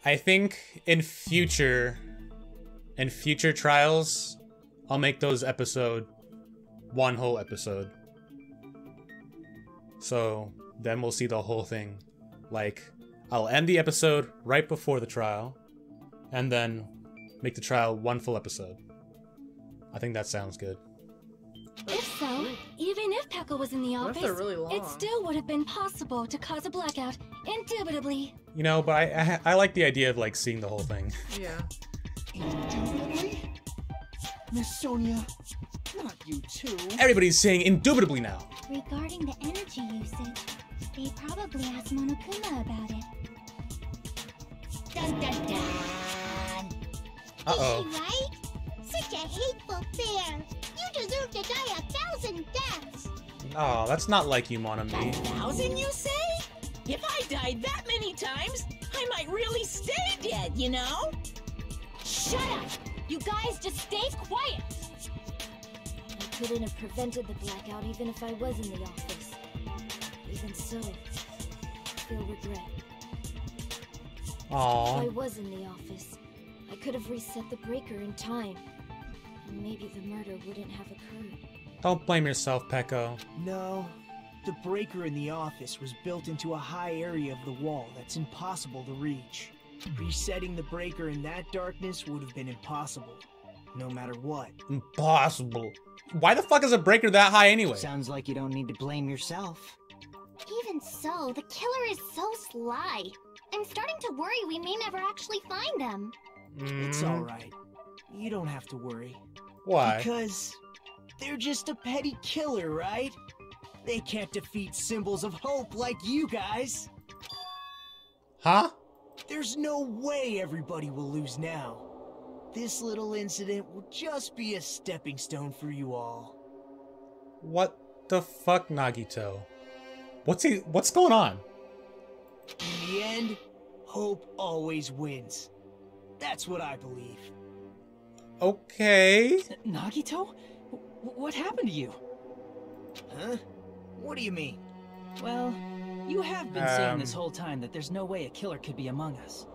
I think in future trials, I'll make those one whole episode. So then we'll see the whole thing. Like, I'll end the episode right before the trial, and then make the trial one full episode. I think that sounds good. If so, even if Pekka was in the office, really long? it still would have been possible to cause a blackout, indubitably. You know, but I like the idea of, like, seeing the whole thing. Yeah. Indubitably? Miss Sonia, not you too. Everybody's saying indubitably now. Regarding the energy usage, they probably asked Monokuma about it. Dun dun dun! Uh-oh. Is she right? Such a hateful bear! You deserve to die 1,000 deaths! Oh, that's not like you, Mon Ami. 1,000, you say? If I died that many times, I might really stay dead, you know? Shut up! You guys just stay quiet! I couldn't have prevented the blackout even if I was in the office. Even so, I feel regret. Aww. If I was in the office, I could have reset the breaker in time. And maybe the murder wouldn't have occurred. Don't blame yourself, Pecco. No. The breaker in the office was built into a high area of the wall that's impossible to reach. Resetting the breaker in that darkness would have been impossible, no matter what. Impossible. Why the fuck is a breaker that high anyway? Sounds like you don't need to blame yourself. Even so, the killer is so sly. I'm starting to worry we may never actually find them. It's alright. You don't have to worry. Why? Because they're just a petty killer, right? They can't defeat symbols of hope like you guys. Huh? There's no way everybody will lose now. This little incident will just be a stepping stone for you all. What the fuck, Nagito? What's going on? In the end, hope always wins. That's what I believe. Okay. Nagito? What happened to you? Huh? What do you mean? Well, you have been saying this whole time that there's no way a killer could be among us.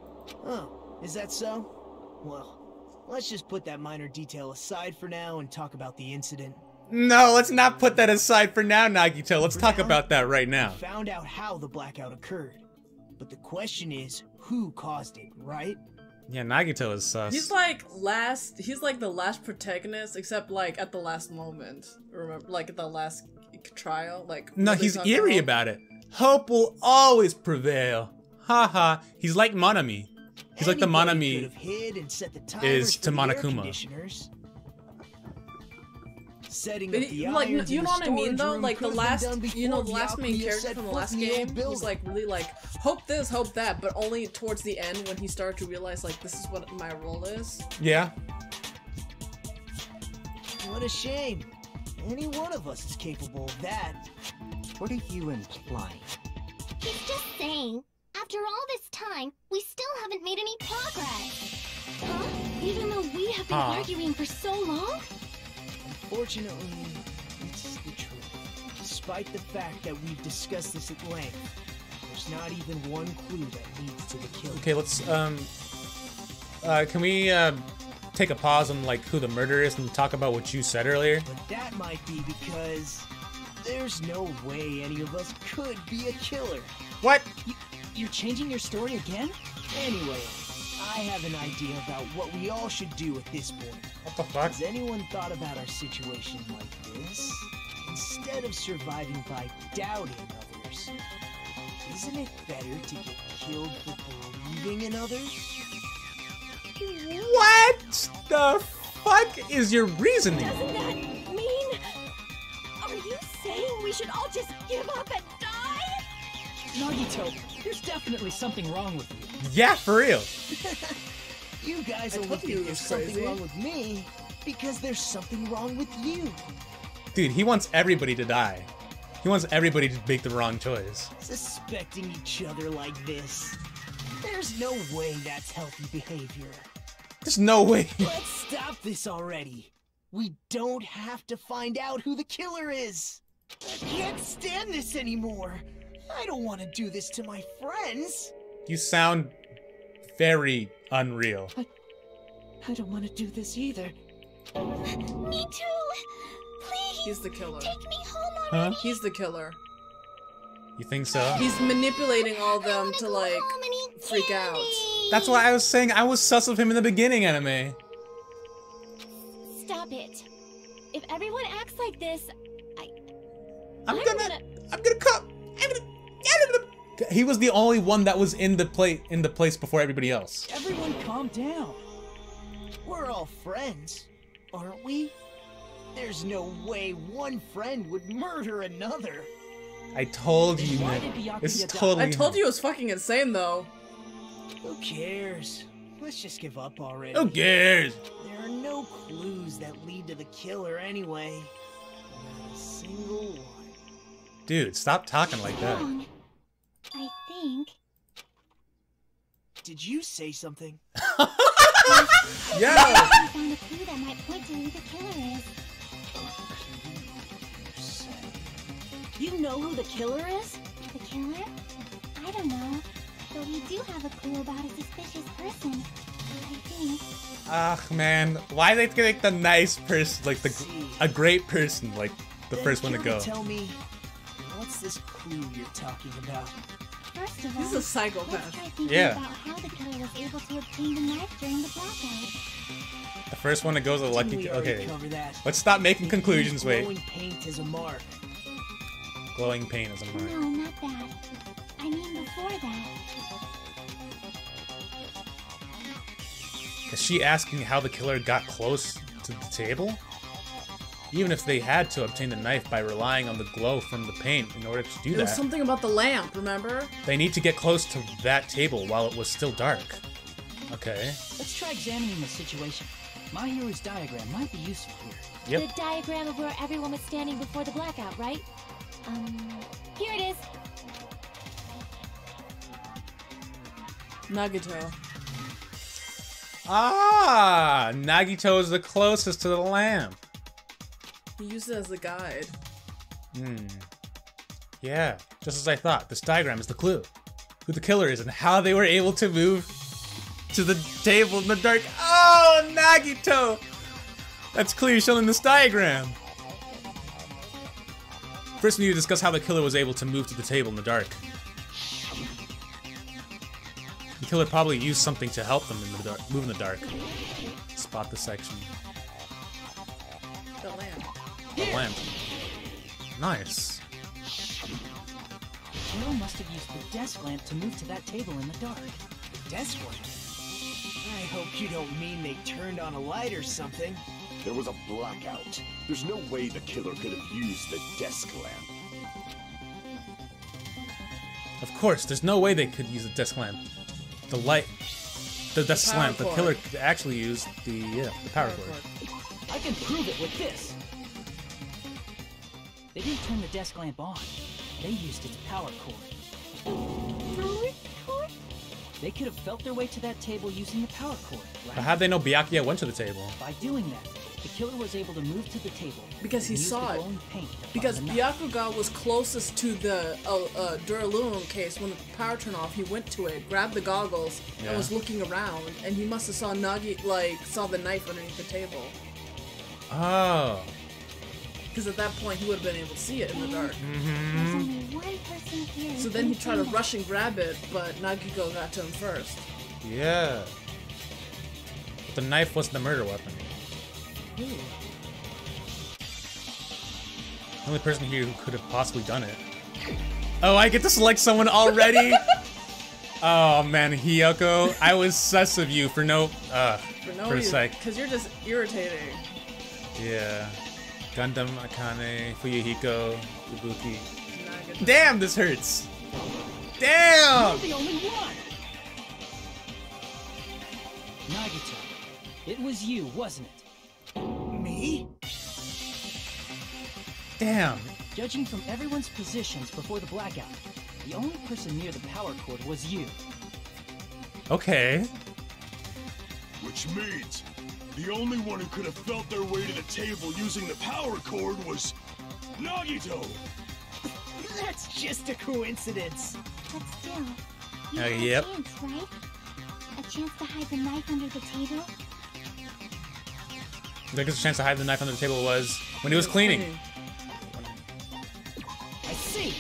Oh, is that so? Well, let's just put that minor detail aside for now and talk about the incident. No, let's not put that aside for now, Nagito. Let's talk about that right now. We found out how the blackout occurred. But the question is, who caused it, right? Yeah, Nagito is sus. He's like the last protagonist, except like at the last moment. Remember, like at the last trial, like. No, he's eerie about it. Hope will always prevail. Haha. He's like Mon Ami. He's like the Mon Ami is to Monokuma. Setting up the like, irons you in know what I mean though? room Like the could have been last, done you know, the before last main alchemy character set from the foot last in the old game was building. like really like, hope this, hope that, but only towards the end when he started to realize like, this is what my role is. Yeah. What a shame. Any one of us is capable of that. What are you implying? He's just saying, after all this time, we still haven't made any progress. Huh? Even though we have been arguing for so long? Unfortunately, it's the truth. Despite the fact that we've discussed this at length, there's not even one clue that leads to the kill. Okay, let's can we take a pause on like who the murderer is and talk about what you said earlier? But that might be because there's no way any of us could be a killer. What? You're changing your story again? Anyway, I have an idea about what we all should do at this point. What the fuck? Has anyone thought about our situation like this? Instead of surviving by doubting others, isn't it better to get killed for believing in others? What the fuck is your reasoning? Doesn't that mean... Are you saying we should all just give up and die? Nagito, there's definitely something wrong with you. Yeah, for real. You guys only told you think it there's was something crazy. wrong with me because there's something wrong with you. Dude, he wants everybody to die. He wants everybody to make the wrong choice. Suspecting each other like this. There's no way that's healthy behavior. There's no way. Let's stop this already. We don't have to find out who the killer is. I can't stand this anymore. I don't want to do this to my friends. You sound very unreal. I don't want to do this either. Me too. Please. He's the killer. Take me home Huh? already. He's the killer. You think so? He's manipulating all of I them wanna to go like home and eat freak out. candy. That's why I was saying I was sus of him in the beginning, Anime. Stop it. If everyone acts like this, I'm gonna come. He was the only one that was in the place before everybody else. Everyone calm down. We're all friends, aren't we? There's no way one friend would murder another. I told you, Why man. did Byakuya It's die? totally. I told you it was fucking insane though. Who cares? Let's just give up already. Who cares? There are no clues that lead to the killer anyway. Not a single one. Dude, stop talking like that. Wrong. I think. Did you say something? Yeah. I found a clue that might point to who the killer is. you know who the killer is? The killer? I don't know. But we do have a clue about a suspicious person. I think. Ugh, man. Why they take the nice person, like a great person, like the Then first one to care go? Tell me, what's this clue you're talking about? First of all, He's a let's psychopath. try thinking Yeah. about how the killer was able to obtain the knife during the blackout. The first one to go is a Didn't lucky. we already Okay. cover that? Let's stop making conclusions. Wait. Glowing paint is a mark. Glowing paint is a mark. No, not that. I mean before that. Is she asking how the killer got close to the table? Even if they had to obtain the knife by relying on the glow from the paint in order to do There was that, something about the lamp, remember? they need to get close to that table while it was still dark. Okay. Let's try examining the situation. My hero's diagram might be useful here. Yep. The diagram of where everyone was standing before the blackout, right? Here it is. Nagito. Ah, Nagito is the closest to the lamp. He used it as a guide. Yeah, just as I thought. This diagram is the clue. Who the killer is and how they were able to move to the table in the dark. Oh, Nagito! That's clearly shown in this diagram. First, we need to discuss how the killer was able to move to the table in the dark. The killer probably used something to help them in the dark, move in the dark. Spot the section. The lamp. The lamp. Nice. The hero must have used the desk lamp to move to that table in the dark. Desk lamp. I hope you don't mean they turned on a light or something. There was a blackout. There's no way the killer could have used the desk lamp. Of course, there's no way they could use a desk lamp. The light, the desk power lamp. The cord. killer could actually use the power cord. I can prove it with this. They didn't turn the desk lamp on. They used its power cord. Power cord? They could have felt their way to that table using the power cord, right? But how'd they know Byakuya went to the table? By doing that, the killer was able to move to the table Because he and use saw the it. glowing paint to find Because the knife. Byakuga was closest to the Duralum case when the power turned off. He went to it, grabbed the goggles, Yeah. and was looking around. And he must have saw saw the knife underneath the table. Oh. Because at that point, he would have been able to see it in the dark. There's only one person here. So who then he can tried to see rush and grab it, but Nagito got to him first. Yeah. But the knife wasn't the murder weapon. Ooh. The only person here who could have possibly done it. Oh, I get to select someone already? Oh man, Hiyoko, I was sus of you for no For no for a reason. sec. Because you're just irritating. Yeah. Gundam, Akane, Fuyuhiko, Ibuki. Nagito. Damn, this hurts. Damn! You're the only one! Nagito, it was you, wasn't it? Me? Damn. Judging from everyone's positions before the blackout, the only person near the power cord was you. Okay. Which means the only one who could have felt their way to the table using the power cord was Nagito! That's just a coincidence. But still, you Oh, had yep. a chance, right? A chance to hide the knife under the table? The biggest chance to hide the knife under the table was when he was cleaning. I see.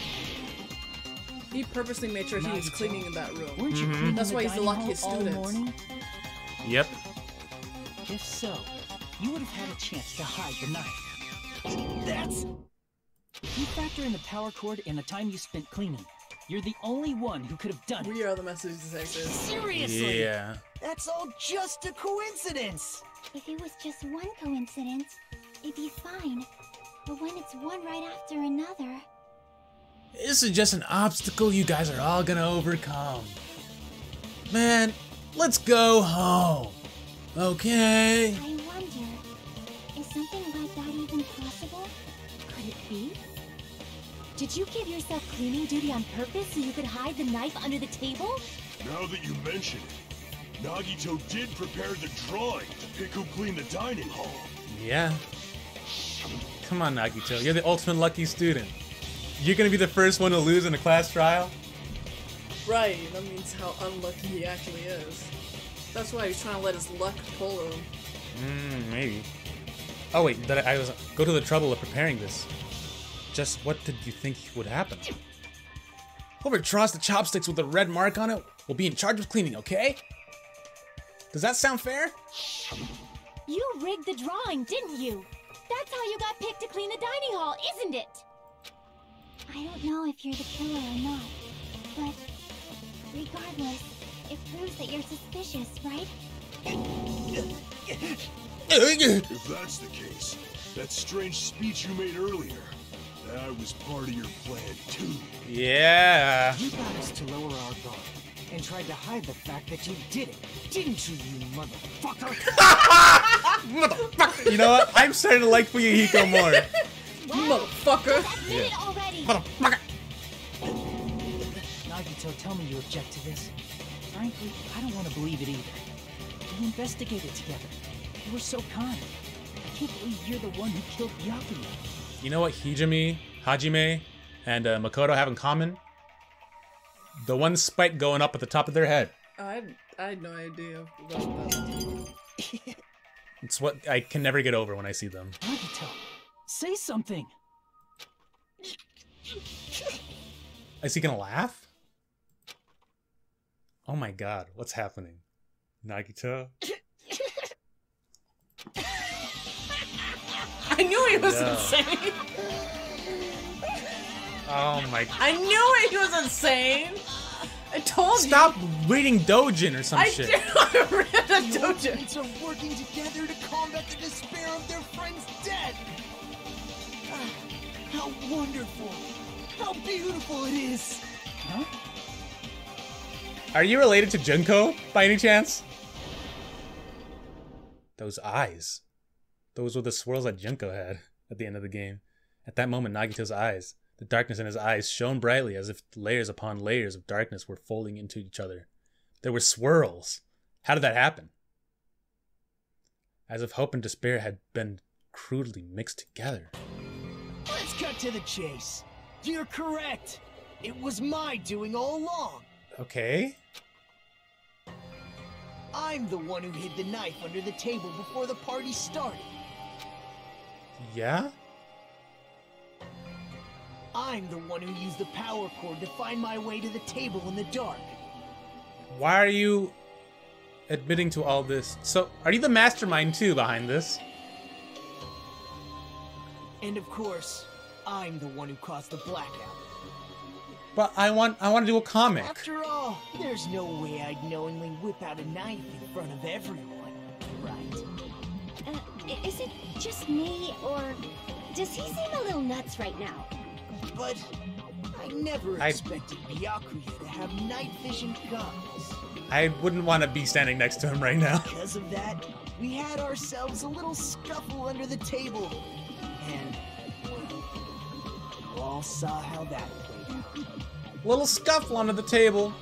He purposely made sure he was cleaning in that room. Weren't you cleaning That's the why he's the dining luckiest hall all student. morning? Yep. If so, you would have had a chance to hide the knife. That's... If you factor in the power cord and the time you spent cleaning, you're the only one who could have done it. We are the message detectives. Seriously? Yeah. That's all just a coincidence. If it was just one coincidence, it'd be fine. But when it's one right after another... This is just an obstacle you guys are all gonna overcome. Man, let's go home. Okay? I wonder, is something like that even possible? Could it be? Did you give yourself cleaning duty on purpose so you could hide the knife under the table? Now that you mention it, Nagito did prepare the drawing to pick who cleaned the dining hall. Yeah. Come on, Nagito. You're the ultimate lucky student. You're gonna be the first one to lose in a class trial? Right, that means how unlucky he actually is. That's why he's trying to let his luck pull him. Maybe. Oh wait, that I was go to the trouble of preparing this. Just what did you think would happen? Whoever draws the chopsticks with the red mark on it will be in charge of cleaning, okay? Does that sound fair? You rigged the drawing, didn't you? That's how you got picked to clean the dining hall, isn't it? I don't know if you're the killer or not, but regardless, it proves that you're suspicious, right? If that's the case, that strange speech you made earlier, that was part of your plan too. Yeah. You got us to lower our guard and tried to hide the fact that you did it, didn't you, you motherfucker? You know what? I'm starting to like Fuyuhiko more. Motherfucker! Admit it already! Motherfucker. Nagito, tell me you object to this. Frankly, I don't want to believe it either. We investigated together. You were so kind. I can't believe you're the one who killed Byakuya. You know what Hajime, and Makoto have in common? The one spike going up at the top of their head. I had no idea about that. It's what I can never get over when I see them. Nagito, say something. Is he gonna laugh? Oh my god, what's happening? Nagito? I knew he was No. insane! Oh my... I knew he was insane! I told Stop reading Dojin or some you! shit. I read a The dojo! Ultimates are working together to combat the despair of their friend's death. Ah, how wonderful! How beautiful it is! Huh? Are you related to Junko, by any chance? Those eyes. Those were the swirls that Junko had at the end of the game. At that moment, Nagito's eyes, the darkness in his eyes shone brightly as if layers upon layers of darkness were folding into each other. There were swirls. How did that happen? As if hope and despair had been crudely mixed together. Let's cut to the chase. You're correct. It was my doing all along. Okay. I'm the one who hid the knife under the table before the party started. Yeah? I'm the one who used the power cord to find my way to the table in the dark. Why are you admitting to all this? So, are you the mastermind too behind this? And of course, I'm the one who caused the blackout. But I want to do a comic. After all, there's no way I'd knowingly whip out a knife in front of everyone, right? Is it just me, or does he seem a little nuts right now? But I never expected Byakuya to have night vision goggles. I wouldn't want to be standing next to him right now. Because of that, we had ourselves a little scuffle under the table. And, well, you all saw how that played out. Little scuffle under the table.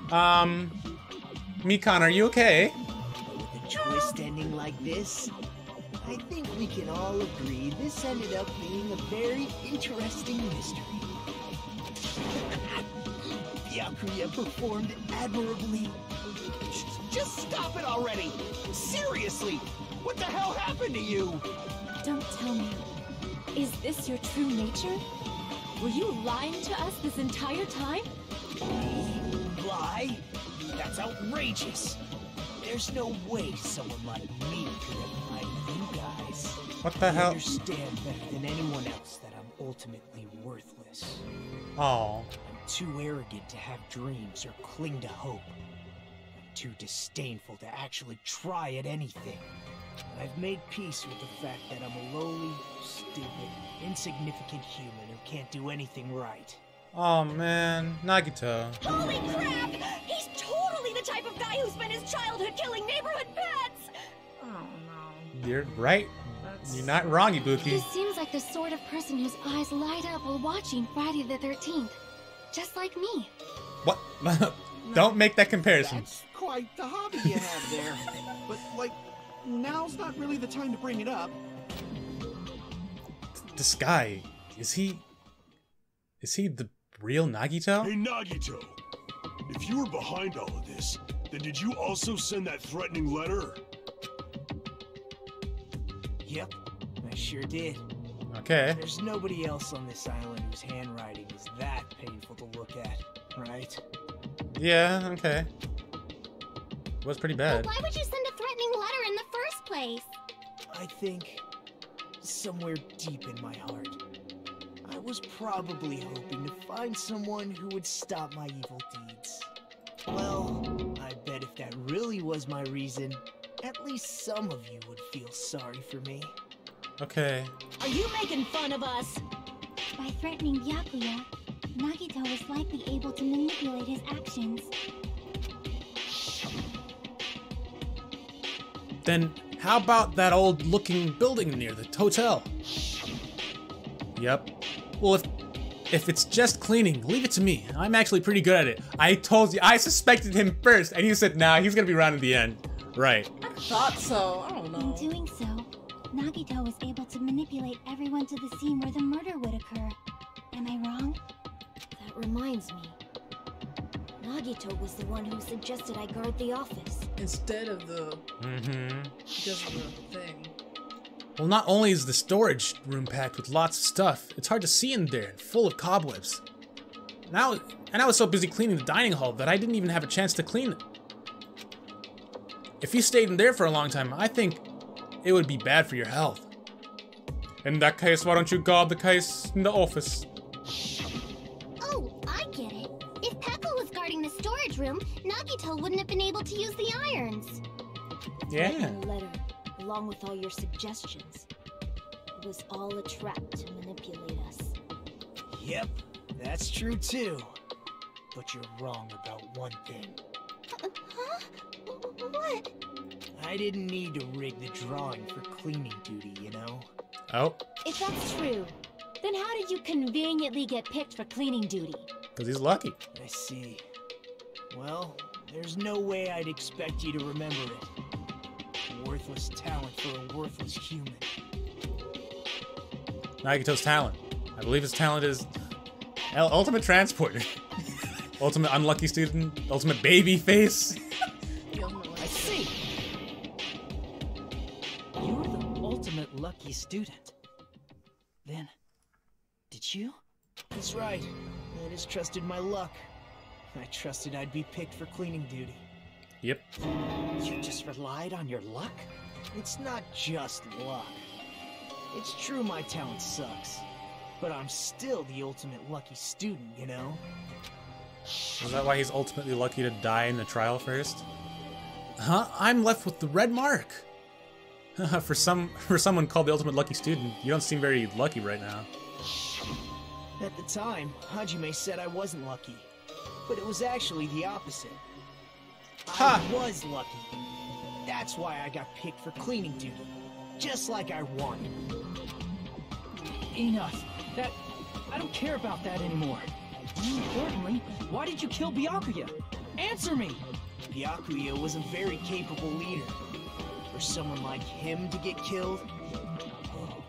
Mikan, are you okay? With a twist ending like this, I think we can all agree this ended up being a very interesting mystery. Byakuya performed admirably. Just stop it already! Seriously! What the hell happened to you? Don't tell me. Is this your true nature? Were you lying to us this entire time? Lie? That's outrageous! There's no way someone like me could have lied to you guys. What the I hell? understand better than anyone else that I'm ultimately worthless. Oh. I'm too arrogant to have dreams or cling to hope. I'm too disdainful to actually try at anything. I've made peace with the fact that I'm a lowly, stupid, insignificant human who can't do anything right. Oh man, Nagito. Holy crap! He's totally the type of guy who spent his childhood killing neighborhood pets! Oh no. You're right. You're not wrong, He Ibuki. seems like the sort of person whose eyes light up while watching Friday the 13th. Just like me. What? Don't make that comparison. That's quite the hobby you have there. But, like, now's not really the time to bring it up. This guy, is he the real Nagito? Hey, Nagito! If you were behind all of this, then did you also send that threatening letter? Yep, I sure did. Okay. There's nobody else on this island whose handwriting is that painful to look at, right? Yeah, okay. It was pretty bad. Why would you send a threatening letter in the first place? I think somewhere deep in my heart, I was probably hoping to find someone who would stop my evil deeds. Well, I bet if that really was my reason, at least some of you would feel sorry for me. Okay. Are you making fun of us? By threatening Byakuya, Nagito was likely able to manipulate his actions. Then how about that old looking building near the hotel? Yep. Well, if it's just cleaning, leave it to me. I'm actually pretty good at it. I told you, I suspected him first, and you said, nah, he's gonna be around in the end. Right. I thought so. I don't In know. doing so, Nagito was able to manipulate everyone to the scene where the murder would occur. Am I wrong? That reminds me. Nagito was the one who suggested I guard the office. Instead of the Mm-hmm. just the thing. Well, not only is the storage room packed with lots of stuff, it's hard to see in there and full of cobwebs. And I was so busy cleaning the dining hall that I didn't even have a chance to clean it. If you stayed in there for a long time, I think it would be bad for your health. In that case, why don't you guard the case in the office? Oh, I get it. If Pekka was guarding the storage room, Nagito wouldn't have been able to use the irons. Yeah. The letter, along with all your suggestions, it was all a trap to manipulate us. Yep, that's true too. But you're wrong about one thing. Huh? What? I didn't need to rig the drawing for cleaning duty, you know? Oh, If that's true, then how did you conveniently get picked for cleaning duty? because he's lucky. I see. Well, there's no way I'd expect you to remember it. A worthless talent for a worthless human. Nagito's talent. I believe his talent is ultimate transporter. Ultimate unlucky student. Ultimate baby face. I see! You're the ultimate lucky student. Then, did you? That's right. I just trusted my luck. I trusted I'd be picked for cleaning duty. Yep. You just relied on your luck? It's not just luck. It's true my talent sucks. But I'm still the ultimate lucky student, you know? Is that why he's ultimately lucky to die in the trial first? Huh? I'm left with the red mark. for someone called the ultimate lucky student, you don't seem very lucky right now. At the time, Hajime said I wasn't lucky. But it was actually the opposite. Ha! I was lucky. That's why I got picked for cleaning duty. Just like I wanted. Enough. I don't care about that anymore. More importantly, why did you kill Byakuya? Answer me! Byakuya was a very capable leader. For someone like him to get killed, oh,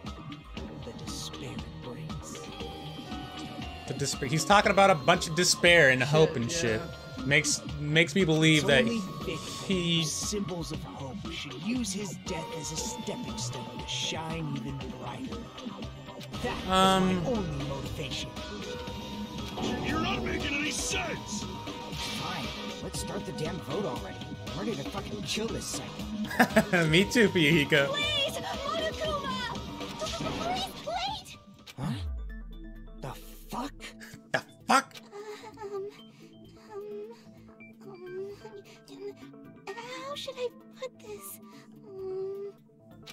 the despair it brings. The despair. He's talking about a bunch of despair and hope and shit. Makes me believe It's that. only victory he... Symbols of hope should use his death as a stepping stone to shine even brighter. That was my only motivation. You're not making any sense! Fine, let's start the damn vote already. I'm ready to fucking kill this cycle. Me too, Fuyuhiko. Please, Monokuma! Please, wait! Huh? The fuck? The fuck? How should I put this?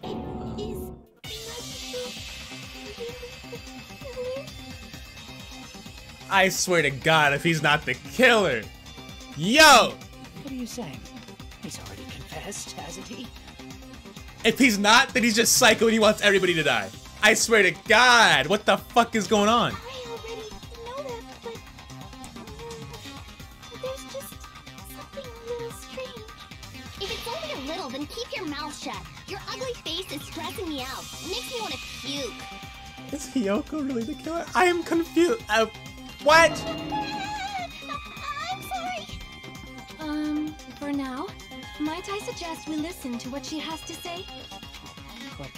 It is I swear to God, if he's not the killer. Yo! What are you saying? He's already confessed, hasn't he? If he's not, then he's just psycho and he wants everybody to die. I swear to God, what the fuck is going on? I already know that, but there's just something a little strange. If it's only a little, then keep your mouth shut. Your ugly face is stressing me out. It makes me want to puke. Is Hiyoko really the killer? I am confused. What? I'm sorry. For now, might I suggest we listen to what she has to say? But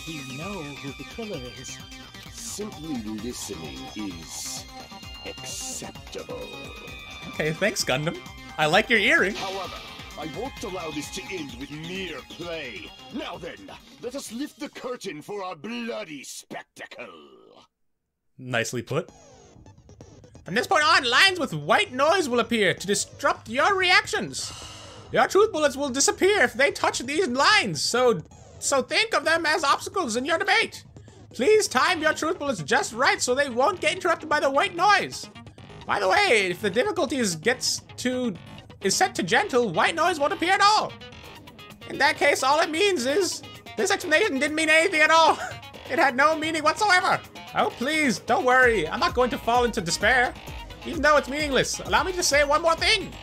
we know who the killer is. Simply listening is acceptable. Okay, thanks, Gundam. I like your earring. However, I won't allow this to end with mere play. Now then, let us lift the curtain for our bloody spectacle. Nicely put. From this point on, lines with white noise will appear to disrupt your reactions. Your truth bullets will disappear if they touch these lines, so think of them as obstacles in your debate. Please time your truth bullets just right so they won't get interrupted by the white noise. By the way, if the difficulty is set to gentle, white noise won't appear at all. In that case, all it means is this explanation didn't mean anything at all. It had no meaning whatsoever. Oh, please, don't worry. I'm not going to fall into despair. Even though it's meaningless, allow me to say one more thing.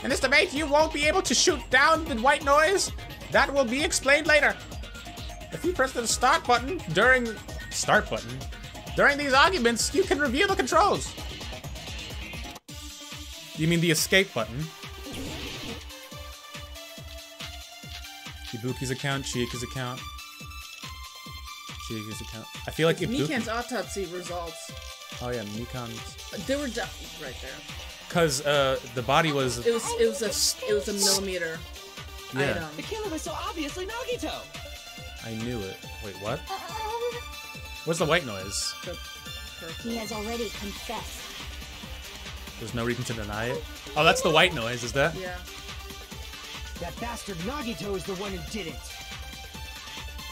In this debate, you won't be able to shoot down the white noise. That will be explained later. If you press the start button during these arguments, you can review the controls. You mean the escape button? Ibuki's account, Chiika's account. Chiika's account. I feel like Ibuki... Mikan's autopsy results. Oh yeah, Mikan's... They were right there. Cause the body was... It was a millimeter item. The killer was so obviously Nagito! I knew it. Wait, what? What's the white noise? He has already confessed. There's no reason to deny it. Oh, that's the white noise, is that? Yeah. That bastard Nagito is the one who did it.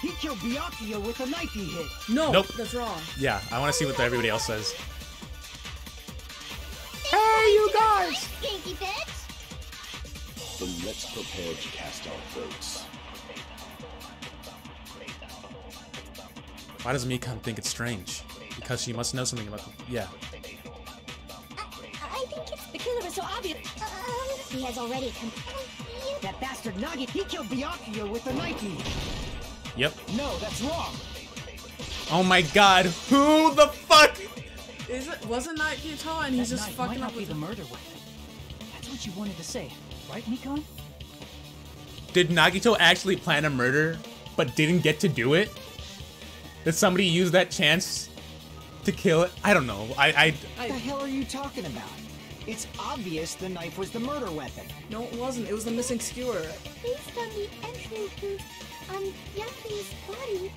He killed Byakuya with a knife he hit. No, nope. That's wrong. Yeah, I want to see what everybody else says. Hey, you guys! Stinky bitch! Then let's prepare to cast our votes. Why does Mikan think it's strange? Because she must know something about the... Yeah. I think it's... The killer is so obvious. He has already That bastard Nagi, he killed Byakuya with a knife he hit. Yep. No, that's wrong. Oh my God! Who the fuck? Wasn't Nagito and he's just fucking might up not be with the murder weapon. That's what you wanted to say, right, Mikan? Did Nagito actually plan a murder, but didn't get to do it? Did somebody use that chance to kill it? I don't know. What the hell are you talking about? It's obvious the knife was the murder weapon. No, it wasn't. It was the missing skewer. Based on the entry on Yaku's body,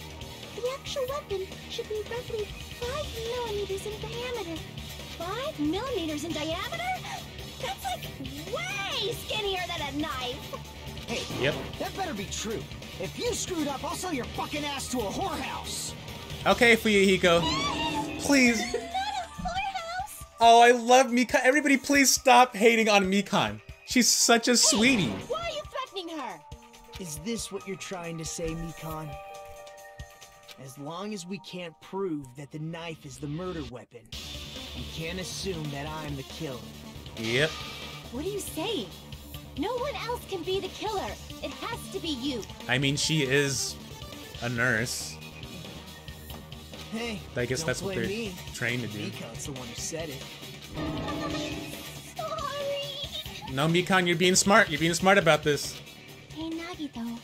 the actual weapon should be roughly 5 millimeters in diameter. 5 millimeters in diameter? That's like way skinnier than a knife. Hey, yep. That better be true. If you screwed up, I'll sell your fucking ass to a whorehouse. Okay, Fuyuhiko. Please. Not a whorehouse! Oh, I love Mikan. Everybody please stop hating on Mikan. She's such a sweetie. Why are you threatening her? Is this what you're trying to say, Mikan? As long as we can't prove that the knife is the murder weapon, you can't assume that I'm the killer. Yep. What are you saying? No one else can be the killer. It has to be you. I mean, she is a nurse. Hey, I guess don't that's what blame they're me. trained to do. Mikan's the one who said it. Sorry. No, Mikan, you're being smart. You're being smart about this. Nagito,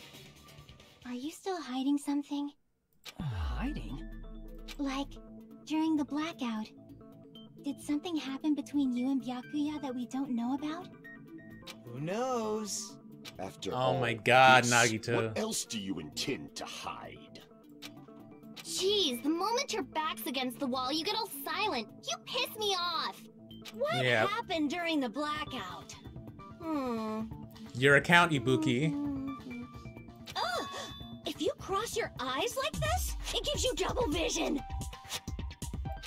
are you still hiding something? Hiding? Like, during the blackout, did something happen between you and Byakuya that we don't know about? Who knows? After Oh all my god, this, Nagito. What else do you intend to hide? Jeez, the moment your back's against the wall, you get all silent. You piss me off. What Yep. happened during the blackout? Your account, Ibuki. Ugh! If you cross your eyes like this, it gives you double vision.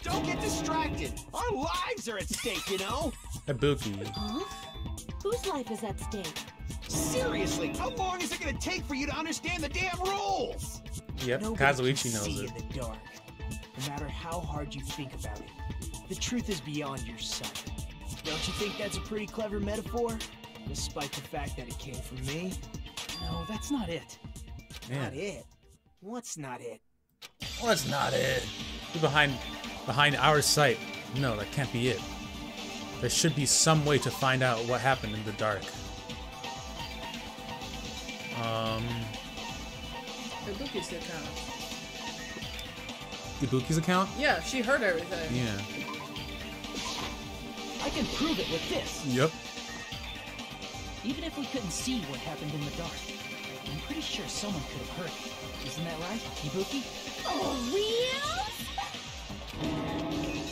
Don't get distracted. Our lives are at stake, you know? Ibuki. Huh? Whose life is at stake? Seriously, how long is it gonna take for you to understand the damn rules? Yep, Nobody Kazuichi can knows see it. in the dark. No matter how hard you think about it, the truth is beyond your sight. Don't you think that's a pretty clever metaphor? Despite the fact that it came from me? No, that's not it. Not Man, it. What's not it? what's not it? Behind our sight. No, that can't be it. There should be some way to find out what happened in the dark. Ibuki's account. Ibuki's account? Yeah, she heard everything. Yeah. I can prove it with this. Yep. Even if we couldn't see what happened in the dark, I'm pretty sure someone could have heard it. Isn't that right, Ibuki? Oh, real?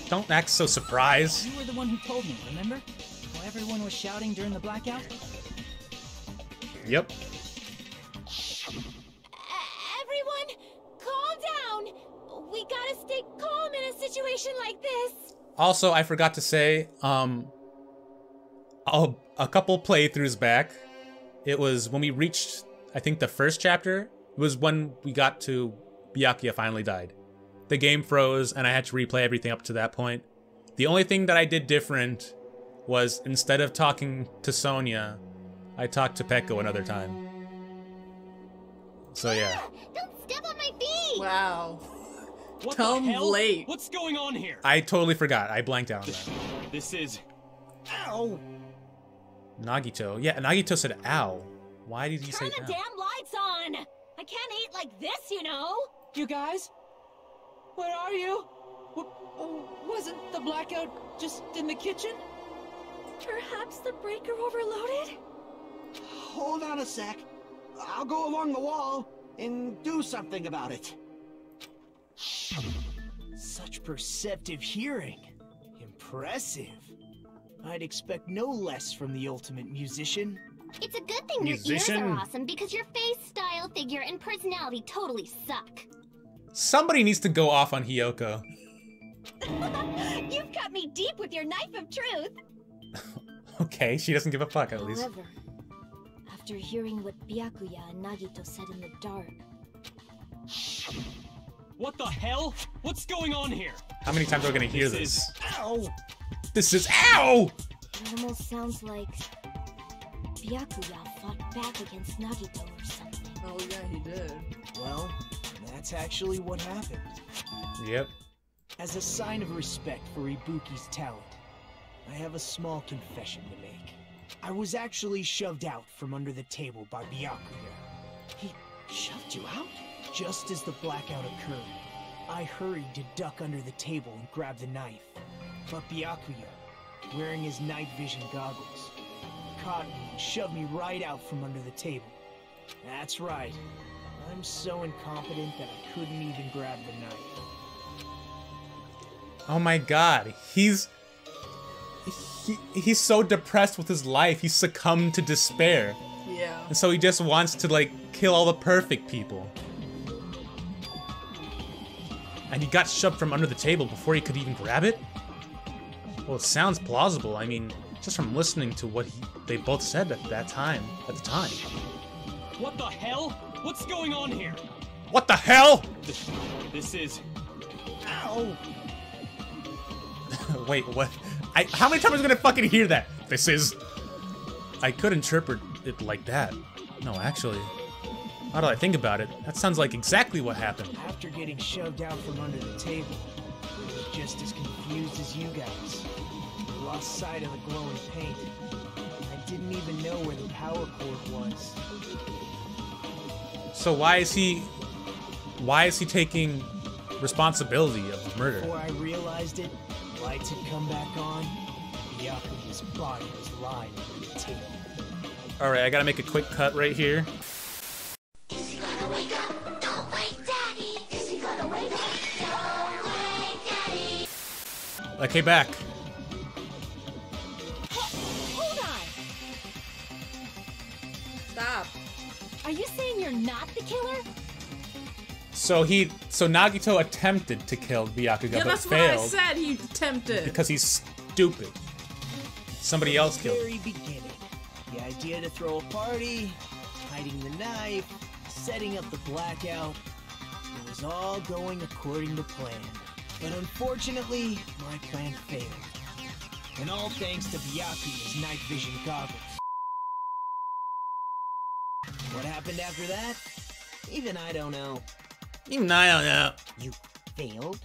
Don't act so surprised. You were the one who told me, remember? While everyone was shouting during the blackout? Yep. Everyone, calm down. We gotta stay calm in a situation like this. Also, I forgot to say, a couple playthroughs back, it was when we reached, I think, the first chapter. It was when we got to Byakuya finally died. The game froze, and I had to replay everything up to that point. The only thing that I did different was, instead of talking to Sonia, I talked to Pekko another time. So yeah. Don't step on my feet. Wow. What Come the hell? late. What's going on here? I totally forgot. I blanked out on that. This is... Ow! Nagito. Yeah, Nagito said ow. Why did he say Turn the ow? damn lights on. I can't eat like this, you know. You guys? Where are you? Wasn't the blackout just in the kitchen? Perhaps the breaker overloaded? Hold on a sec. I'll go along the wall and do something about it. Such perceptive hearing. Impressive. I'd expect no less from the ultimate musician. It's a good thing your Musician? ears are awesome because your face, style, figure, and personality totally suck. Somebody needs to go off on Hiyoko. You've cut me deep with your knife of truth. Okay, she doesn't give a fuck at least. However, after hearing what Byakuya and Nagito said in the dark, What the hell? What's going on here? How many times are we gonna hear This this? Ow! This is ow! it almost sounds like Byakuya fought back against Nagito or something. Oh yeah, he did. Well, that's actually what happened. Yep. As a sign of respect for Ibuki's talent, I have a small confession to make. I was actually shoved out from under the table by Byakuya. He shoved you out? Just as the blackout occurred, I hurried to duck under the table and grab the knife. But Byakuya, wearing his night vision goggles, caught me and shoved me right out from under the table. That's right. I'm so incompetent that I couldn't even grab the knife. Oh my god. He's so depressed with his life. He succumbed to despair. Yeah. And so he just wants to, like, kill all the perfect people. And he got shoved from under the table before he could even grab it? Well, it sounds plausible. I mean, just from listening to what they both said at the time. What the hell? What's going on here? What the hell? This is... Ow! Wait, what? How many times am I gonna fucking hear that? This is... I could interpret it like that. No, actually. Now that I think about it, that sounds like exactly what happened. After getting shoved out from under the table, I was just as confused as you guys. I lost sight of the glowing paint. I didn't even know where the power cord was. So why is he taking responsibility of the murder? Before I realized it, lights had come back on. Byakuya's body was lying on the table. All right, I gotta make a quick cut right here. Is he gonna wake up? Don't wake Daddy. Is he gonna wake up? Don't wake Daddy. Okay, back. Hold on! Stop. Are you saying you're not the killer? So Nagito attempted to kill Byakuga, Yeah, but that's failed what I said. He attempted. because he's stupid. Somebody else killed him. Very beginning. The idea to throw a party, hiding the knife, setting up the blackout. It was all going according to plan. But unfortunately, my plan failed. And all thanks to Byakuya's night vision goggles. What happened after that? Even I don't know. Even I don't know. You failed?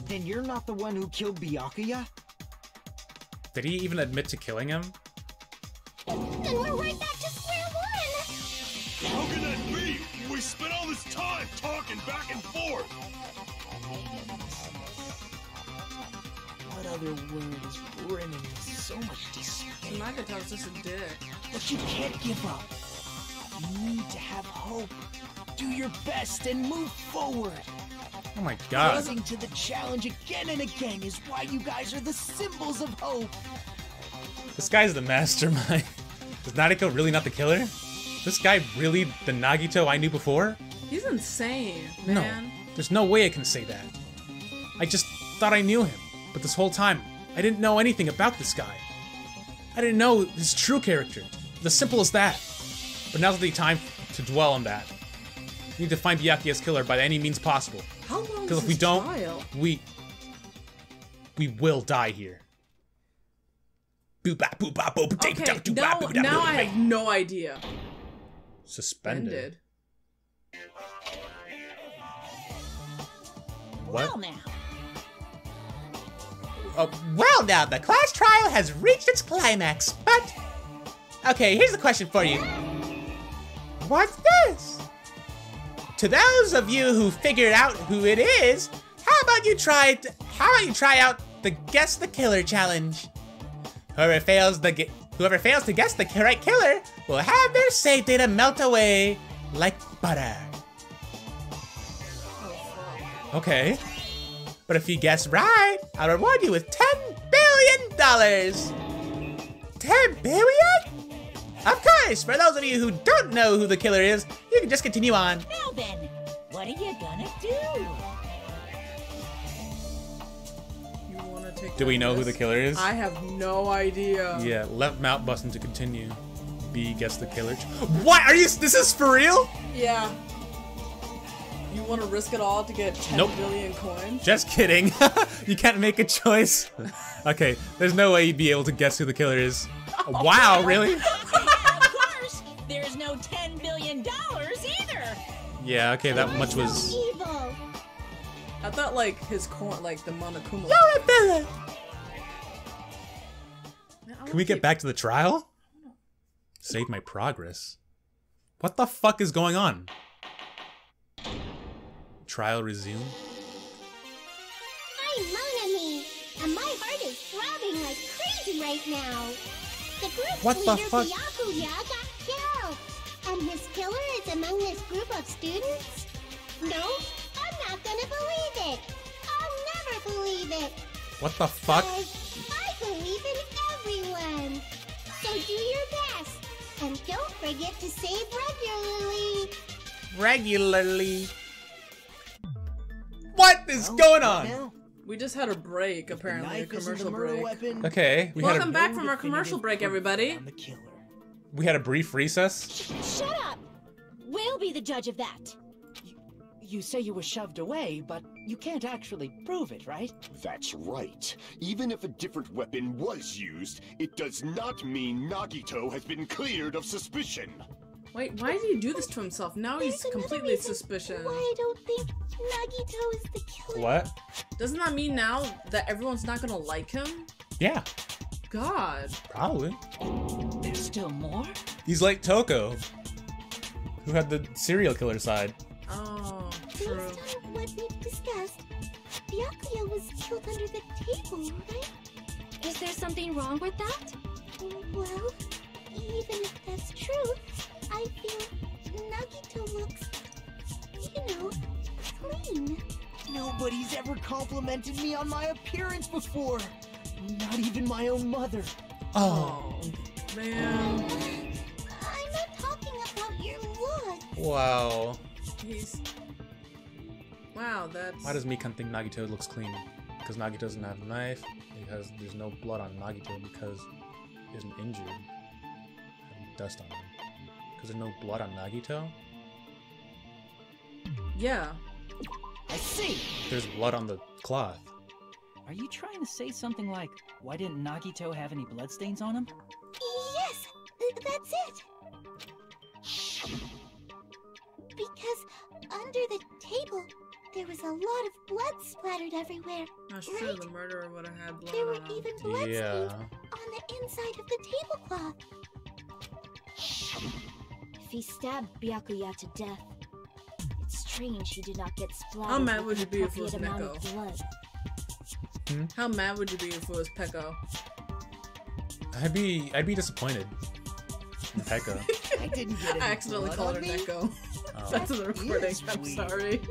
Then you're not the one who killed Byakuya? Did he even admit to killing him? Then we're right back to square one. How can that be? We spent all this time talking back and forth. What other word is brimming with so much despair? Nagato's just a dick. But you can't give up. You need to have hope. Do your best and move forward. Oh my god. Rising to the challenge again and again is why you guys are the symbols of hope. This guy's the mastermind. Is Nagito really not the killer? This guy really the Nagito I knew before? He's insane, man. No, there's no way I can say that. I just thought I knew him, but this whole time, I didn't know anything about this guy. I didn't know his true character. As simple as that. But now's the time to dwell on that. We need to find Byakuya's killer by any means possible. How long Because is if we this don't, trial? we will die here. Okay, now I have no idea. Suspended. Ended. What? Well now. Well now, the class trial has reached its climax, but... Okay, here's the question for you. What's this? To those of you who figured out who it is, how about you try out the Guess the Killer challenge? Whoever fails to guess the right killer will have their save data melt away like butter. Okay. But if you guess right, I'll reward you with $10 billion! 10 billion? Of course, for those of you who don't know who the killer is, you can just continue on. Now then, what are you gonna do? You wanna take Do we know who the killer is? I have no idea. Yeah, left mouse button to continue. B, guess the killer. What? Are you? This is for real? Yeah. You want to risk it all to get 10 Nope. billion coins? Just kidding. You can't make a choice. Okay, there's no way you'd be able to guess who the killer is. Wow, really? Of course, there's no $10 billion either. Yeah, okay, that much was... Evil. I thought like his coin, like the Monokuma. Can we get back to the trial? Save my progress. What the fuck is going on? Trial resume? I'm Monami, and my heart is throbbing like crazy right now. The group's What the leader, fuck? Byakuya, got killed. And his killer is among this group of students? No, I'm not gonna believe it. I'll never believe it. What the fuck? 'Cause I believe in everyone. So do your best. And don't forget to save regularly. Regularly. What is going on? We just had a break, apparently, a commercial break. Okay, Welcome back from our commercial break, everybody. We had a brief recess. Shut up! We'll be the judge of that. You say you were shoved away, but you can't actually prove it, right? That's right. Even if a different weapon was used, it does not mean Nagito has been cleared of suspicion. Wait, why did he do this to himself? Now he's completely suspicious. Why I don't think Nagito is the killer. What? Doesn't that mean now that everyone's not gonna like him? Yeah, God. probably. There's still more? He's like Toko. who had the serial killer side. Oh, true. Based on what we've discussed, Byakuya was killed under the table, right? Is there something wrong with that? Well, even if that's true, I feel Nagito looks, you know, clean. Nobody's ever complimented me on my appearance before. Not even my own mother. Oh, man. I'm not talking about your look. Wow. He's... Wow, that's... Why does Mikan think Nagito looks clean? Because Nagito doesn't have a knife. Because there's no blood on Nagito because he isn't injured. Having dust on him. Because there's no blood on Nagito? Yeah. I see! There's blood on the cloth. Are you trying to say something like, why didn't Nagito have any bloodstains on him? Yes, that's it. Because under the table, there was a lot of blood splattered everywhere. That's right? true, the murderer would have had blood There were on him. even blood Yeah. stains on the inside of the tablecloth. If he stabbed Byakuya to death, it's strange he did not get splattered. How mad with would you an be if it was appropriate amount of Neko? blood. How mad would you be if it was Peko? I'd be disappointed. In Pekka. I didn't get any I accidentally blood called on her me. Neko. Oh. That's in the recording. Yes, I'm weird. sorry.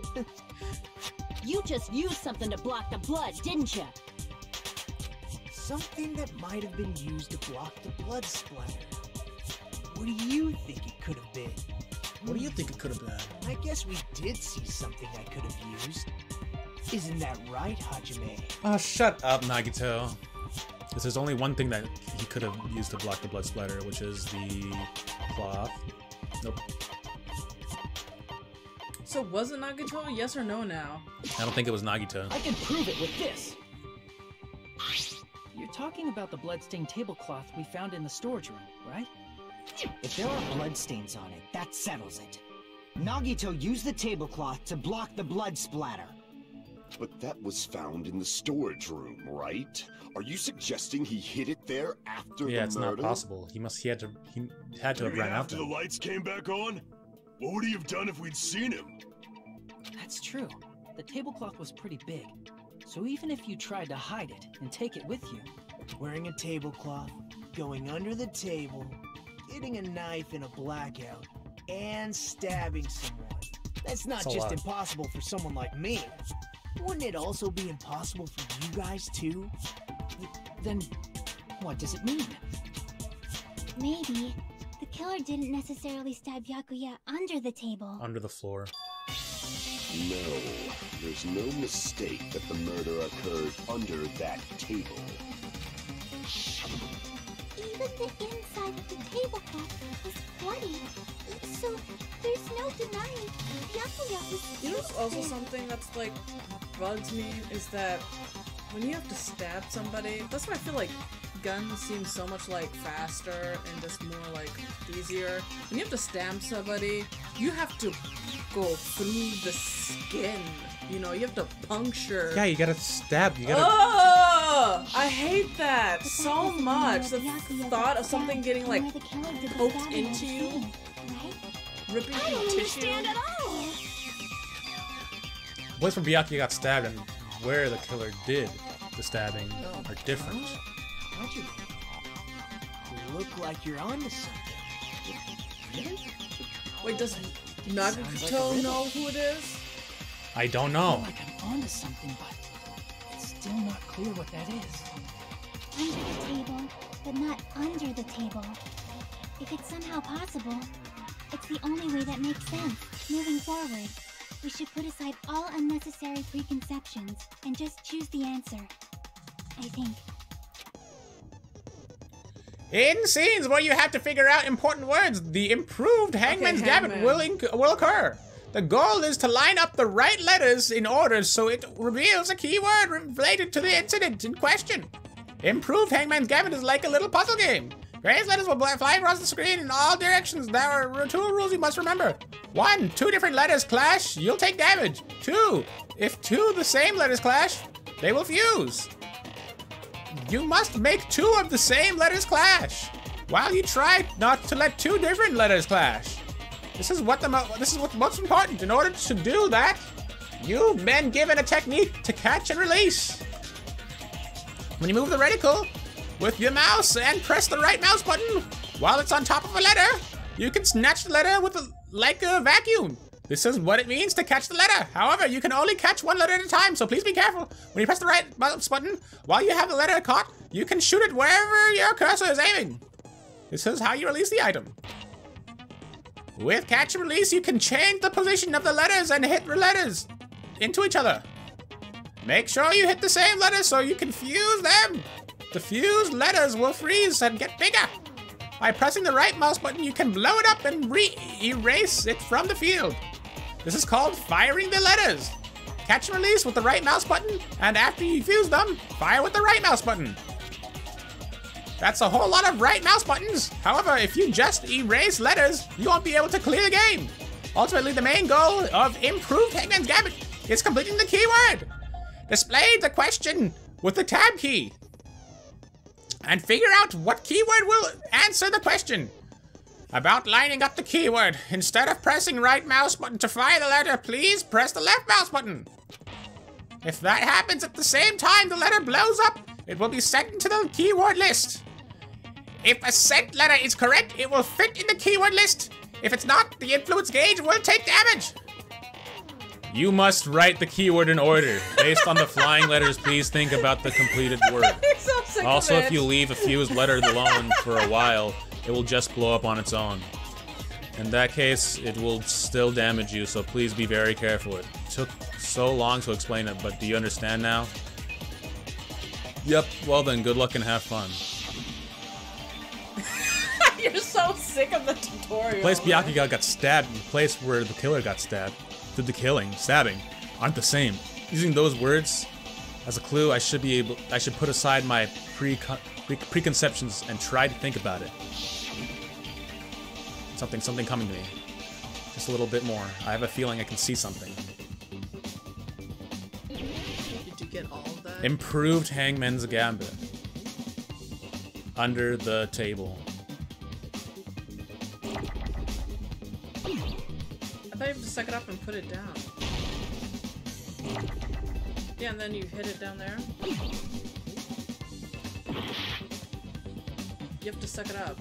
You just used something to block the blood, didn't you? Something that might have been used to block the blood splatter. What do you think it could have been? What do you think it could have been? I guess we did see something I could have used. Isn't that right, Hajime? Oh, shut up, Nagito. Because there's only one thing that he could have used to block the blood splatter, which is the cloth. Nope. So was it Nagito? Yes or no now? I don't think it was Nagito. I can prove it with this! You're talking about the bloodstained tablecloth we found in the storage room, right? If there are bloodstains on it, that settles it. Nagito used the tablecloth to block the blood splatter. But that was found in the storage room, right? Are you suggesting he hid it there after Yeah, the it's murder? not possible. He had to have Even ran out after the then. lights came back on? What would he have done if we'd seen him? That's true. The tablecloth was pretty big. So even if you tried to hide it and take it with you... Wearing a tablecloth, going under the table, getting a knife in a blackout, and stabbing someone. That's not That's a just lot. impossible for someone like me. Wouldn't it also be impossible for you guys too? Then what does it mean? Maybe the killer didn't necessarily stab Byakuya under the table. Under the floor. No, there's no mistake that the murder occurred under that table. Even the inside of the tablecloth was bloody, so there's no denying Byakuya was You know what's killed also there. something that's like bugs me is that when you have to stab somebody, that's why I feel like guns seem so much like faster and just more like easier. When you have to stab somebody, you have to go through the skin. You know, you have to puncture. Yeah, you gotta stab. You gotta. Oh, I hate that so much. The thought of something getting like poked into you, ripping I don't through tissue. understand at all. Boys from Byakuya got stabbed, and where the killer did the stabbing are different. Hajime, you look like you're onto something. Wait, does Nagito know who it is? I don't I know. feel like I'm onto something, but it's still not clear what that is. Under the table, but not under the table. If it's somehow possible, it's the only way that makes sense. Moving forward, we should put aside all unnecessary preconceptions and just choose the answer. I think. In scenes where you have to figure out important words, the improved Hangman's Gambit Hangman. will occur. The goal is to line up the right letters in order so it reveals a keyword related to the incident in question. Improved Hangman's Gambit is like a little puzzle game. Various letters will fly across the screen in all directions. There are 2 rules you must remember. 1, 2 different letters clash, you'll take damage. 2, if 2 of the same letters clash, they will fuse. You must make 2 of the same letters clash, while you try not to let 2 different letters clash. This is what's most important. In order to do that, you've been given a technique to catch and release. When you move the reticle with your mouse and press the right mouse button while it's on top of a letter, you can snatch the letter with like a vacuum. This is what it means to catch the letter. However, you can only catch one letter at a time, so please be careful. When you press the right mouse button while you have the letter caught, you can shoot it wherever your cursor is aiming. This is how you release the item. With catch and release, you can change the position of the letters and hit the letters into each other. Make sure you hit the same letters so you can fuse them. The fused letters will freeze and get bigger. By pressing the right mouse button, you can blow it up and erase it from the field. This is called firing the letters. Catch and release with the right mouse button, and after you fuse them, fire with the right mouse button. That's a whole lot of right mouse buttons. However, if you just erase letters, you won't be able to clear the game. Ultimately, the main goal of improved Hangman's Gambit is completing the keyword. Display the question with the tab key and figure out what keyword will answer the question. About lining up the keyword, instead of pressing right mouse button to fire the letter, please press the left mouse button. If that happens at the same time the letter blows up, it will be sent into the keyword list. If a sent letter is correct, it will fit in the keyword list. If it's not, the influence gauge will take damage. You must write the keyword in order. Based on the flying letters, please think about the completed word. Also, if you leave a fused letter alone for a while, it will just blow up on its own. In that case, it will still damage you, so please be very careful. It took so long to explain it, but do you understand now? Yep, well then, good luck and have fun. You're so sick of the tutorial. The place Byakuya got stabbed and the place where the killer got stabbed, did the killing, stabbing, aren't the same. Using those words as a clue, I should put aside my preconceptions and try to think about it. Something coming to me. Just a little bit more. I have a feeling I can see something. Did you get all of that? Improved Hangman's Gambit. Under the table. I thought you have to suck it up and put it down. Yeah, and then you hit it down there. You have to suck it up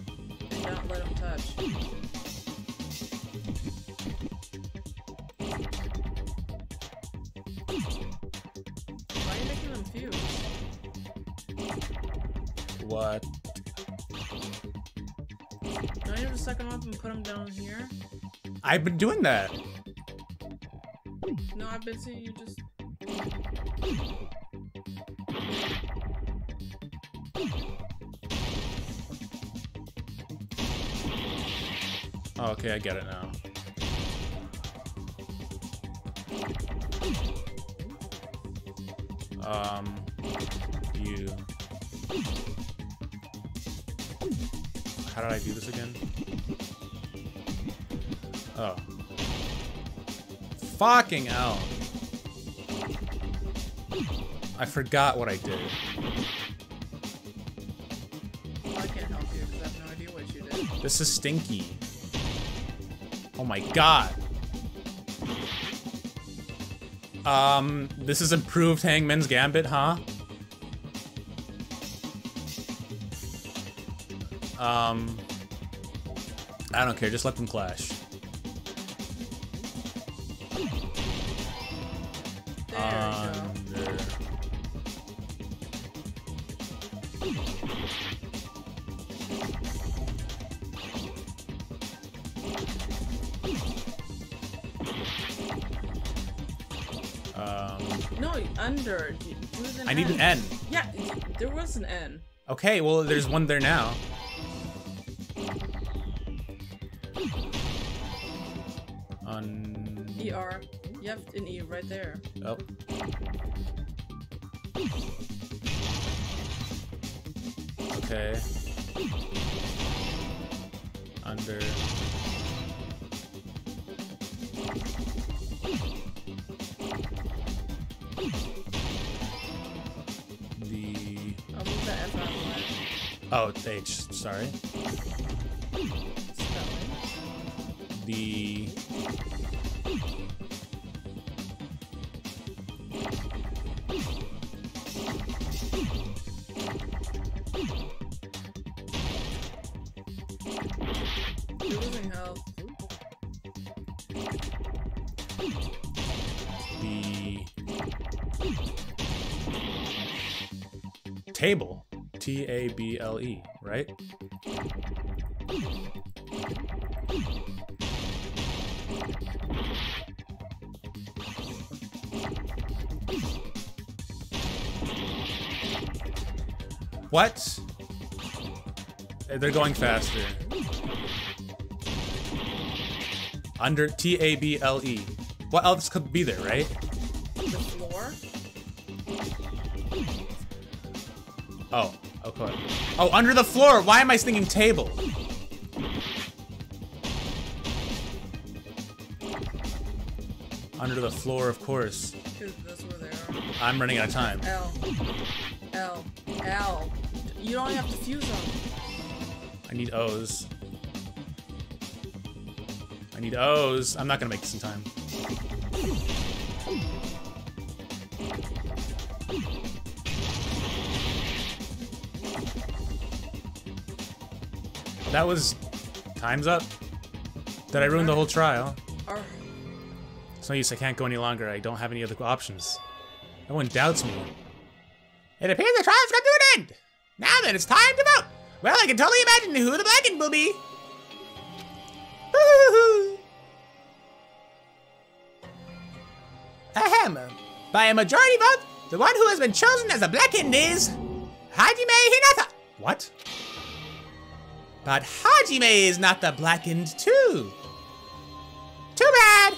and not let him touch. Why are you making them fuse? What? Don't you have to suck them up and put them down here? I've been doing that. No, I've been seeing you just... Oh, okay, I get it now. You... How did I do this again? Oh. Fucking hell. I forgot what I did. Well, I can't help you because I have no idea what you did. This is stinky. Oh my god. This is improved Hangman's Gambit, huh? I don't care, just let them clash. No, under. I need an N. Yeah, there was an N. Okay, well, there's one there now. ER. You have an E right there. Oh. Okay. Under. I'll move the F out of the way. Oh, it's H. Sorry. The You're losing health. The table. Table, right? What? They're going faster. Under Table. What else could be there, right? The floor? Oh, okay. Oh, under the floor. Why am I thinking table? Under the floor, of course. That's where they are. I'm running out of time. L. You don't have to fuse them. I need O's. I need O's. I'm not gonna make this in time. That was... Time's up. Did I ruin the whole trial? It's no use, I can't go any longer. I don't have any other options. No one doubts me. It appears the trial's come to an end! Now then, it's time to vote! Well, I can totally imagine who the blackened will be! Ahem. By a majority vote, the one who has been chosen as the blackened is... Hajime Hinata! What? But Hajime is not the blackened too. Too bad!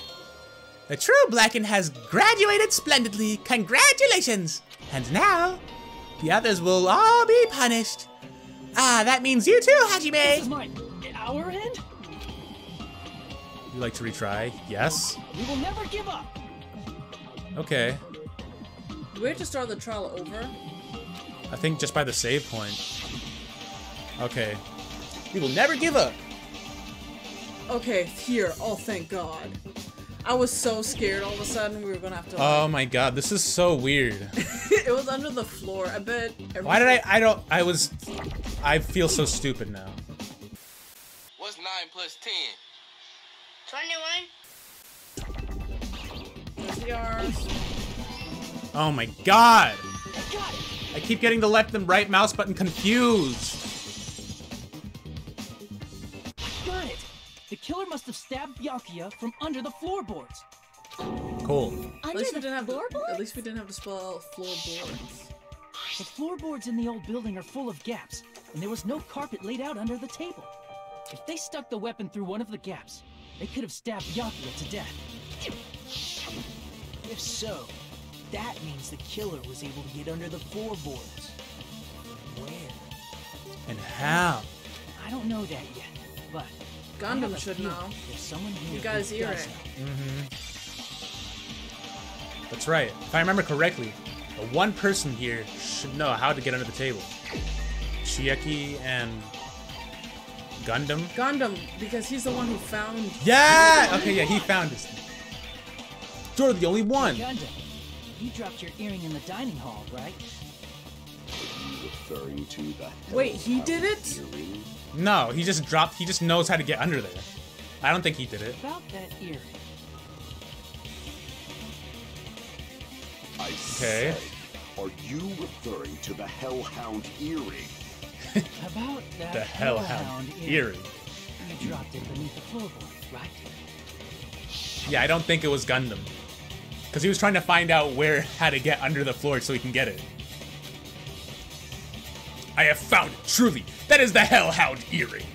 The true blackened has graduated splendidly. Congratulations! And now, the others will all be punished. Ah, that means you too, Hajime! This is our end? You like to retry? Yes? We will never give up! Okay. Do we have to start the trial over? I think just by the save point. Okay. We will never give up. Okay, here. Oh, thank God. I was so scared all of a sudden we were gonna have to... Oh my God, this is so weird. It was under the floor. I bet everything... Why did I feel so stupid now. What's 9 plus 10? 21. There's the R's. Oh my God! I keep getting the left and right mouse button confused. Got it! The killer must have stabbed Byakuya from under the floorboards. Cool. At least we didn't have to spell floorboards. The floorboards in the old building are full of gaps, and there was no carpet laid out under the table. If they stuck the weapon through one of the gaps, they could have stabbed Byakuya to death. If so, that means the killer was able to get under the floorboards. Where? And how? I don't know that yet, but Gundam should know. There's someone here You got his earring. That's right. If I remember correctly, the one person here should know how to get under the table. Chiaki and Gundam? Gundam, because he's the one who found... Yeah! Okay, yeah, he found us. You're the only one. Gundam, you dropped your earring in the dining hall, right? Referring to the Wait, he did it? earring? No, he just knows how to get under there. I don't think he did it. About that earring. I said, are you referring to the Hellhound earring? About that The Hellhound earring. You dropped it beneath the floorboard, right? Yeah, I don't think it was Gundam. Because he was trying to find out how to get under the floor so he can get it. I have found it, truly. That is the Hellhound earring.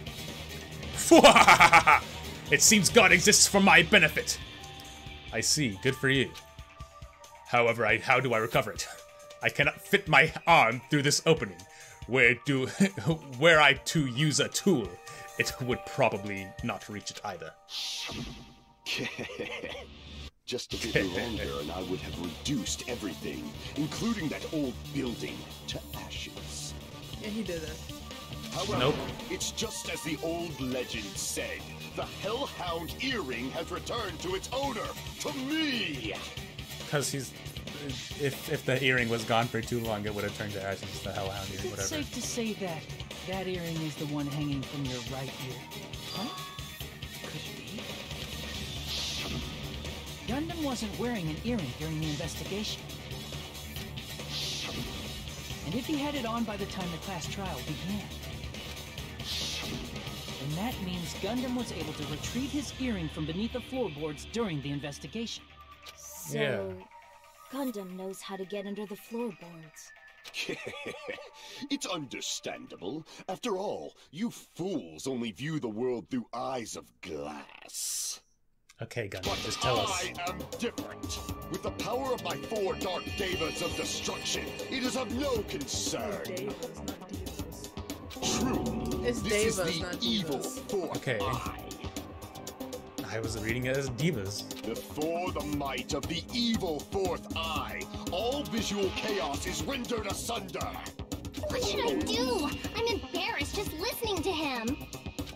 It seems God exists for my benefit. I see, good for you. However, how do I recover it? I cannot fit my arm through this opening. Were I to use a tool, it would probably not reach it either. Just a bit longer and I would have reduced everything, including that old building, to ashes. Yeah, he did it. However, Nope. it's just as the old legend said. The Hellhound earring has returned to its owner, to me! Because he's... If the earring was gone for too long, it would have turned to ashes. The Hellhound Is earring, it whatever. safe to say that that earring is the one hanging from your right ear? Huh? Could be. Gundam wasn't wearing an earring during the investigation. And if he had it on by the time the class trial began, then that means Gundam was able to retrieve his earring from beneath the floorboards during the investigation. So, Yeah. Gundam knows how to get under the floorboards. It's understandable. After all, you fools only view the world through eyes of glass. Okay, Gundam, But just tell us. I am different. With the power of my 4 dark devas of destruction, it is of no concern. Devas, not divas. True. It's This devas, is the not evil divas. fourth Okay. eye. I was reading it as divas. Before the might of the evil fourth eye, all visual chaos is rendered asunder. What should I do? I'm embarrassed just listening to him.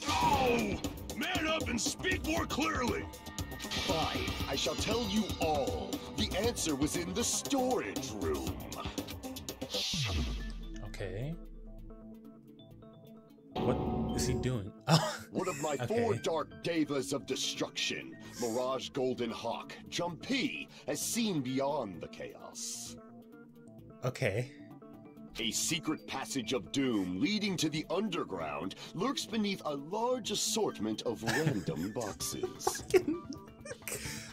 Oh! Man up and speak more clearly! Fine, I shall tell you all. The answer was in the storage room. Okay. What is he doing? Oh, One of my 4 dark devas of destruction, Mirage Golden Hawk, Jumpy, has seen beyond the chaos. okay. A secret passage of doom leading to the underground lurks beneath a large assortment of random boxes.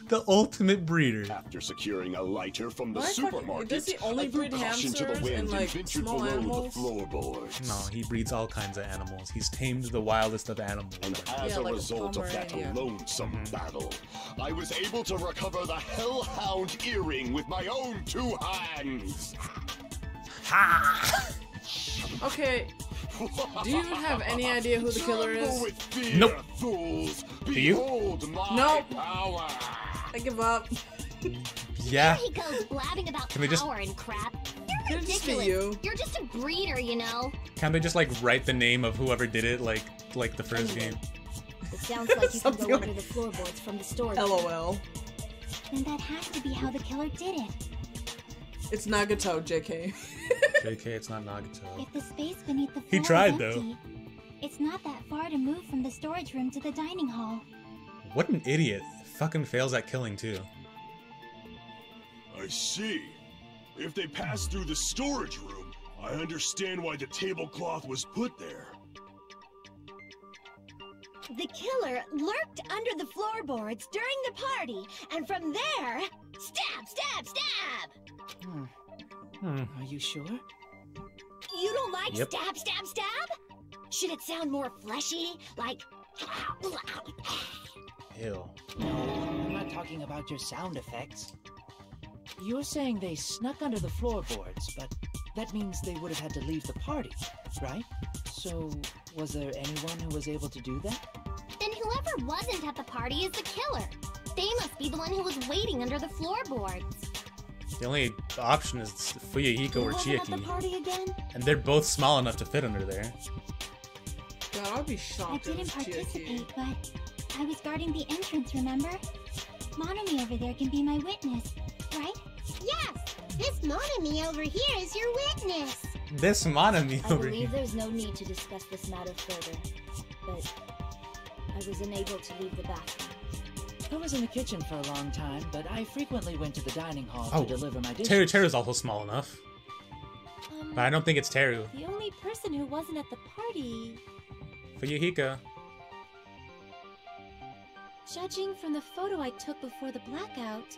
The ultimate breeder. After securing a lighter from the Why fucking- supermarket, does he only I threw breed caution to the hamsters wind and, like, ventured small below animals? the floorboards. No, he breeds all kinds of animals. He's tamed the wildest of animals. And as Yeah, a like a result of that Pomeranian. lonesome battle, I was able to recover the Hellhound earring with my own 2 hands. Ha! Okay, do you have any idea who the killer Tremble is? with fear, Nope. fools. Do you? Behold my Nope. power. I give up. Yeah. He goes blabbing about Can we just- power and crap. You're Could it just be ridiculous. you? You're just a breeder, you know. Can't they just like write the name of whoever did it, like the first game? It sounds like you can Something go like- under the floorboards from the storage. LOL. Then that has to be how the killer did it. It's Nagato, JK. JK, it's not Nagato. If the space beneath the floor He tried, is though. empty, it's not that far to move from the storage room to the dining hall. What an idiot. Fucking fails at killing too. I see. If they passed through the storage room, I understand why the tablecloth was put there. The killer lurked under the floorboards during the party, and from there, stab, stab, stab! Are you sure? You don't like Yep. stab, stab, stab? Should it sound more fleshy, like... Ew. I'm not talking about your sound effects. You're saying they snuck under the floorboards, but that means they would have had to leave the party, right? So, was there anyone who was able to do that? Then whoever wasn't at the party is the killer. They must be the one who was waiting under the floorboards. The only option is Fuyuhiko or Who wasn't at the Chiaki. party again? And they're both small enough to fit under there. God, I'd be I shocked if didn't it's participate, Chiaki. but I was guarding the entrance, remember? Monomi over there can be my witness, right? Yes! This Monomi over here is your witness! This Monomi I over believe here. there's no need to discuss this matter further, but I was unable to leave the bathroom. I was in the kitchen for a long time, but I frequently went to the dining hall Oh, to deliver my dishes. Teru's also small enough. But I don't think it's Teru. The only person who wasn't at the party... Fuyuhiko. Judging from the photo I took before the blackout...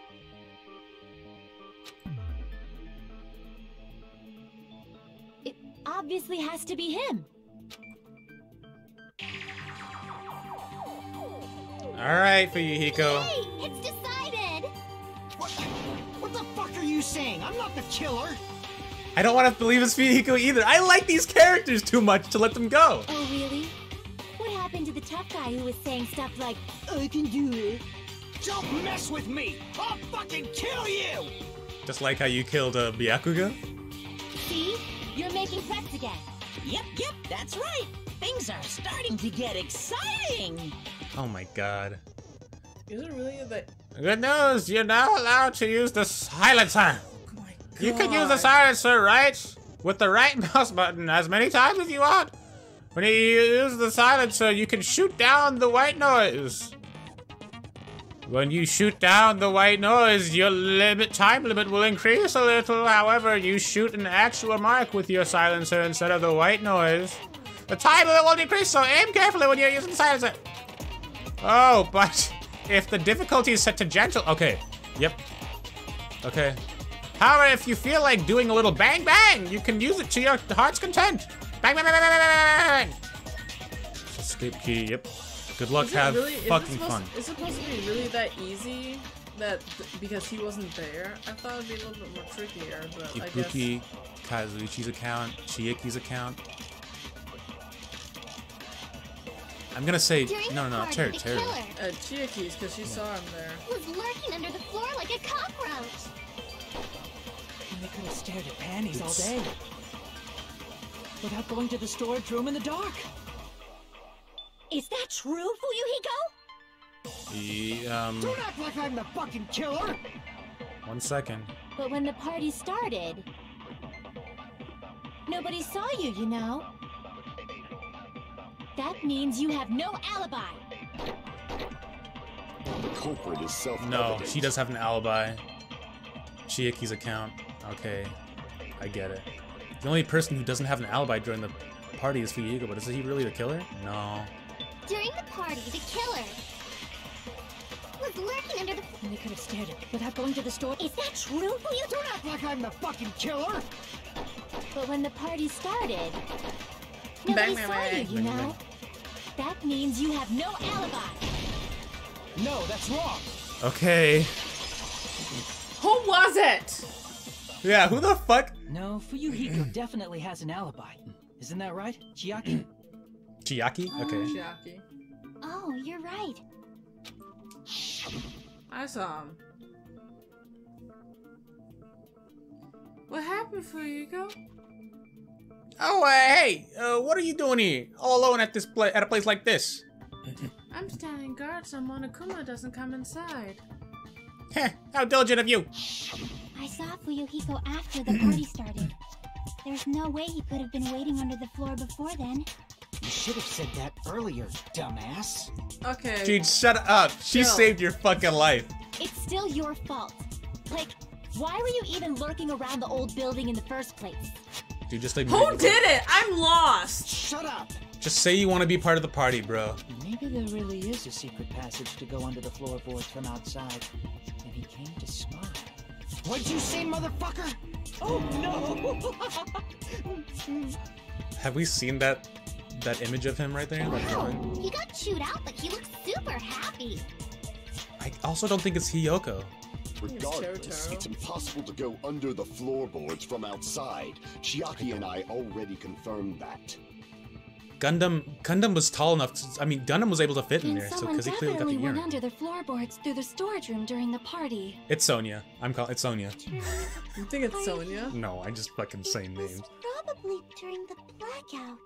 It obviously has to be him. Alright, Fuyuhiko. Hey, it's decided! What the fuck are you saying? I'm not the killer. I don't want to believe it's Fuyuhiko either. I like these characters too much to let them go. Oh, really? What happened to the tough guy who was saying stuff like, I can do it. Don't mess with me. I'll fucking kill you. Just like how you killed Byakuga. see? You're making threats again. Yep, that's right. Things are starting to get exciting. Oh my god. Is it really that? Good news, you're now allowed to use the silencer. Oh my god. You can use the silencer, right? With the right mouse button as many times as you want. When you use the silencer, you can shoot down the white noise. When you shoot down the white noise, your time limit will increase a little. However, you shoot an actual mark with your silencer instead of the white noise. The time limit will decrease, so aim carefully when you're using the silencer. Oh, but if the difficulty is set to gentle... Okay, yep. Okay. However, if you feel like doing a little bang bang, you can use it to your heart's content. Bang bang bang bang bang bang! Escape key, yep. Good luck, have fucking fun. Is it supposed to be really that easy? Because he wasn't there? I thought it'd be a little bit more trickier, but Ibuki, Kazuichi's account, Chiaki's account. I'm gonna say no, Terry. Chiaki's, because she saw him there. Was lurking under the floor like a cockroach. And they could have stared at panties all day without going to the storage room in the dark. Is that true, Fuyuhiko? Don't act like I'm the fucking killer! 1 second. But when the party started, nobody saw you, you know. That means you have no alibi. The culprit is self-evident. No, she does have an alibi. Chiaki's account. Okay, I get it. The only person who doesn't have an alibi during the party is Fuyuhiko, but is he really the killer? No. During the party, the killer was lurking under the... And they could have stared at without going to the store. Is that true, Fuyuhiko? Don't act like I'm the fucking killer! But when the party started, nobody saw you, you know. That means you have no alibi. No, that's wrong. Okay. Who was it? Yeah, who the fuck? No, Fuyuhiko definitely has an alibi. Isn't that right, Chiaki? Chiaki? Okay. Chiaki. Oh, you're right. I saw him. What happened, Fuyuhiko? Oh, hey! What are you doing here? All alone at this at a place like this? I'm standing guard so Monokuma doesn't come inside. Heh, how diligent of you! I saw Fuyuhiko after the party started. There's no way he could have been waiting under the floor before then. You should have said that earlier, dumbass. Okay. Dude, shut up. She saved your fucking life. It's still your fault. Like, why were you even lurking around the old building in the first place? Dude, just like who did it? I'm lost. Shut up. Just say you want to be part of the party, bro. Maybe there really is a secret passage to go under the floorboards from outside, and he came to spy. What'd you say, motherfucker? Oh no! Have we seen that image of him right there? Wow, he got chewed out, but he looks super happy. I also don't think it's Hiyoko. Regardless, it's impossible to go under the floorboards from outside. Chiaki and I already confirmed that. Gundam was tall enough to, I mean, Gundam was able to fit in there, so Someone because he clearly got the definitely went urine. under the floorboards through the storage room during the party. It's Sonia. It's Sonia. You think it's Sonia? No, I just fucking saying names. Probably during the blackout.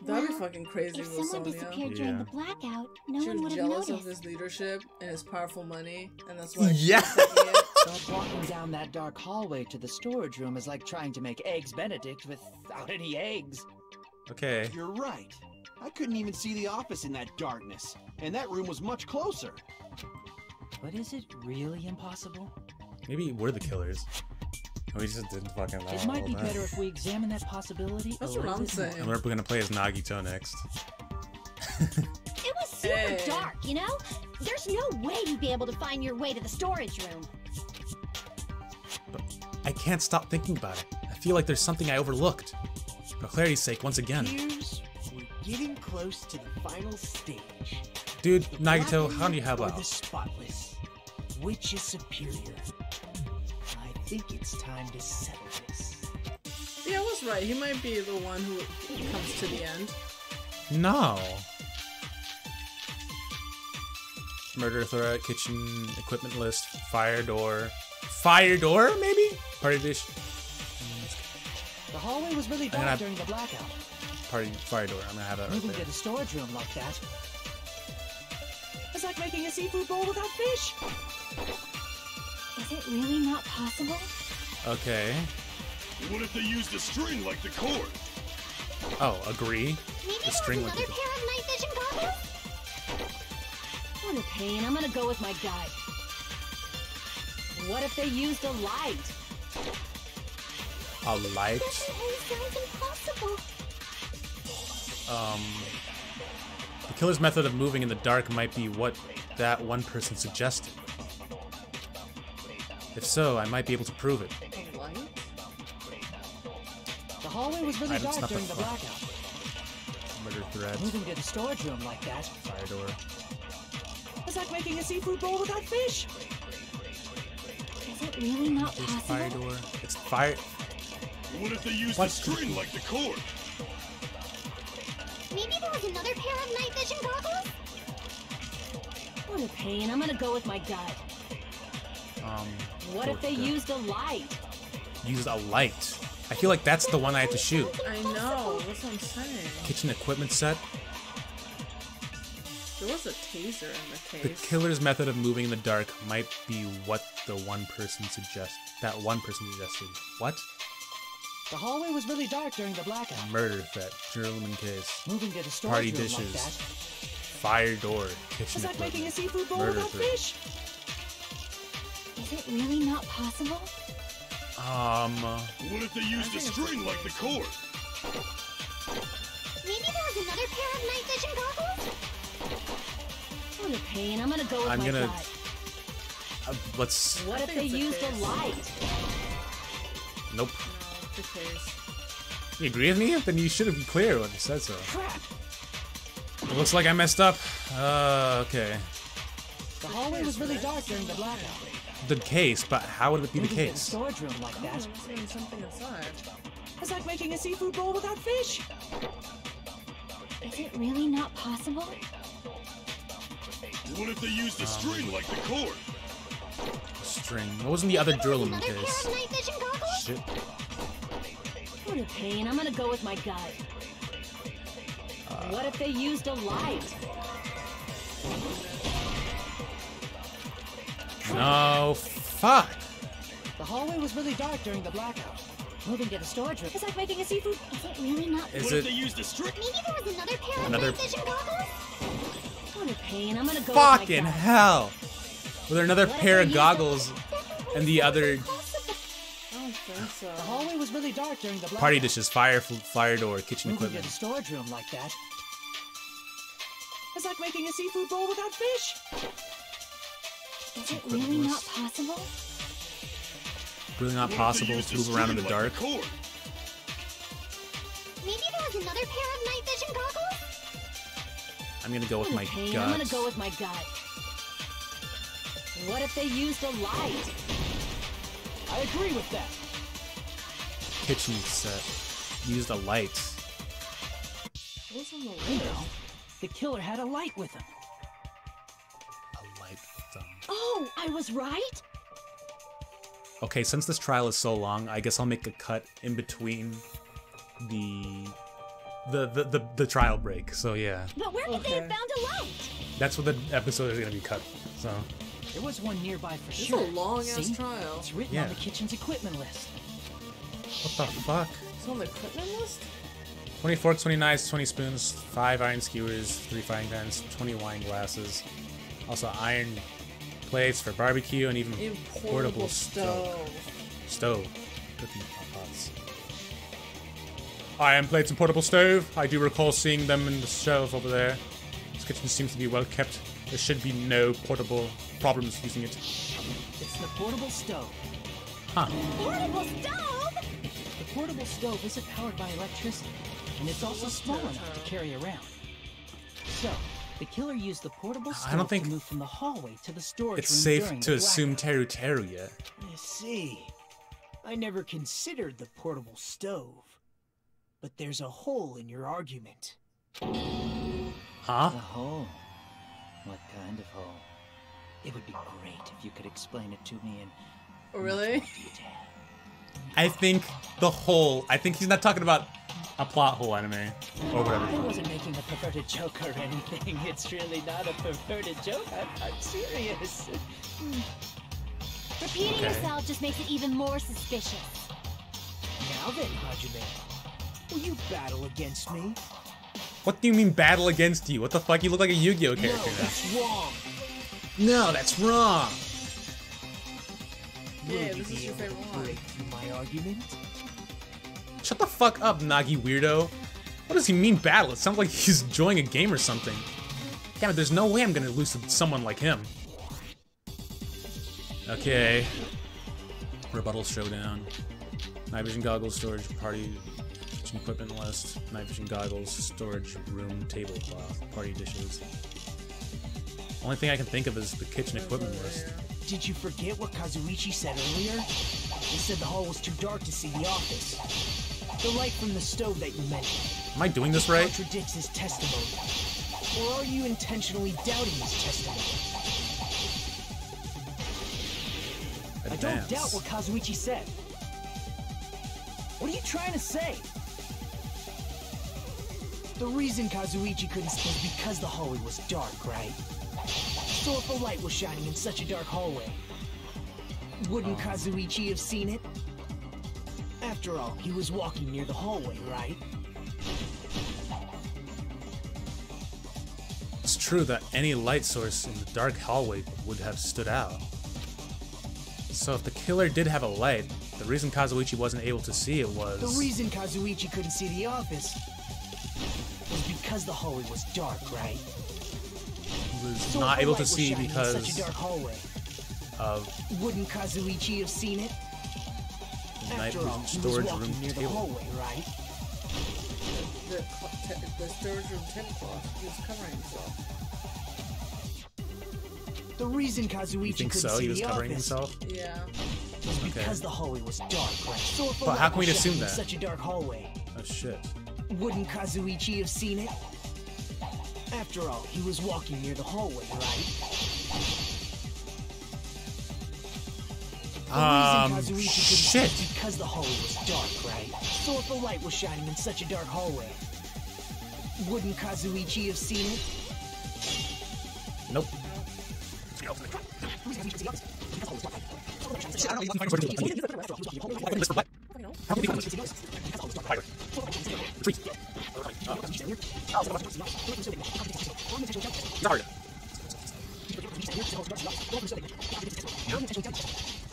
That'd be fucking crazy If with someone Sonia. disappeared during the blackout, no She one would was have jealous noticed. of his leadership and his powerful money, and that's why Yeah. she was taking it. But walking down that dark hallway to the storage room is like trying to make Eggs Benedict without any eggs. Okay. You're right. I couldn't even see the office in that darkness, and that room was much closer. But is it really impossible? Maybe we're the killers. We just didn't fucking know. It might be better if we examine that possibility. That's a what little I'm bit more. saying. And we're gonna play as Nagito next. It was super dark, you know? There's no way you'd be able to find your way to the storage room. But I can't stop thinking about it. I feel like there's something I overlooked. For clarity's sake, once again. We're getting close to the final stage. Dude, Nagito, how do you have or out? the spotless? Which is superior? I think it's time to settle this. Yeah, I was right. He might be the one who comes to the end. No. Murder threat, kitchen equipment list, fire door. Fire door, maybe? Party dish. The hallway was really dark during the blackout. fire door. I'm gonna have that right Moving there. to the storage room like that. It's like making a seafood bowl without fish. Is it really not possible? Okay. What if they used a string like the cord? Oh, agree. Maybe The string there's with another pair of night vision goggles? What a pain. I'm gonna go with my gut. What if they used a light? A light. Definitely sounds impossible. The killer's method of moving in the dark might be what that one person suggested. If so, I might be able to prove it. A light? The hallway was really Items dark not during the the blackout. Murder threat. Moving to the storage room like that. Fire door. It's like making a seafood bowl without fish. Is it really not There's possible? fire door. It's fire. What if they used What? a string like the cord? Maybe there was another pair of night vision goggles? What a pain. I'm gonna go with my gut. What if they used a light? Used a light. I feel like that's the one I have to shoot. I know, that's what I'm saying. Kitchen equipment set. There was a taser in the The case. killer's method of moving in the dark might be what the one person suggested. That one person suggested. What? The hallway was really dark during the blackout. Murder threat. Journalman case. Moving to the storage Party room dishes. like that. Fire door. Kitchen It's like making a equipment. seafood bowl Murder without threat. fish. Is it really not possible? What if they used a string like the cord? Maybe there was another pair of night vision goggles? What a pain. I'm gonna go with I'm my gonna- gut. Let's. What if think they it's a used a case. light? Nope. No, the case. You agree with me? Then you should have been clear when you said so. Crap. It looks like I messed up. Okay. The hallway was really dark during the blackout. The case, but how would it be the Moving to the case? storage room like Oh, that. there must have been something inside. It's like making a seafood bowl without fish. Is it really not possible? What if they used a string like the cord? String. What was in the other Durlum Another pair case? of night vision goggles? Shit. What a pain. I'm gonna go with my gut. What if they used a light? No, fuck. The hallway was really dark during the blackout. Moving to the storage room. It's like making a seafood. Is it really not? Is What if it they used a string? Maybe there was another pair of Another- night vision goggles? What a pain. I'm gonna go fucking with my gut. hell? Was there another What if pair they of used a- goggles and the other I don't think so. The hallway was really dark during the blackout. party dishes, fire door, kitchen Moving to equipment? the storage room like that. It's like making a seafood bowl without fish. Is it really not possible? Really not What if they possible used to a move around in the string like dark. cord? Maybe there was another pair of night vision goggles? I'm gonna go with What my a pain. I'm gonna gut. go with my gut. What if they used a light? I agree with that. Kitchen set. Used a light. What was on the You list? know, the killer had a light with him. A light thumb. Oh, I was right? Okay, since this trial is so long, I guess I'll make a cut in between the trial break. So yeah, But where could they have found a light? that's what the episode is gonna be cut. So There was one nearby for This is sure. a long-ass See? trial. It's written Yeah. on the kitchen's equipment list. what the fuck? It's on the equipment list? 20 forks, 20 knives, 20 spoons, 5 iron skewers, 3 frying pans, 20 wine glasses. Also iron plates for barbecue and even A portable stove. Cooking pots. Iron plates and portable stove. I do recall seeing them in the shelf over there. This kitchen seems to be well kept. There should be no portable problems using it. It's the portable stove. Huh. Portable stove? The portable stove isn't powered by electricity, and it's also small enough to carry around. So, the killer used the portable stove I don't think to move from the hallway to the storage it's room safe during to the assume blackout. Teru yet. I see. I never considered the portable stove. But there's a hole in your argument. Huh? A hole? What kind of hole? It would be great if you could explain it to me in Oh, really? I think the hole. I think he's not talking about a plot hole anime or whatever. I wasn't making a perverted joke or anything. It's really not a perverted joke. I'm serious. Repeating yourself just makes it even more suspicious. Now then, Hajime, will you battle against me? What do you mean battle against you? What the fuck? You look like a Yu-Gi-Oh character No, now. that's wrong. No, that's wrong. Yeah, this is your favorite one. Break through my argument? Shut the fuck up, Nagi weirdo. What does he mean battle? It sounds like he's enjoying a game or something. Damn it, there's no way I'm gonna lose to someone like him. Okay. Rebuttal showdown. Night vision goggles, storage, party, kitchen equipment list. Night vision goggles, storage room, tablecloth, party dishes. Only thing I can think of is the kitchen equipment list. Did you forget what Kazuichi said earlier? He said the hall was too dark to see the office. The light from the stove that you mentioned. Am I doing this right? Contradicts his testimony. Or are you intentionally doubting his testimony? I don't doubt what Kazuichi said. What are you trying to say? The reason Kazuichi couldn't see was because the hallway was dark, right? So if a light was shining in such a dark hallway, wouldn't Kazuichi have seen it? After all, he was walking near the hallway, right? It's true that any light source in the dark hallway would have stood out. So if the killer did have a light, the reason Kazuichi wasn't able to see it was... The reason Kazuichi couldn't see the office was because the hallway was dark, right? He was So not if a able light to was see shining in because such a dark hallway, of wouldn't Kazuichi have seen it? the night After all, vision he was storage walking room near the table. hallway, right? The storage room tablecloth. He was covering himself. The reason Kazuichi You think couldn't so? see He was the covering office himself? Yeah. was because the hallway was dark, right? So if a But light how can we was assume shining in that? such a dark hallway, Oh shit. wouldn't Kazuichi have seen it? After all, he was walking near the hallway, right? The reason Kazuichi couldn't see it because the hallway was dark, right? So if a light was shining in such a dark hallway, wouldn't Kazuichi have seen it? Nope.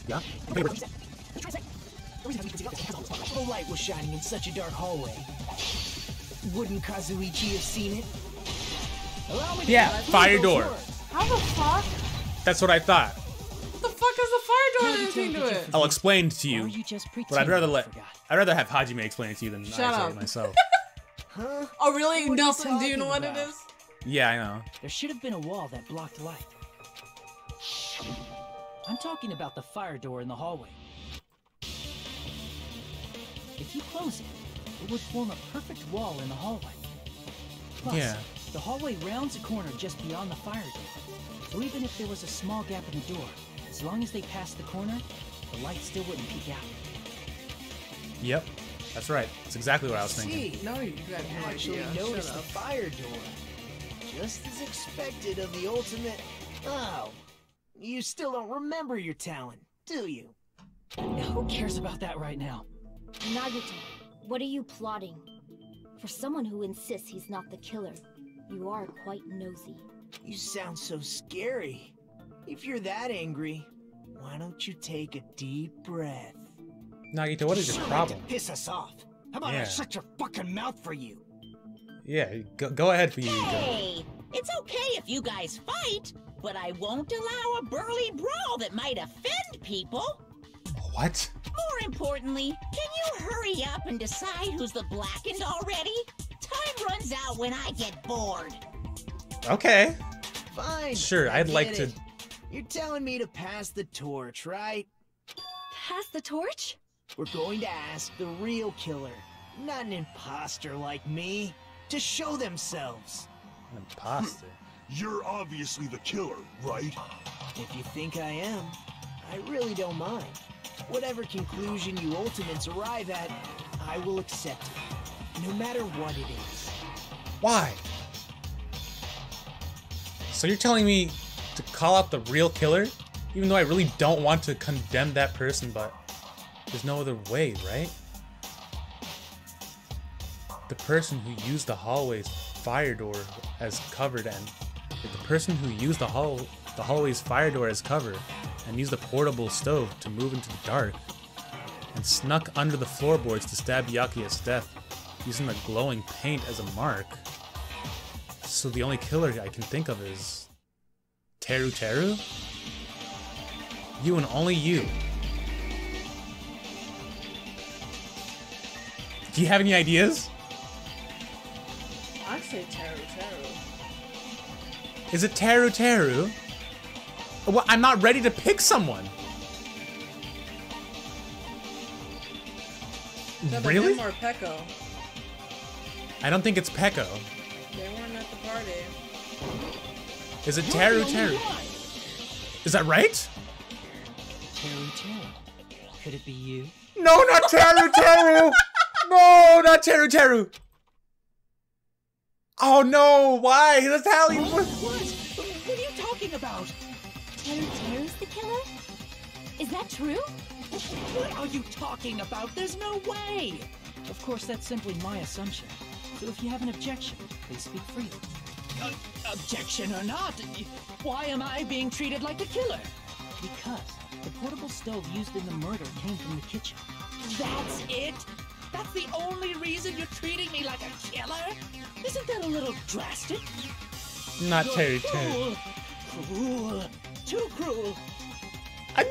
Yeah? The light was shining in such a dark hallway. Wouldn't Kazuichi have seen it? Yeah, fire door. How the fuck? That's what I thought. What the fuck has the fire door anything to it? I'll explain to you, but I'd rather have Hajime explain it to you than I Shut say up. it myself. Oh really, What are you Nelson? Do you know talking what it about? is? Yeah, I know. There should have been a wall that blocked light. I'm talking about the fire door in the hallway. If you close it, it would form a perfect wall in the hallway. Plus, Yeah. the hallway rounds a corner just beyond the fire door. So even if there was a small gap in the door, as long as they passed the corner, the light still wouldn't peek out. Yep, that's right. That's exactly what I was thinking. See, No, you got no actually idea. noticed Shut the up. fire door. Just as expected of the ultimate... Oh, you still don't remember your talent, do you? Who cares about that right now? Nagito, what are you plotting? For someone who insists he's not the killer, you are quite nosy. You sound so scary. If you're that angry, why don't you take a deep breath? Nagito, what is your Sure like problem? to piss us off. How about Yeah. I shut your fucking mouth for you? Yeah, go ahead for you. Hey, it's okay if you guys fight, but I won't allow a burly brawl that might offend people. What? More importantly, can you hurry up and decide who's the blackened already? Time runs out when I get bored. Okay. Fine. Sure, I I'd like get to... it. You're telling me to pass the torch, right? Pass the torch? We're going to ask the real killer, not an imposter like me, to show themselves. An imposter. You're obviously the killer, right? If you think I am, I really don't mind. Whatever conclusion you ultimates arrive at, I will accept it. no matter what it is. Why? So you're telling me to call out the real killer? Even though I really don't want to condemn that person, but there's no other way, right? The person who used the hallway's fire door as covered and if the person who used the hallway's fire door as cover and used the portable stove to move into the dark and snuck under the floorboards to stab Byakuya's death using the glowing paint as a mark. So the only killer I can think of is Teru Teru? You and only you. Do you have any ideas? I say Teru Teru. Is it Teru Teru? Well, I'm not ready to pick someone. No, but Really? him or Peko. I don't think it's Peko. They weren't at the party. Is it Teru Teru? Is that right? Teru Teru. Could it be you? No, not Teru Teru! No, not Teru Teru! Oh no, why? That's how he... What? What are you talking about? Teru Teru's the killer? Is that true? What are you talking about? There's no way! Of course, that's simply my assumption. So if you have an objection, please speak freely. Objection or not, why am I being treated like a killer? Because the portable stove used in the murder came from the kitchen. That's it? That's the only reason you're treating me like a killer? Isn't that a little drastic? Not You're Teru Teru. Cruel. Too cruel.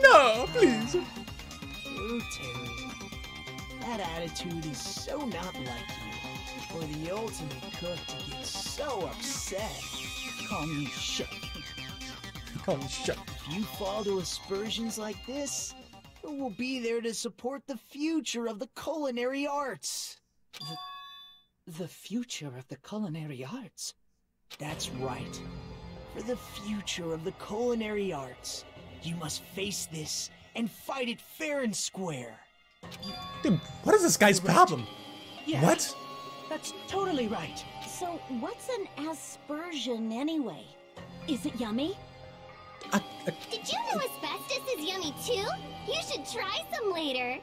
No, please. Oh, Terry. That attitude is so not like you. For the ultimate cook to get so upset. Call me shut. Call me shut. If you fall to aspersions like this, who will be there to support the future of the culinary arts? The future of the culinary arts? That's right. For the future of the culinary arts, you must face this and fight it fair and square. Dude, what is this guy's problem? Yeah. What? That's totally right. So, what's an aspersion anyway? Is it yummy? Did you know asbestos is yummy too? You should try some later.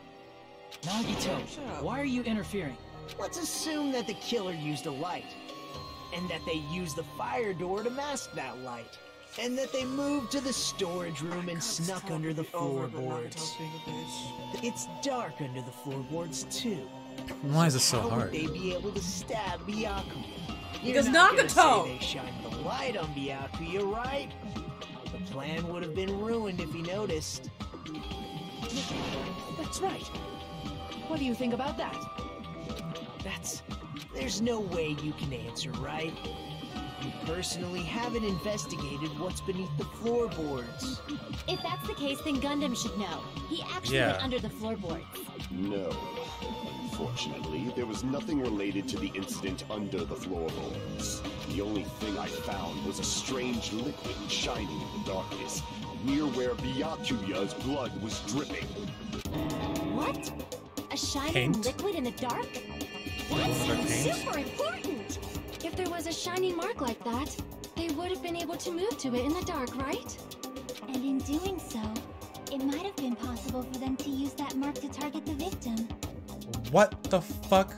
Nagito, why are you interfering? Let's assume that the killer used a light, and that they used the fire door to mask that light, and that they moved to the storage room and snuck under the floorboards. It's dark under the floorboards too. Why is this so How hard? would they be able to stab Byakuya? Because You're not gonna Nagato! say they shined the light on Byakuya, right? The plan would have been ruined if he noticed. That's right. What do you think about that? There's no way you can answer, right? You personally haven't investigated what's beneath the floorboards. If that's the case, then Gundam should know. He actually Yeah. went under the floorboards. No. Unfortunately, there was nothing related to the incident under the floorboards. The only thing I found was a strange liquid shining in the darkness, near where Byakuya's blood was dripping. What? A shining Paint? liquid in the dark? That's Dark paint? super important. If there was a shiny mark like that, they would have been able to move to it in the dark, right? And in doing so, it might have been possible for them to use that mark to target the victim. What the fuck?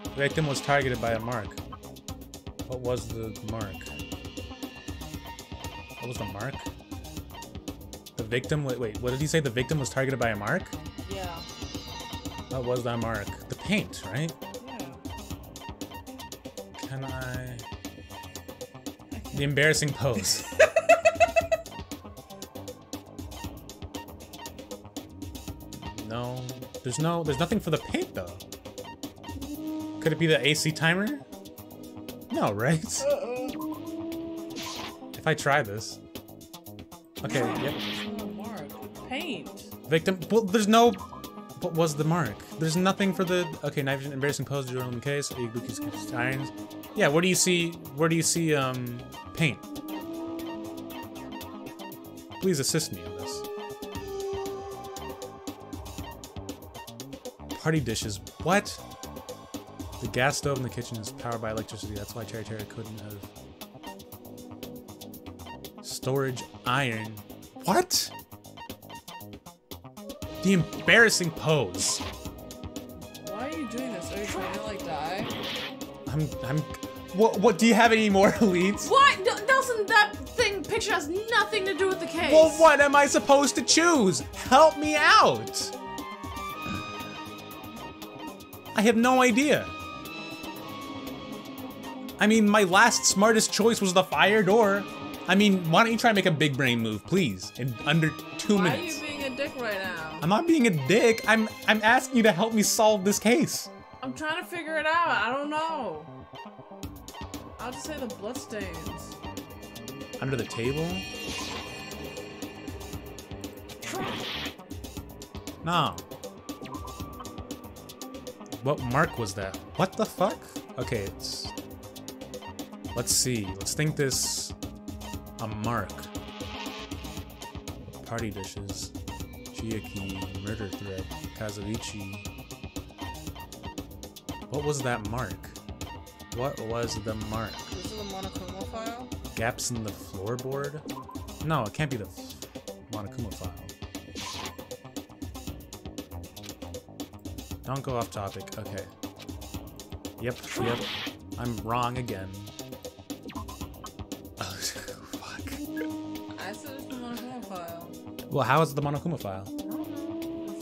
The victim was targeted by a mark. What was the mark? What was the mark? The victim, wait, what did he say? The victim was targeted by a mark? Yeah. What was that mark? The paint, right? Yeah. Can I... The embarrassing pose. No. There's nothing for the paint though. Could it be the AC timer? No, right? If I try this. Okay, yep. Mark. Paint. Victim, well, there's no... What was the mark? There's nothing for the... Okay, knife vision, embarrassing pose, drill in case, irons. Yeah, where do you see, paint? Please assist me on this. Party dishes, what? The gas stove in the kitchen is powered by electricity. That's why Terry couldn't have. Storage iron. What? The embarrassing pose. Why are you doing this? Are you trying to like die? What do you have any more leads? What? Nelson, that picture has nothing to do with the case. Well, what am I supposed to choose? Help me out. I have no idea. I mean, my last smartest choice was the fire door. I mean, why don't you try and make a big brain move, please, in under 2 minutes? Why are you being a dick right now? I'm not being a dick. I'm asking you to help me solve this case. I'm trying to figure it out. I don't know. I'll just say the bloodstains. Under the table? No. What mark was that? What the fuck? Okay, it's... Let's see. Let's think this... A mark. Party dishes. Chiaki, murder thread, Kazuichi. What was that mark? What was the mark? Is it the Monokuma file? Gaps in the floorboard? No, it can't be the Monokuma file. Don't go off topic. Okay. Yep. I'm wrong again. Oh, fuck. I said it's the Monokuma file. Well, how is it the Monokuma file?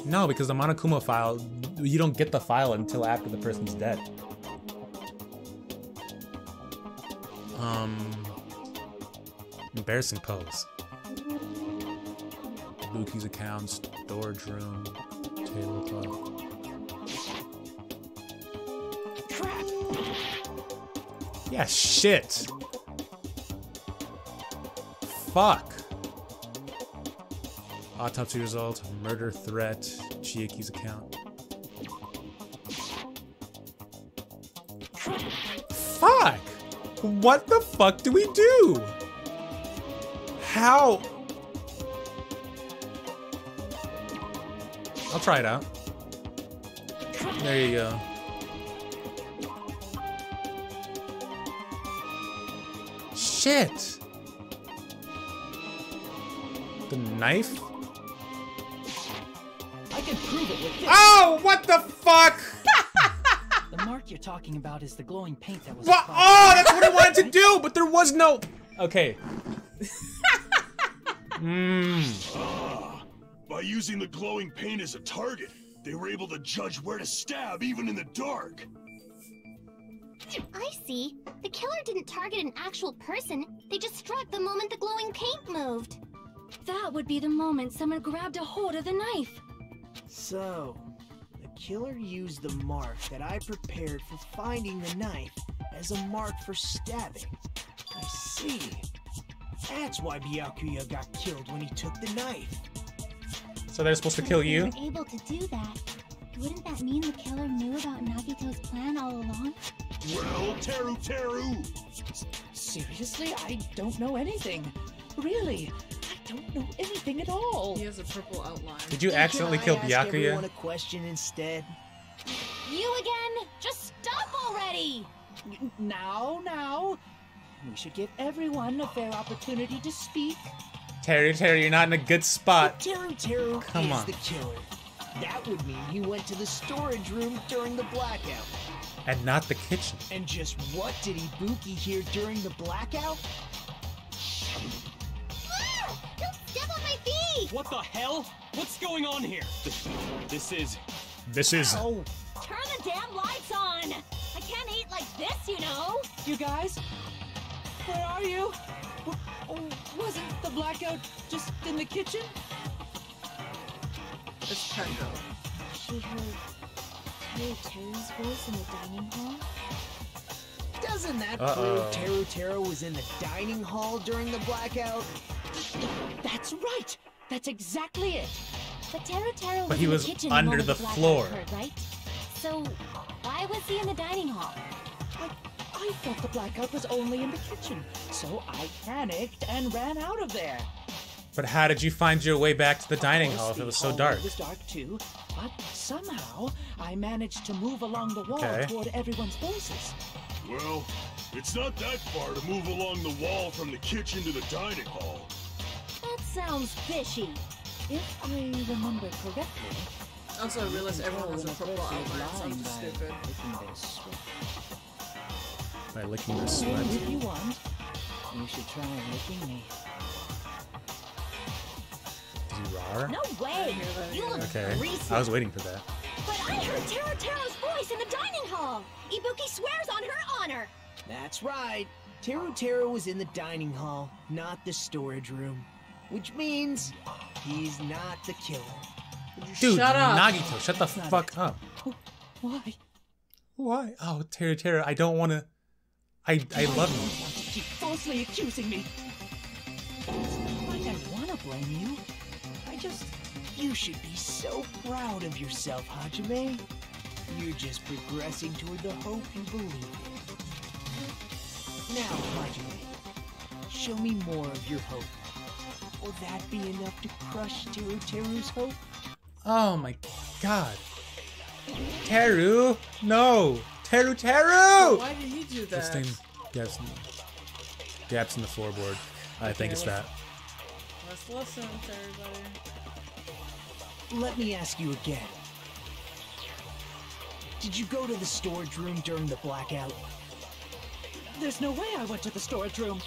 No, because the Monokuma file, you don't get the file until after the person's dead. Embarrassing pose. Buki's account, storage room, tablecloth. Yeah, shit. Fuck. Autopsy result, murder threat, Chiaki's account. Fuck! What the fuck do we do? How? I'll try it out. There you go. Shit! The knife? I can prove it with this. Oh, what the fuck? The mark you're talking about is the glowing paint that was. What? Oh, that's what I wanted to do, but there was no. Okay. By using the glowing paint as a target, they were able to judge where to stab even in the dark. I see. The killer didn't target an actual person. They just struck the moment the glowing paint moved. That would be the moment someone grabbed a hold of the knife. So, the killer used the mark that I prepared for finding the knife as a mark for stabbing. I see. That's why Byakuya got killed when he took the knife. So they're supposed to kill you? If they were able to do that, wouldn't that mean the killer knew about Nagito's plan all along? Well, Teru! Seriously? I don't know anything. Really? I don't know anything at all. He has a purple outline. Did you accidentally kill Can I ask Byakuya? everyone a question instead? You again? Just stop already! Now. We should give everyone a fair opportunity to speak. Terry, you're not in a good spot. Teru Come is on. the killer. That would mean he went to the storage room during the blackout. And not the kitchen. And just what did Ibuki hear during the blackout? Ah! Don't step on my feet! What the hell? What's going on here? This is... Oh, Turn the damn lights on! I can't eat like this, you know! You guys? Where are you? Wasn't the blackout just in the kitchen? It's Pendo. She heard Teru's voice in the dining hall. doesn't that prove Teru was in the dining hall during the blackout? That's right! That's exactly it! But Teru But he in was the kitchen under moment the blackout floor. occurred, right? So, why was he in the dining hall? I thought the blackout was only in the kitchen, so I panicked and ran out of there. But how did you find your way back to the dining hall if it was so dark? It was dark too, but somehow I managed to move along the wall Okay. toward everyone's voices. Well, it's not that far to move along the wall from the kitchen to the dining hall. That sounds fishy. If I remember correctly. Also, I realized everyone has a purple outline. Sounds stupid. By licking the sweat. If you want, you should try licking me. Is he raw? No way! You look Okay. greasy. I was waiting for that. But I heard Teru's voice in the dining hall! Ibuki swears on her honor! That's right. Teru was in the dining hall, not the storage room. Which means he's not the killer. Dude, Shut up. Nagito, shut the fuck up. Why? Why? Oh, Teru, I don't want to. I love you. Want to keep falsely accusing me? It's not like I want to blame you. I just... You should be so proud of yourself, Hajime. You're just progressing toward the hope you believe in. Now, Hajime, show me more of your hope. Will that be enough to crush Teru's hope? Oh my god. Teru! No! Teru! Why did he do that? This thing, yes, gaps in the floorboard. I think it's that. Let's listen to everybody. Let me ask you again. Did you go to the storage room during the blackout? There's no way I went to the storage room.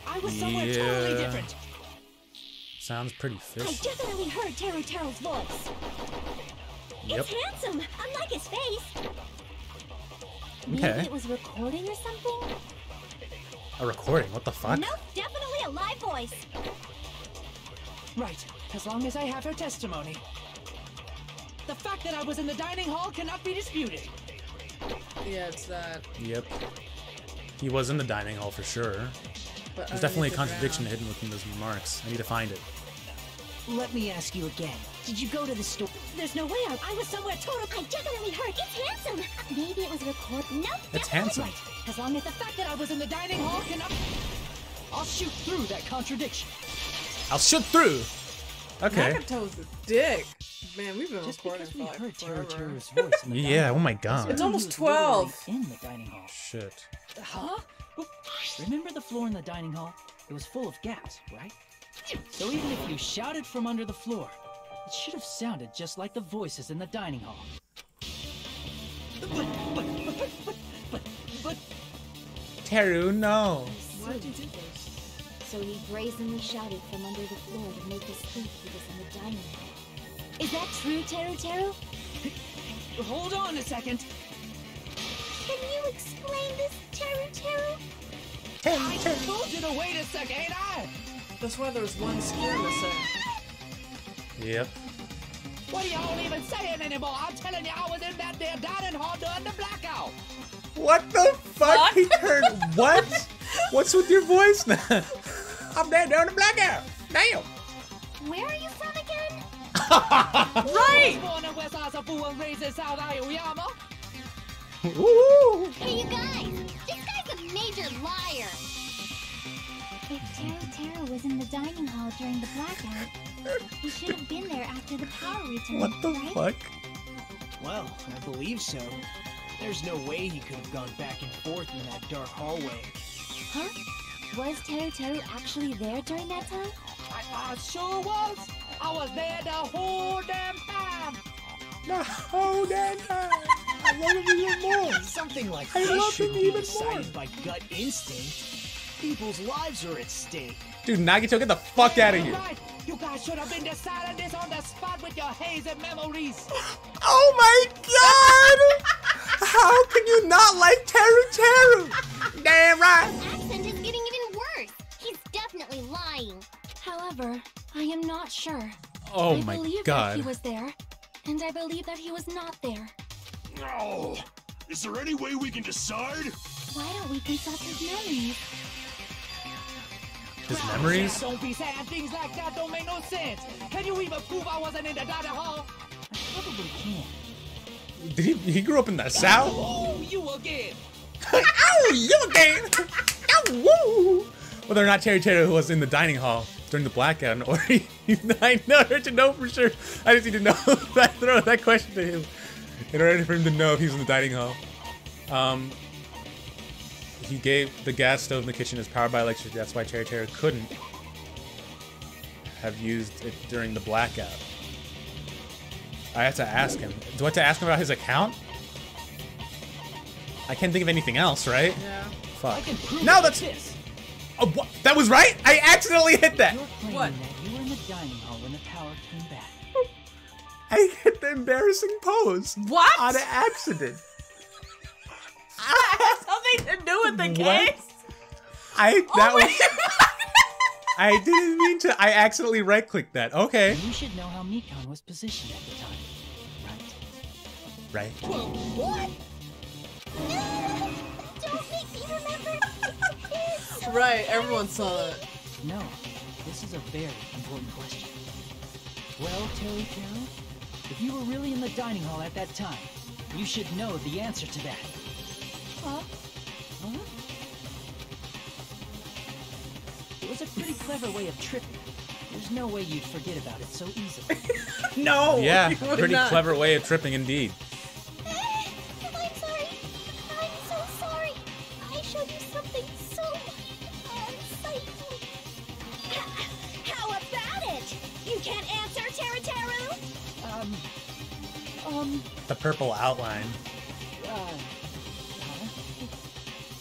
I was somewhere Yeah. totally different. Sounds pretty I fishy. definitely heard Teru's voice. Yep. It's handsome, unlike his face. Maybe Okay. it was recording or something? A recording? What the fuck? Nope, definitely a live voice. Right, as long as I have her testimony. The fact that I was in the dining hall cannot be disputed. Yeah, it's that. Yep. He was in the dining hall for sure. But There's definitely a underneath the contradiction ground. hidden within those remarks. I need to find it. Let me ask you again. Did you go to the store? There's no way I was somewhere total. I definitely heard. It's handsome. Maybe it was recorded. Nope. It's definitely- handsome. Right, as long as the fact that I was in the dining hall cannot... I'll shoot through that contradiction. I'll shoot through! Okay. Nagato's a dick. Man, we've been Just recording because for we like heard forever. Teru's voice in the Yeah, dining oh my hall, god. It's almost he was literally 12. in the dining hall. Shit. Huh? Remember the floor in the dining hall? It was full of gaps, right? So even if you shouted from under the floor, it should have sounded just like the voices in the dining hall. But Teru, no. Why did you do this? So he brazenly shouted from under the floor to make us think he was in the dining hall. Is that true, Teru? hold on a second. Can you explain this, Teru? I told you to wait a second, ain't I? That's why there's one skewer missing. Yep. What are y'all even saying anymore? I'm telling you, I was in that damn dining hall during the blackout. What the fuck? He turned what? What's with your voice now? I'm there during the blackout. Damn. Where are you from again? Right! Born in West Asafu and raised in South Aoyama. Woo! Hey, you guys! This guy's a major liar! If Teru was in the dining hall during the blackout, he should have been there after the power returned, What the right? fuck? Well, I believe so. There's no way he could have gone back and forth in that dark hallway. Huh? Was Teru actually there during that time? I sure was. I was there the whole damn time. The whole damn time. I love him even more. Something like I this love should him be even decided by gut instinct. People's lives are at stake. Dude, Nagito, get the fuck out of here. Right. You guys should have been deciding this on the spot with your hazy memories. Oh my god! How can you not like Teru? Damn right. His accent is getting even worse. He's definitely lying. However, I am not sure. Oh I my believe god. that he was there, and I believe that he was not there. No! Is there any way we can decide? Why don't we consult his memories? His memories? Don't be saying things like that. Don't make no sense. Can you even prove I wasn't in the dining hall? I probably can. Did he grew up in the South? Oh, you again. Ow, you again! Ow, woo! Whether or not Teru who was in the dining hall during the blackout, or I never to know for sure. I just need to know. I throw that question to him in order for him to know if he's in the dining hall. He gave the gas stove in the kitchen is powered by electricity. That's why Terry couldn't have used it during the blackout. I have to ask him. Do I have to ask him about his account? I can't think of anything else, right? Yeah. Fuck. I can prove No, it that's. with this. Oh, what? That was right? I accidentally hit that. You're claiming What? that you were in the dining hall when the power came back. I hit the embarrassing pose. What? On accident. That has something to do with the What? case? I didn't mean to. I accidentally right-clicked that. Okay. You should know how Mikan was positioned at the time, right? Right. What? Don't make me remember. It's so Right, everyone saw that. No, this is a very important question. Well, Terry, if you were really in the dining hall at that time, you should know the answer to that. Huh? It was a pretty clever way of tripping. There's no way you'd forget about it so easily. No! Yeah, you would pretty not. clever way of tripping indeed. I'm sorry. I'm so sorry. I showed you something so unsightly. How about it? You can't answer, Teru? The purple outline.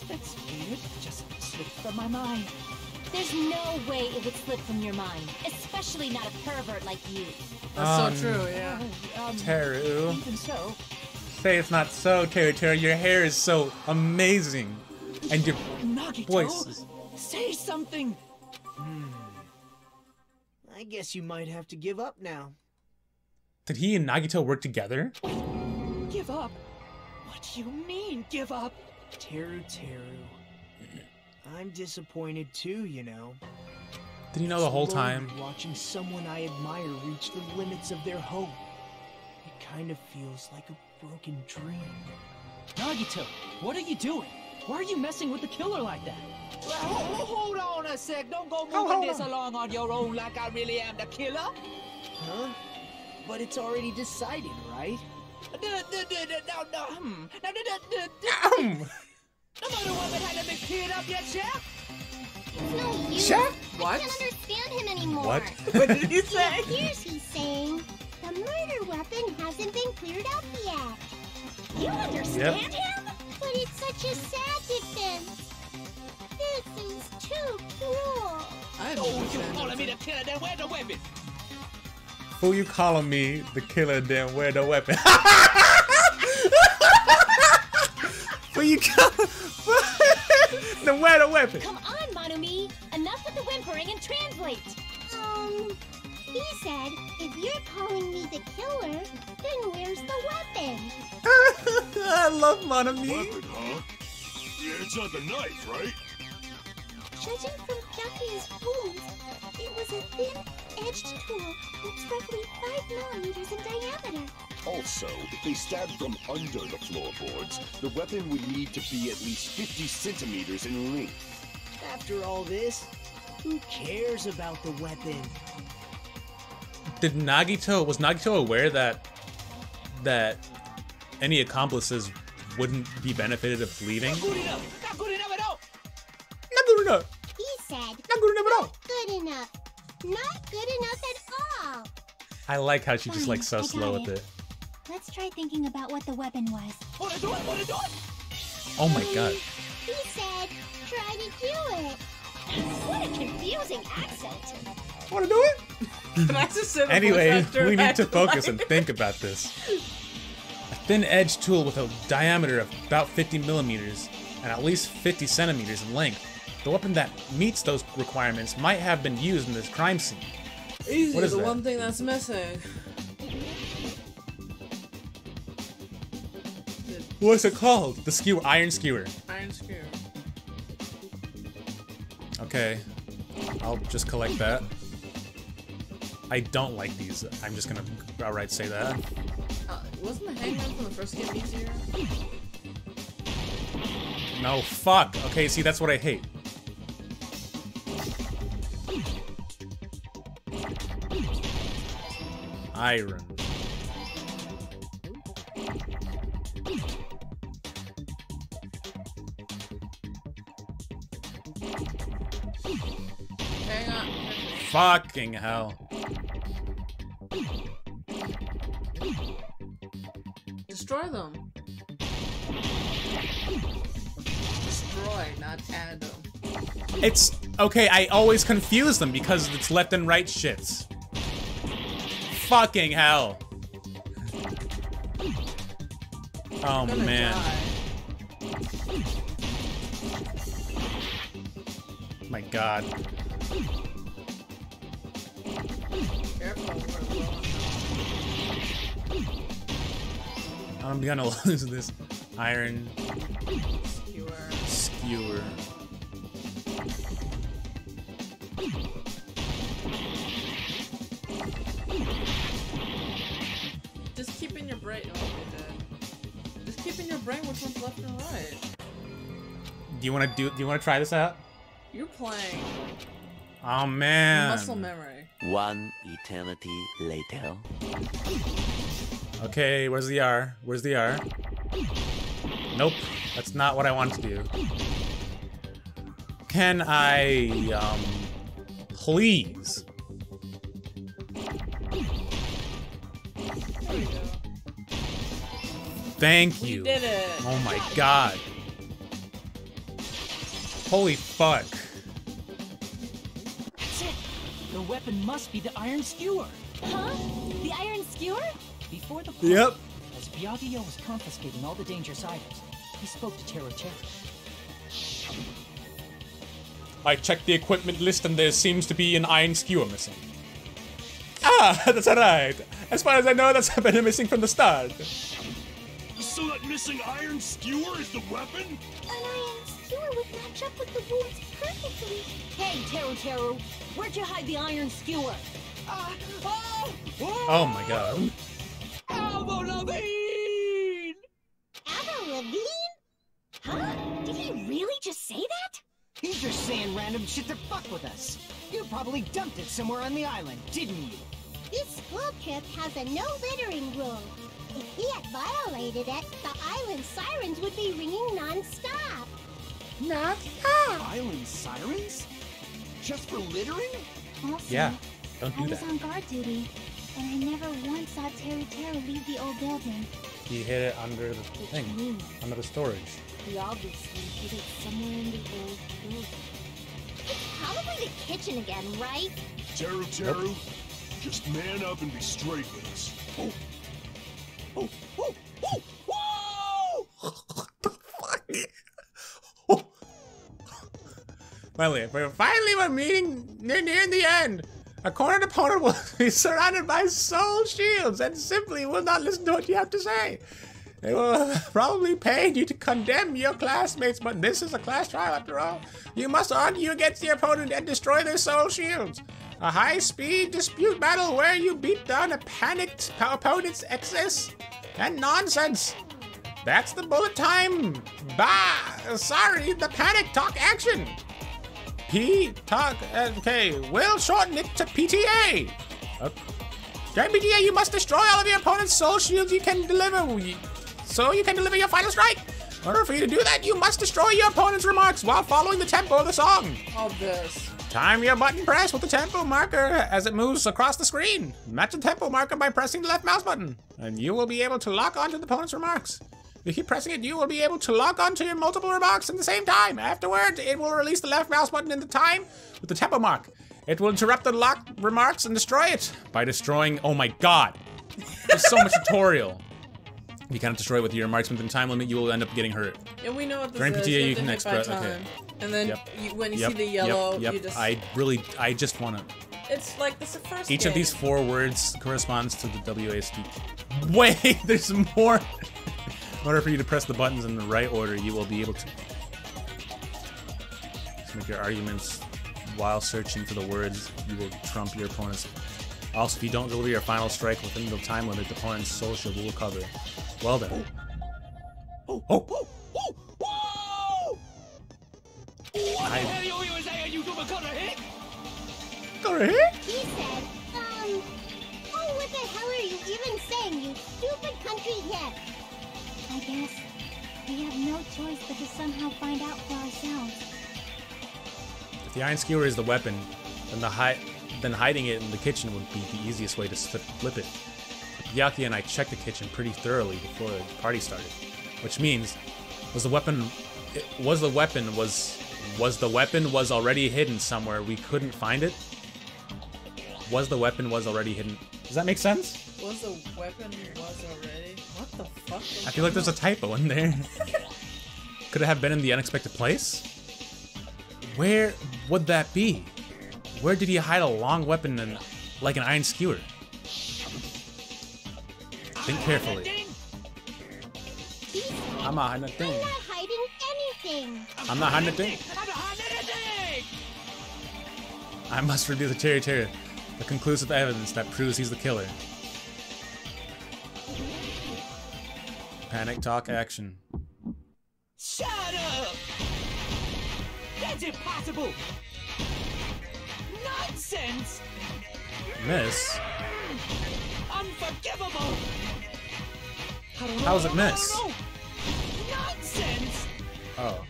That's weird. Just slipped from my mind. There's no way it would slip from your mind, especially not a pervert like you. That's so true, yeah. Teru. Even so, Say it's not so, Teru. Your hair is so amazing. And your Nagito, voice is... say something. I guess you might have to give up now. Did he and Nagito work together? Give up? What do you mean, give up? Teru. I'm disappointed too, you know. Did he know the whole It's time? lonely watching someone I admire reach the limits of their hope. It kind of feels like a broken dream. Nagito, what are you doing? Why are you messing with the killer like that? Hold on a sec. Don't go moving this along on your own like I really am the killer. Huh? But it's already decided, right? No matter what, hadn't been cleared up yet, Chef? No, you. Chef? What? I can't understand him anymore. What? What did you say? Here's he's saying the murder weapon hasn't been cleared up yet. You understand Yep. him? But it's such a sad defense. This is too cruel. I Oh, don't you understand. calling me the killer, then where's the weapon? Who you calling me the killer, then where the weapon? Who you calling... then where the weapon? Come on, Manumi. Enough with the whimpering and translate. He said, if you're calling me the killer, then where's the weapon? I love Manami. Weapon, huh? Yeah, it's not the knife, right? Judging from Daki's wounds, it was a thin-edged tool that's roughly 5 millimeters in diameter. Also, if they stabbed from under the floorboards, the weapon would need to be at least 50 centimeters in length. After all this, who cares about the weapon? Was Nagito aware that any accomplices wouldn't be benefited of leaving? Not good enough. Not good enough at all. Not good enough. He said, Not good enough at all. good enough. Not good enough at all. I like how she just like so Fine, I slow got with it. Let's try thinking about what the weapon was. Wanna do it? Oh my god. He said, try to do it. What a confusing accent. Wanna do it? Can I just sit Anyway, we need to focus and think about this. A thin-edged tool with a diameter of about 50 millimeters and at least 50 centimeters in length. The weapon that meets those requirements might have been used in this crime scene. Easy, What is the that? one thing that's missing. What's it called? The skewer, iron skewer. Iron skewer. Okay, I'll just collect that. I don't like these. I'm just gonna outright say that. Wasn't the hangman from the first game easier? No, fuck. Okay, see, that's what I hate. Iron. Hang on. Fucking hell. Destroy them. Destroy, not add them. It's okay, I always confuse them because it's left and right shits. Fucking hell. Oh man. My god. I'm gonna lose this. Iron. Skewer. Just keep in your brain. Oh, you're dead. Just keep in your brain which one's left and right. Do you wanna try this out? You're playing. Oh man. Muscle memory. One eternity later. Okay, where's the R? Where's the R? Nope, that's not what I want to do. Can I, please? There we go. Thank you. We did it. Oh my god. Holy fuck. That's it. The weapon must be the iron skewer. Huh? The iron skewer? Before the Yep. As Byakuya was confiscating all the dangerous items, he spoke to Teru Teru. I checked the equipment list and there seems to be an iron skewer missing. Ah, that's alright. As far as I know, that's been missing from the start. So that missing iron skewer is the weapon? An iron skewer would match up with the wounds perfectly. Hey, Teru Teru, where'd you hide the iron skewer? Oh my god. Avril Lavigne? Huh? Did he really just say that? He's just saying random shit to fuck with us. You probably dumped it somewhere on the island, didn't you? This school trip has a no littering rule. If he had violated it, the island sirens would be ringing non-stop. Island sirens? Just for littering? Also, Yeah, don't do I was that. on guard duty, and I never once saw Teru Teru leave the old building. He hid it under the thing, under the storage. He obviously hid it somewhere in the old building. It's probably the kitchen again, right? Teru Teru, just man up and be straight with us. Finally, we're meeting near the end. A cornered opponent will be surrounded by soul shields and simply will not listen to what you have to say. They will probably pay you to condemn your classmates, but this is a class trial after all. You must argue against your opponent and destroy their soul shields. A high-speed dispute battle where you beat down a panicked opponent's excess and nonsense. That's the bullet time. Sorry, the panic talk action. Okay, we'll shorten it to PTA. During PTA, you must destroy all of your opponent's soul shields so you can deliver your final strike. In order for you to do that, you must destroy your opponent's remarks while following the tempo of the song. All this. Time your button press with the tempo marker as it moves across the screen. Match the tempo marker by pressing the left mouse button, and you will be able to lock onto the opponent's remarks. If you keep pressing it, you will be able to lock onto your multiple remarks at the same time. Afterwards, it will release the left mouse button in the time with the tempo mark. It will interrupt the locked remarks and destroy it by destroying. Oh my god. There's so much tutorial. If you cannot destroy it with your remarks within time limit, you will end up getting hurt. And we know what this During is. PTA, you have can to hit by express. time. Okay. And then when you see the yellow, you just. I just want to. It's like this is the first Each game. of these 4 words corresponds to the WASD. Wait, there's more. In order for you to press the buttons in the right order, you will be able to make your arguments while searching for the words. You will trump your opponent's. Also, if you don't deliver your final strike within the time limit, the opponent's soul shield will recover. Well then. What the hell you even say you do got a hit? Got a hit? He said, oh, what the hell If the iron skewer is the weapon, then hiding it in the kitchen would be the easiest way to flip it. Byakuya and I checked the kitchen pretty thoroughly before the party started, which means was the weapon already hidden somewhere we couldn't find it? Was the weapon already hidden? Does that make sense? Was the weapon already? What the fuck? I feel like there's a typo in there. Could it have been in the unexpected place? Where would that be? Where did he hide a long weapon and like an iron skewer? Think carefully. I'm not hiding a thing. I'm not hiding anything. I'm not hiding a thing. I must review the Cherry, the conclusive evidence that proves he's the killer. Panic talk action. Shut up! That's impossible! Nonsense! Miss? Unforgivable! How was it miss? Nonsense! Oh.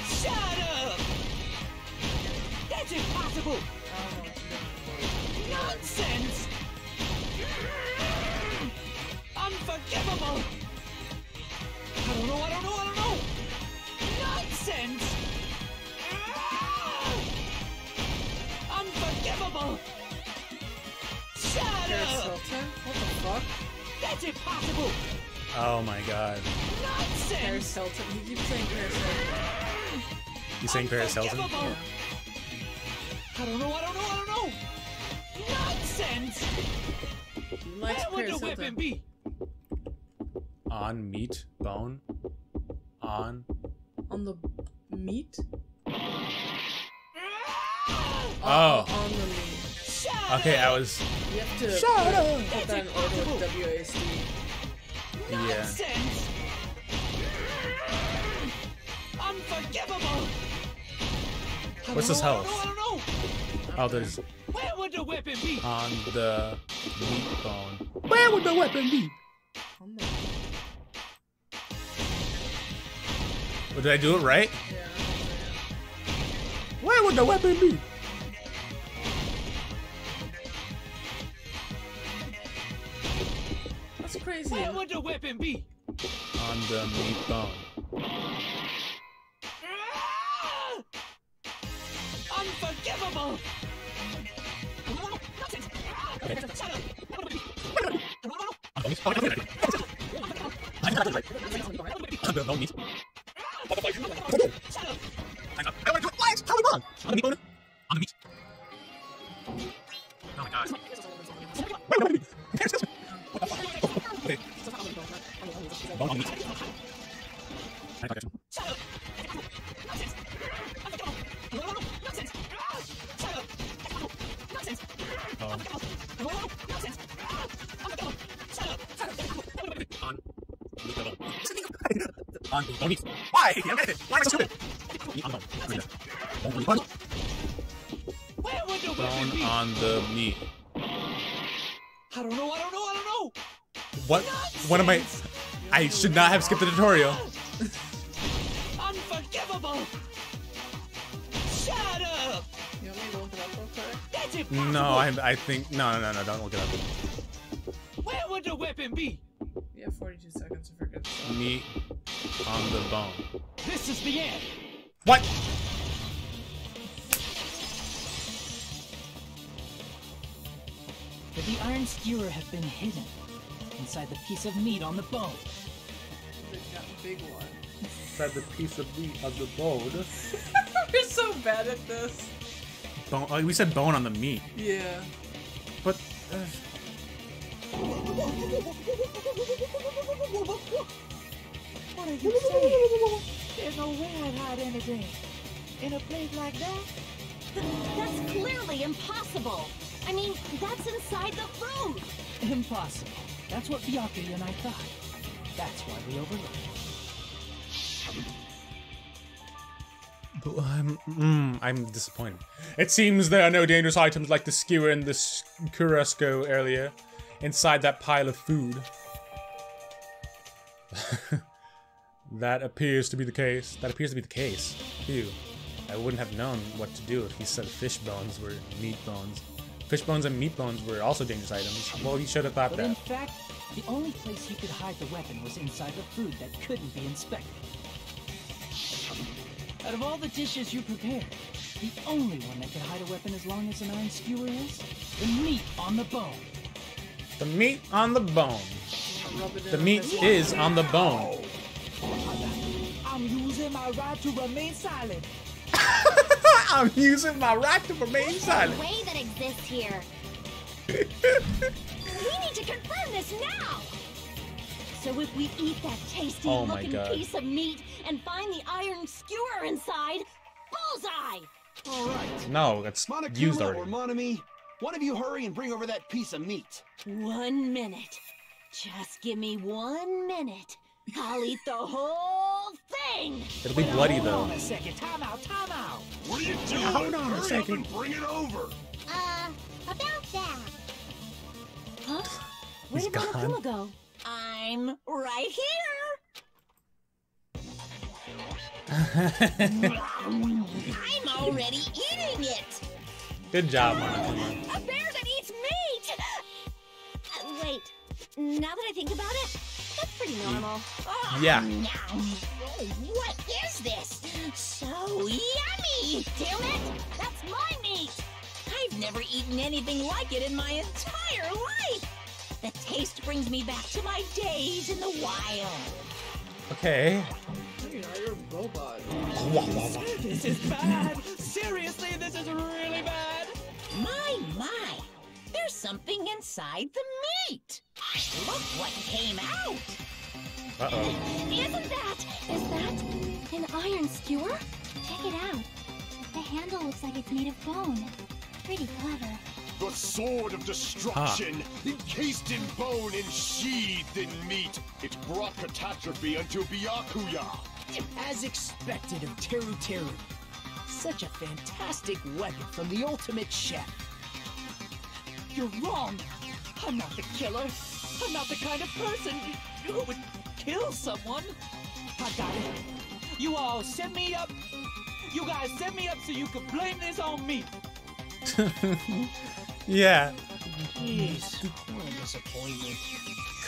Shut up! That's impossible! Nonsense! Unforgivable! I don't know! Nonsense! Unforgivable! Shut up! What the fuck? That's impossible! Oh my god. Nonsense! Paris Hilton. He keeps saying Paris Hilton. You saying Paris Hilton? Yeah. I don't know! Nonsense! He likes Where would Paris the weapon Hilton. be? On meat? Bone? On? On the meat? Oh. On the meat. Okay, I was... You have to put that in order with WASD. Yeah. Nonsense! Unforgivable! What's his health? I don't know! Oh, there's... Where would the weapon be? On the meat bone. Where would the weapon be? Oh, did I do it right? Yeah. Where would the weapon be? That's crazy. Where would the weapon be? On the meat bone. Unforgivable! No meat. I want to do it twice! How long? On the meat bone? On the meat. Oh my god. Wait, no, wait. What the fuck? Okay. Bone on the meat. I got you. On don't eat. Why? I'm at it. Why am I so stupid? Meat on the bone. Where would the Bone weapon be? on the meat. I don't know! What? What am I? I should not have skipped the tutorial. Unforgivable! Shut up! You want me to look it up real quick? That's impossible! No, I think no, don't look it up. Where would the weapon be? You have 42 seconds to figure this out. Meat on the bone. This is the end! What? Could the iron skewer have been hidden inside the piece of meat on the bone? They've got a big one. Inside the piece of meat on the bone. We're so bad at this. Bone. Oh, we said bone on the meat. Yeah. But. What are you saying? There's no way I'd hide anything. In a place like that? That's clearly impossible. I mean, that's inside the fruit. Impossible. That's what Byakuya and I thought. That's why we overlooked it. I'm disappointed. It seems there are no dangerous items like the skewer and the Kurosco earlier inside that pile of food. That appears to be the case. That appears to be the case. Phew. I wouldn't have known what to do if he said fish bones were meat bones. Fish bones and meat bones were also dangerous items. Well, he should have thought But that. in fact, the only place he could hide the weapon was inside the food that couldn't be inspected. Out of all the dishes you prepared, the only one that could hide a weapon as long as an iron skewer is the meat on the bone. The meat on the bone. The meat is on the bone. I'm using my right to remain silent. I'm using my right to remain silent. Way that exists here. We need to confirm this now. So if we eat that tasty Oh my looking God. piece of meat and find the iron skewer inside, bullseye! All right. No, that's used Monokuma already. or Monami, one of you hurry and bring over that piece of meat. 1 minute. Just give me 1 minute. I'll eat the whole thing! It'll be bloody Hold though. on a second. Time out, time out. What are you doing? Hold on a Hurry up second. and bring it over. About that. Huh? He's Where did gone. Monokuma go? I'm right here! I'm already eating it! Good job, Monokuma. A bear that eats meat! Wait, now that I think about it, that's pretty normal. Oh, Yeah. what is this? So yummy! Damn it! That's my meat! I've never eaten anything like it in my entire life! The taste brings me back to my days in the wild. Okay. Hey, now you're a robot. This is bad. Seriously, this is really bad. My. There's something inside the meat. Look what came out. Uh-oh. Is that an iron skewer? Check it out. The handle looks like it's made of bone. Pretty clever. The sword of destruction, encased in bone and sheathed in meat. It brought catastrophe unto Byakuya. As expected of Teru Teru. Such a fantastic weapon from the ultimate chef. You're wrong. I'm not the killer. I'm not the kind of person who would kill someone. I got it. You all set me up. You guys set me up so you could blame this on me. Yeah. Jeez, what a disappointment.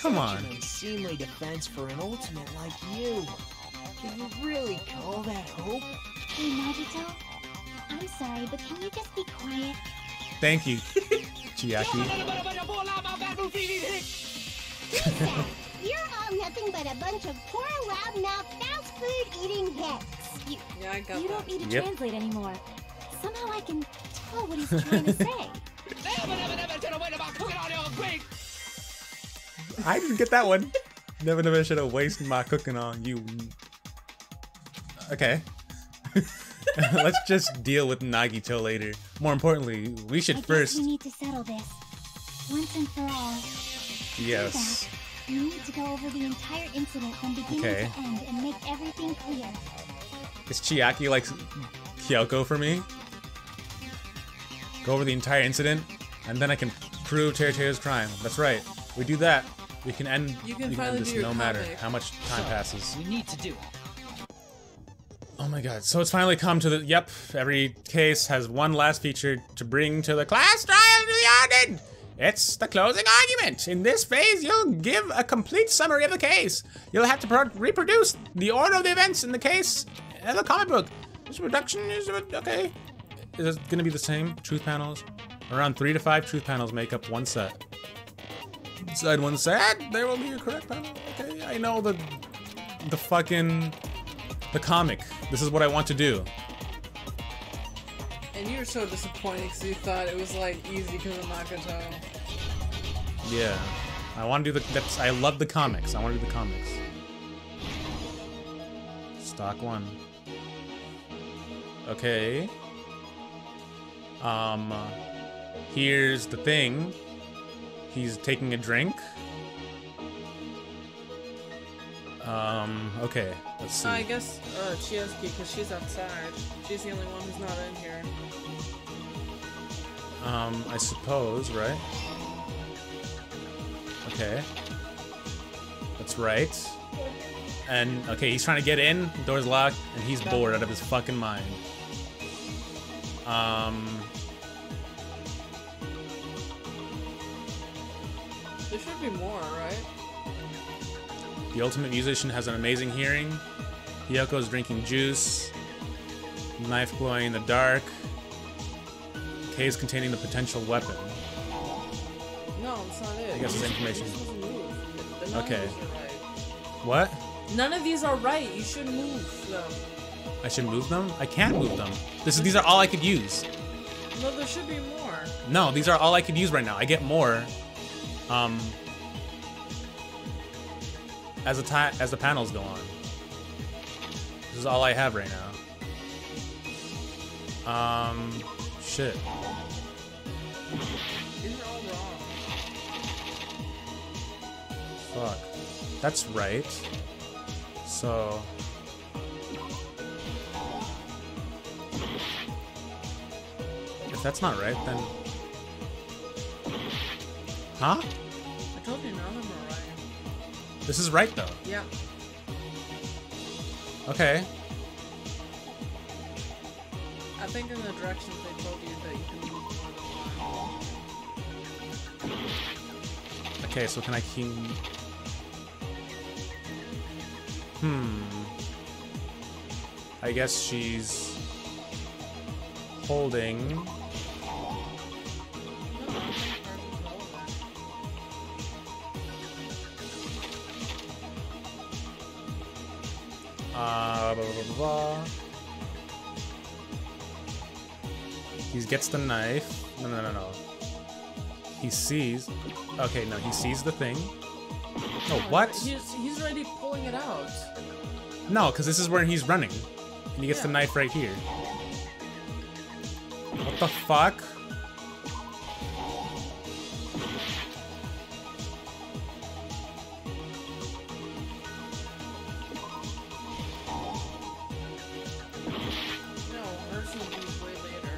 Come on. Such an unseemly defense for an ultimate like you. Can you really call that hope? Hey, Nagito. I'm sorry, but can you just be quiet? Thank you, Chiaki. You're all nothing but a bunch of poor, loud-mouthed, fast-food-eating hicks. Yeah, I got You that. don't need to Yep. translate anymore. Somehow I can tell what he's trying to say. I didn't get that one. Never should have wasted my cooking on you. Okay. Let's just deal with Nagito later. More importantly, we should I guess first. we need to settle this once and for all. Yes. You need to go over the entire incident from beginning Okay. to end and make everything clear. Is Chiaki like Kyoko for me? Go over the entire incident, and then I can prove Teru's crime. That's right. We do that. We can end. You can we can finally end this do your no matter comic. how much time passes. We need to do it. Oh my god. So it's finally come to the. Yep. Every case has one last feature to bring to the class trial to the end. It's the closing argument. In this phase, you'll give a complete summary of the case. You'll have to reproduce the order of the events in the case in the comic book. This reduction is okay. Is it going to be the same? Truth panels? Around 3 to 5 truth panels make up one set. Inside one set, there will be a correct panel. Okay, I know the comic. This is what I want to do. And you were so disappointed because you thought it was like easy because of Makoto. Yeah. I want to do I love the comics. I want to do the comics. Stock 1. Okay. Here's the thing. He's taking a drink. Okay. Let's see. I guess Chiyuki, because she's outside. She's the only one who's not in here. I suppose, right? Okay. That's right. And, okay, he's trying to get in, the door's locked, and he's bored out of his fucking mind. There should be more, right? The ultimate musician has an amazing hearing. Hyoko's drinking juice. Knife glowing in the dark. Case containing the potential weapon. No, it's not it. I guess it's information. Okay. Right. What? None of these are right. You should move them. I should move them? I can't move them. These are all I could use. No, there should be more. No, these are all I could use right now. I get more. As the panels go on. This is all I have right now. Shit. These are all wrong. Fuck. That's right. So... if that's not right, then... Huh? I told you none of them are right. This is right, though. Yeah. Okay. I think in the directions they told you that you can move more than one. Okay, so can I keep... I guess she's... holding... blah, blah, blah, blah. He gets the knife. No. He sees... okay, no, he sees the thing. Oh, what? He's already pulling it out. No, because this is where he's running. And he gets the knife right here. What the fuck? No, hers will be way later.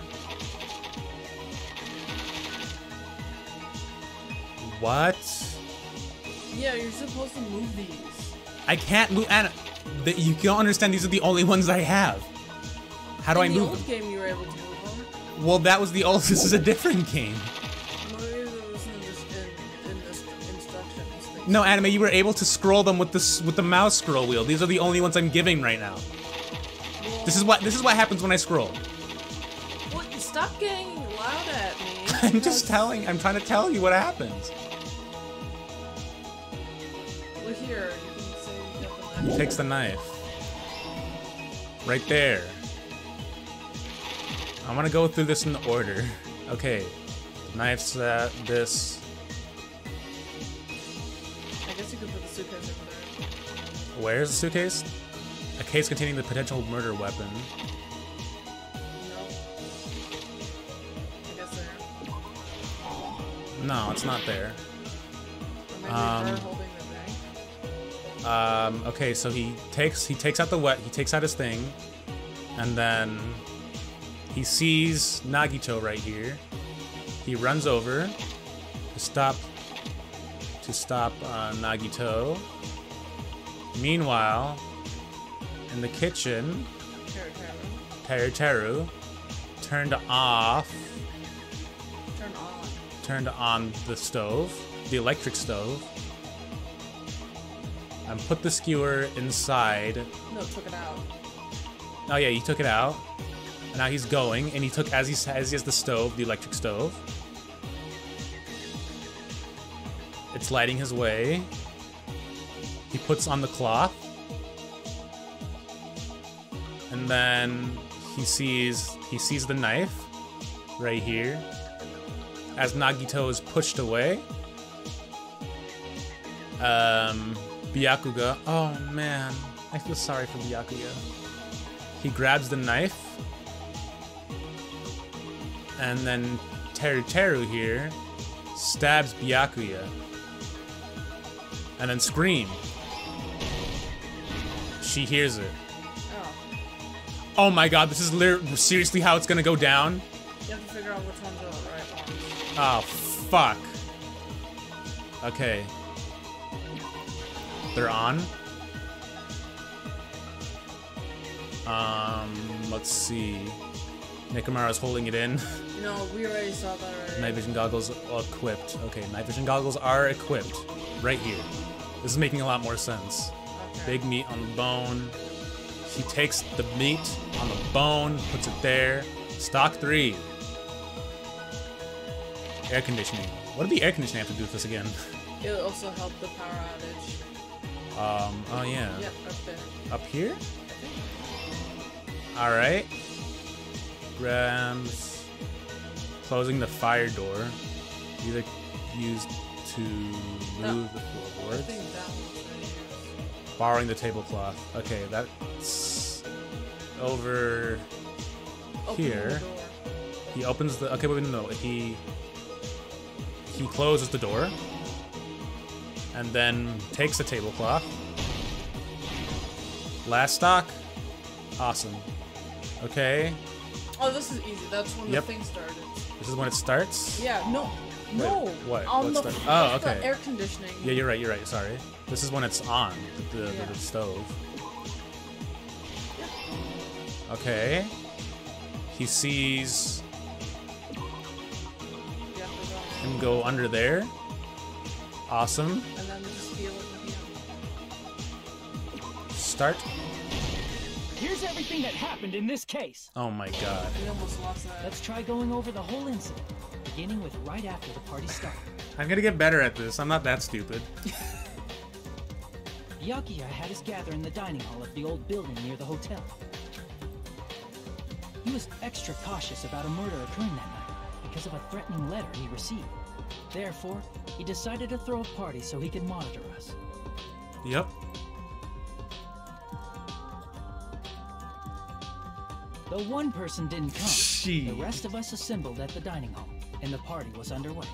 What? Yeah, you're supposed to move these. I can't move... Anna, you don't understand, these are the only ones I have. How do I move them? In the old game, you were able to move them. Well, that was the old... this is a different game. Maybe it was in this instructions thing. No, Anime, you were able to scroll them with the mouse scroll wheel. These are the only ones I'm giving right now. Well, This is what happens when I scroll. What? Stop getting loud at me. I'm just telling... I'm trying to tell you what happens. Well, here, you can say you got the He knife. takes the knife. Right there. I'm gonna go through this in order. Okay. Knife's this. I guess you could put the suitcase over there. Where's the suitcase? A case containing the potential murder weapon. No. I guess there. No, it's not there. Or maybe her holding the thing. Okay, so he takes out he takes out his thing, and then he sees Nagito right here. He runs over to stop Nagito. Meanwhile, in the kitchen, Teru turned on the stove, the electric stove, and put the skewer inside. No, took it out. Oh yeah, he took it out. And now he's going, and he took as he has the stove, the electric stove. It's lighting his way. He puts on the cloth. And then he sees the knife right here. As Nagito is pushed away. Byakuga. Oh man, I feel sorry for Byakuga. He grabs the knife. And then Teru here stabs Byakuya. And then scream. She hears it. Oh my god, this is seriously how it's gonna go down? You have to figure out which one's the right one. Oh, fuck. Okay. They're on. Let's see. Nekomara's holding it in. No, we already saw that already. Night vision goggles equipped. Okay, night vision goggles are equipped. Right here. This is making a lot more sense. Okay. Big meat on the bone. He takes the meat on the bone, puts it there. Stock 3. Air conditioning. What did the air conditioning have to do with this again? It'll also help the power outage. Oh yeah. Yep, up there. Up here? Alright. Rams. Closing the fire door. Either used to move the floorboards. Borrowing the tablecloth. Okay, that's over here. He opens the. Okay, wait, no. He closes the door and then takes the tablecloth. Last stock. Awesome. Okay. Oh, this is easy. That's when the thing started. This is when it starts? Yeah, no. Wait, No. what? On What's the, the- oh, that's the okay. air conditioning. Yeah, you're right, sorry. This is when it's on, the stove. Okay. He sees him go under there. Awesome. And then just feel it again. Start. Here's everything that happened in this case. Oh my god. We almost lost that. Let's try going over the whole incident, beginning with right after the party started. I'm gonna get better at this. I'm not that stupid. Byakuya had us gather in the dining hall of the old building near the hotel. He was extra cautious about a murder occurring that night because of a threatening letter he received. Therefore, he decided to throw a party so he could monitor us. Yep. Though one person didn't come, Jeez. the rest of us assembled at the dining hall, and the party was underway.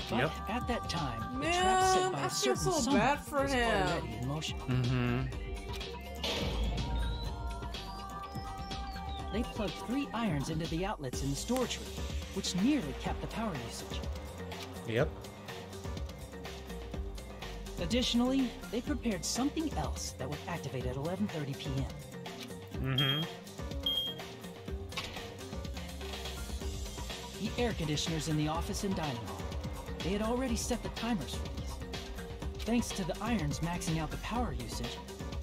But Yep. at that time, the Man, trap set by I a feel certain so someone bad for was him. already in motion. Mm-hmm. They plugged 3 irons into the outlets in the storage room, which nearly capped the power usage. Yep. Additionally, they prepared something else that would activate at 11:30 p.m. Mm-hmm. The air conditioners in the office and dining hall. They had already set the timers for these. Thanks to the irons maxing out the power usage,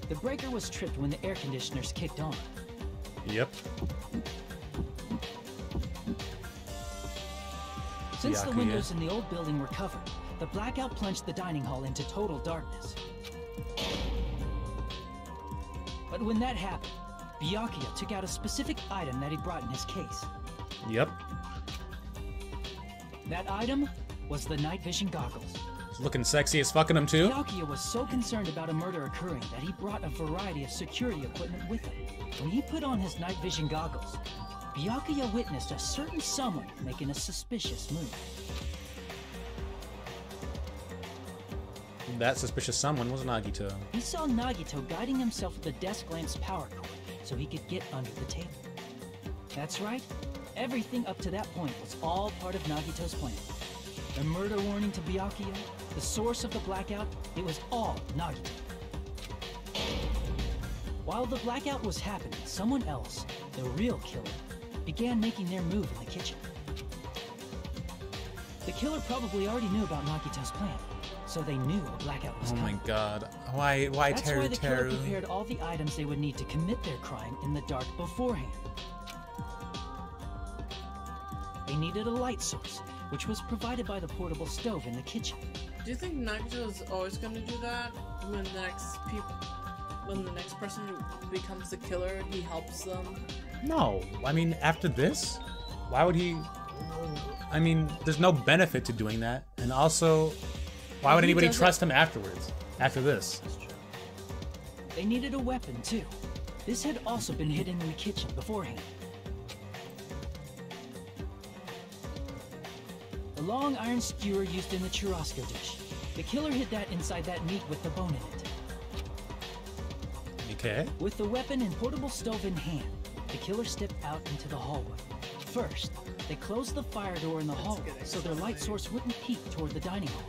the breaker was tripped when the air conditioners kicked on. Yep. Since the Byakuya. windows in the old building were covered, the blackout plunged the dining hall into total darkness. But when that happened, Byakuya took out a specific item that he brought in his case. Yep. That item was the night vision goggles. It's looking sexy as fucking him too. Byakuya was so concerned about a murder occurring that he brought a variety of security equipment with him. When he put on his night vision goggles, Byakuya witnessed a certain someone making a suspicious move. That suspicious someone was Nagito. He saw Nagito guiding himself with the desk lamp's power cord so he could get under the table. That's right, everything up to that point was all part of Nagito's plan. The murder warning to Byakuya, the source of the blackout, it was all Nagito. While the blackout was happening, someone else, the real killer, began making their move in the kitchen. The killer probably already knew about Nagito's plan, so they knew a blackout was Oh coming. my god. Why That's why the killer Teru? prepared all the items they would need to commit their crime in the dark beforehand. They needed a light source, which was provided by the portable stove in the kitchen. Do you think Nagito is always going to do that? When the next person who becomes the killer, he helps them? No. I mean, after this, why would he? I mean, there's no benefit to doing that. And also, why would He anybody does it- trust him afterwards? After this? They needed a weapon, too. This had also been hidden in the kitchen beforehand. The long iron skewer used in the churrasco dish. The killer hid that inside that meat with the bone in it. Okay. With the weapon and portable stove in hand, the killer stepped out into the hallway. First, they closed the fire door in the hallway so their light source wouldn't peek toward the dining hall.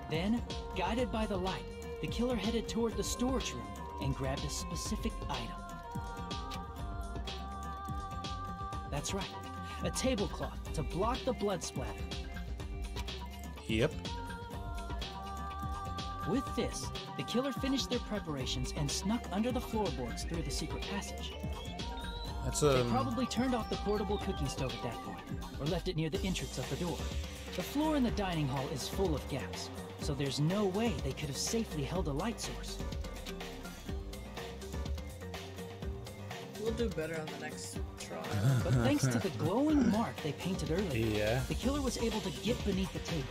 Then, guided by the light, the killer headed toward the storage room and grabbed a specific item. That's right, a tablecloth to block the blood splatter. Yep. With this, the killer finished their preparations and snuck under the floorboards through the secret passage. They probably turned off the portable cooking stove at that point, or left it near the entrance of the door. The floor in the dining hall is full of gaps, so there's no way they could have safely held a light source. We'll do better on the next try. But thanks to the glowing mark they painted earlier, yeah, the killer was able to get beneath the table.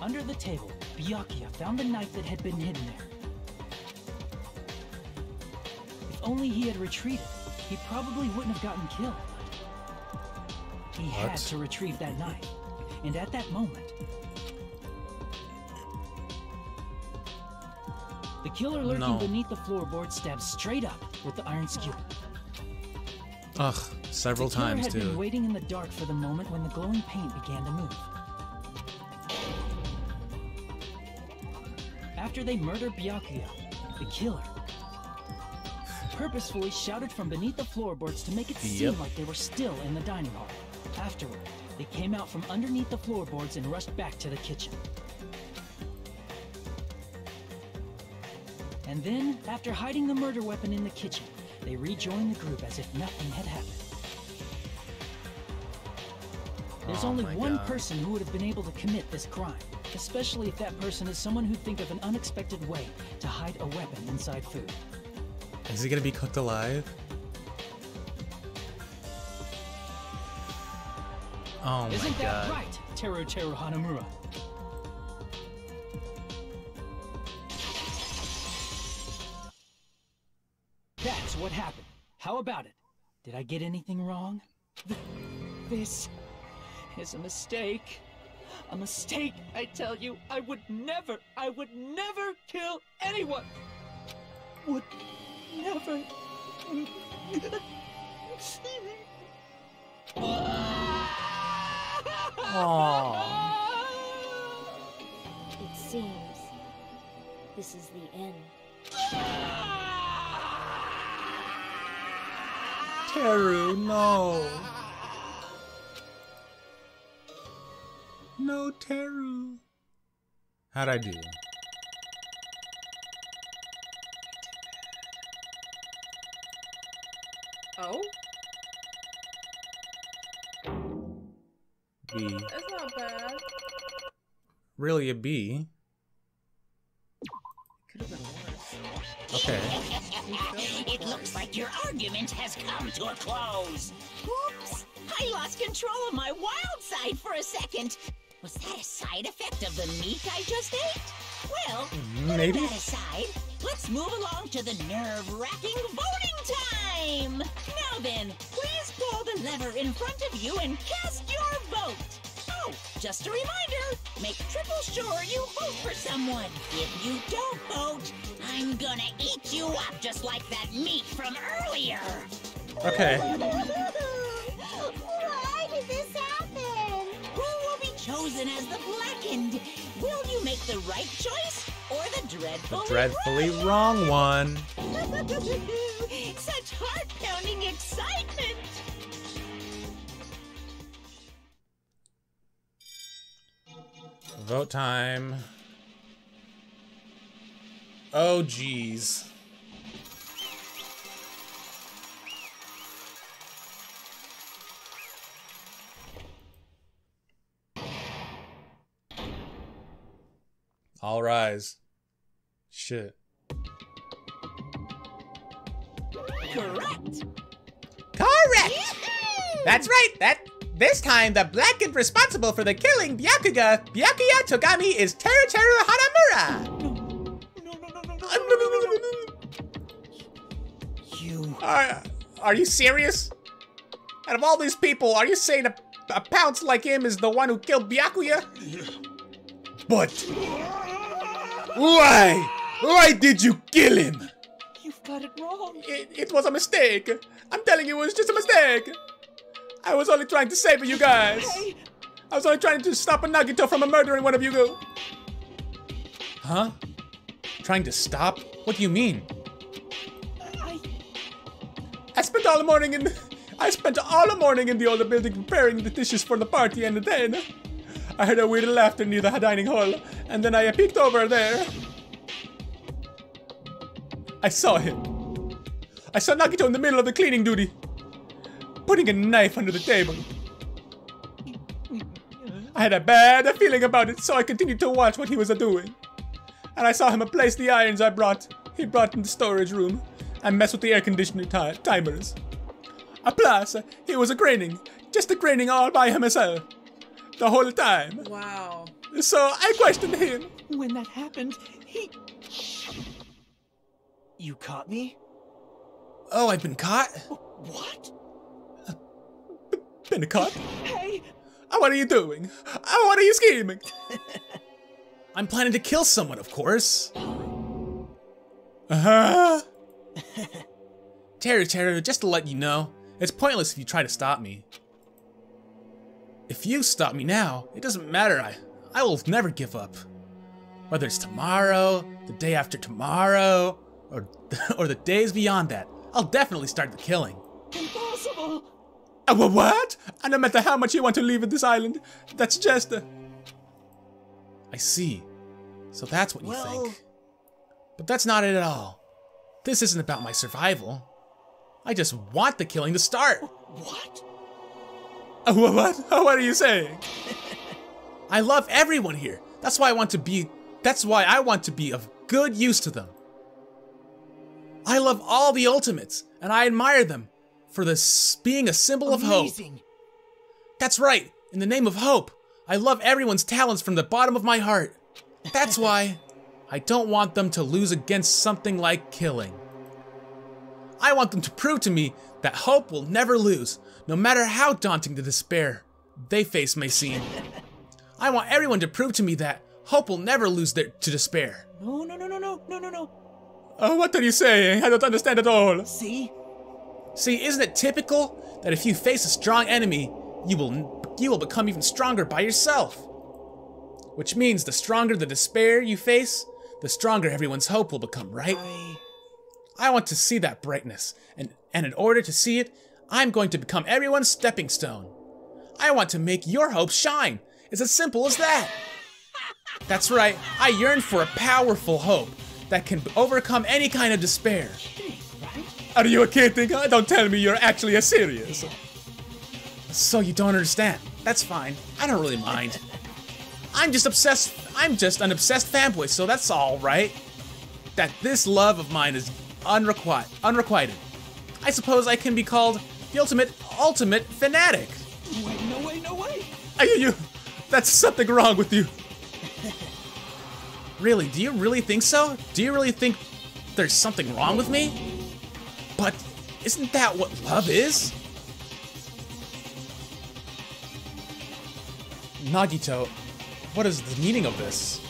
Under the table, Byakuya found the knife that had been hidden there. If only he had retreated, he probably wouldn't have gotten killed. He had to retrieve that knife, and at that moment, the killer lurking beneath the floorboard stabbed straight up with the iron skewer. Ugh, several times The killer had too. been waiting in the dark for the moment when the glowing paint began to move. After they murdered Byakuya, the killer purposefully shouted from beneath the floorboards to make it seem like they were still in the dining hall. Afterward, they came out from underneath the floorboards and rushed back to the kitchen. And then, after hiding the murder weapon in the kitchen, they rejoined the group as if nothing had happened. There's only one person who would have been able to commit this crime, especially if that person is someone who'd think of an unexpected way to hide a weapon inside food. Is he gonna be cooked alive? Oh my Isn't that god. right, Teru Hanamura? That's what happened. How about it? Did I get anything wrong? This is a mistake. A mistake, I tell you. I would never kill anyone. Would never. It seems this is the end. Teru, no. No, Teru. How'd I do? Oh? B. That's not bad. Really a B? Could have been worse. Okay. It looks like your argument has come to a close. Oops! I lost control of my wild side for a second. Was that a side effect of the meat I just ate? Well, maybe. Putting that aside, let's move along to the nerve-wracking voting time! Now then, please pull the lever in front of you and cast your vote! Oh, just a reminder, make triple sure you vote for someone. If you don't vote, I'm gonna eat you up just like that meat from earlier! Okay. Why did this happen? Who will be chosen as the blackened? Will you make the right choice or the Dreadfully wrong one. Such heart-pounding excitement! Vote time. Oh, geez. All rise. Shit. Correct! Correct! That's right, this time the blackened responsible for the killing Byakuya Togami is Teru Hanamura! You... Are you serious? Out of all these people, are you saying a pounce like him is the one who killed Byakuya? But... Why did you kill him? You've got it wrong. It was a mistake. I'm telling you, it was just a mistake. I was only trying to save you guys. Hey, I was only trying to stop a Nagito from murdering one of you go. Huh? Trying to stop? What do you mean? I spent all morning in the older building preparing the dishes for the party, and then I heard a weird laughter near the dining hall, and then I peeked over there. I saw him. I saw Nagito in the middle of the cleaning duty, putting a knife under the table. I had a bad feeling about it, so I continued to watch what he was doing. And I saw him place the irons he brought in the storage room, and mess with the air conditioner timers. Plus, he was just graining all by himself, the whole time. Wow. So I questioned him. When that happened, You caught me? Oh, I've been caught? What? Been caught? Hey! What are you doing? What are you scheming? I'm planning to kill someone, of course. Teru, just to let you know, it's pointless if you try to stop me. If you stop me now, it doesn't matter. I will never give up. Whether it's tomorrow, the day after tomorrow, or the days beyond that, I'll definitely start the killing. Impossible! What? And no matter how much you want to leave this island, that's just I see. So that's what you think. But that's not it at all. This isn't about my survival. I just want the killing to start. What? What? What are you saying? I love everyone here. That's why I want to be of good use to them. I love all the Ultimates, and I admire them for this being a symbol of hope. That's right. In the name of hope, I love everyone's talents from the bottom of my heart. That's why I don't want them to lose against something like killing. I want them to prove to me that hope will never lose, no matter how daunting the despair they face may seem. I want everyone to prove to me that hope will never lose to despair. No. What are you saying? I don't understand at all. See, isn't it typical that if you face a strong enemy, you will become even stronger by yourself? Which means the stronger the despair you face, the stronger everyone's hope will become, right? I want to see that brightness, and in order to see it, I'm going to become everyone's stepping stone. I want to make your hope shine. It's as simple as that. That's right, I yearn for a powerful hope that can overcome any kind of despair. Are you kidding? Don't tell me you're actually serious. So you don't understand. That's fine. I don't really mind. I'm just an obsessed fanboy, so that's all right. That this love of mine is unrequited. I suppose I can be called the ultimate fanatic. Wait, no way. That's something wrong with you. Really, do you really think so? Do you really think there's something wrong with me? But isn't that what love is? Nagito, what is the meaning of this?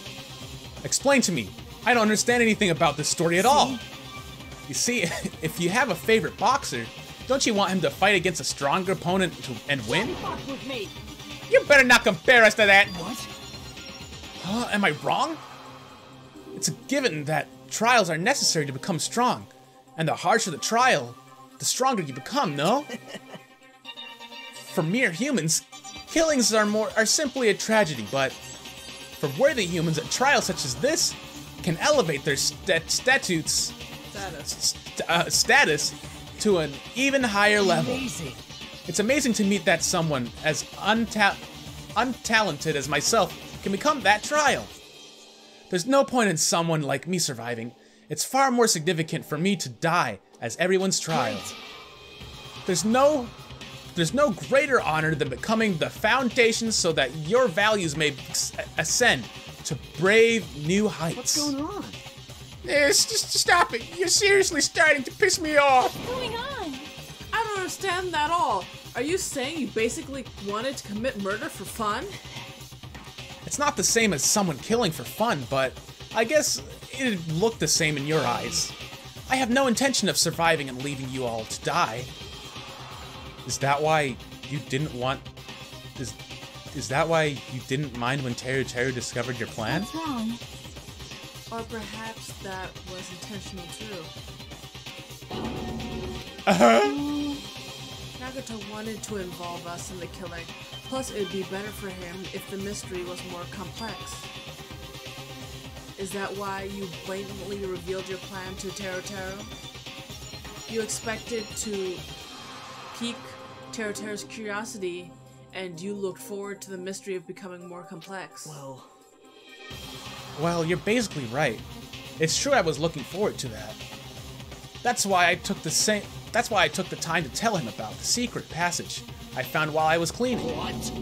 Explain to me. I don't understand anything about this story at all. You see, if you have a favorite boxer, don't you want him to fight against a stronger opponent and win? You better not compare us to that. What? Huh? Am I wrong? It's a given that trials are necessary to become strong. And the harsher the trial, the stronger you become, no? For mere humans, killings are simply a tragedy, but for worthy humans, a trial such as this can elevate their status to an even higher level. Amazing. It's amazing to meet that someone as untalented as myself can become that trial. There's no point in someone like me surviving. It's far more significant for me to die as everyone's trial. There's no greater honor than becoming the foundation so that your values may ascend to brave new heights. What's going on? Just stop it. You're seriously starting to piss me off. What's going on? I don't understand that at all. Are you saying you basically wanted to commit murder for fun? It's not the same as someone killing for fun, but I guess it'd look the same in your eyes. I have no intention of surviving and leaving you all to die. Is that why you didn't want... is that why you didn't mind when Teru discovered your plan? What's wrong? Or perhaps that was intentional too. Nagato wanted to involve us in the killing. Plus, it'd be better for him if the mystery was more complex. Is that why you blatantly revealed your plan to Teru? You expected to pique Teru's curiosity, and you looked forward to the mystery of becoming more complex. Well, you're basically right. It's true I was looking forward to that. That's why I took the time to tell him about the secret passage I found while I was cleaning. What?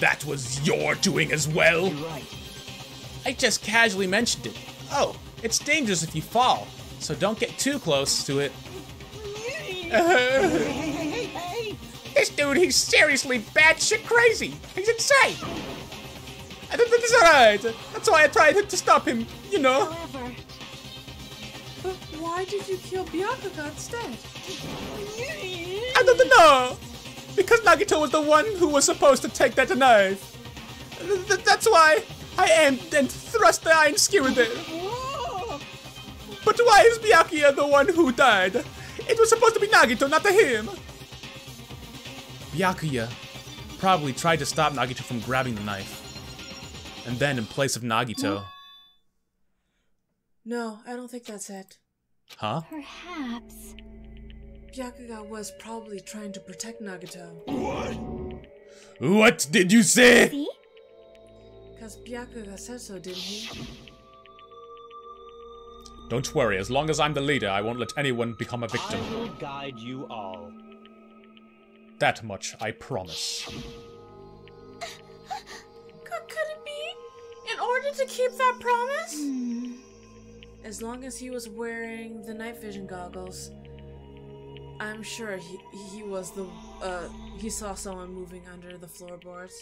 That was your doing as well? You're right. I just casually mentioned it. Oh, it's dangerous if you fall, so don't get too close to it. Hey! This dude, he's seriously batshit crazy. He's insane. That's alright. That's why I tried to stop him, you know. However, but why did you kill Byakuya instead? I don't know. Because Nagito was the one who was supposed to take that knife. That's why I aimed and thrust the iron skewer there. But why is Byakuya the one who died? It was supposed to be Nagito, not him. Byakuya probably tried to stop Nagito from grabbing the knife. And then, in place of Nagito... No, I don't think that's it. Huh? Perhaps. Byakuya was probably trying to protect Nagito. What did you say? See? Because Byakuya said so, didn't he? Don't worry, as long as I'm the leader, I won't let anyone become a victim. I will guide you all. That much, I promise. Could it be? In order to keep that promise? As long as he was wearing the night vision goggles, I'm sure he was the he saw someone moving under the floorboards.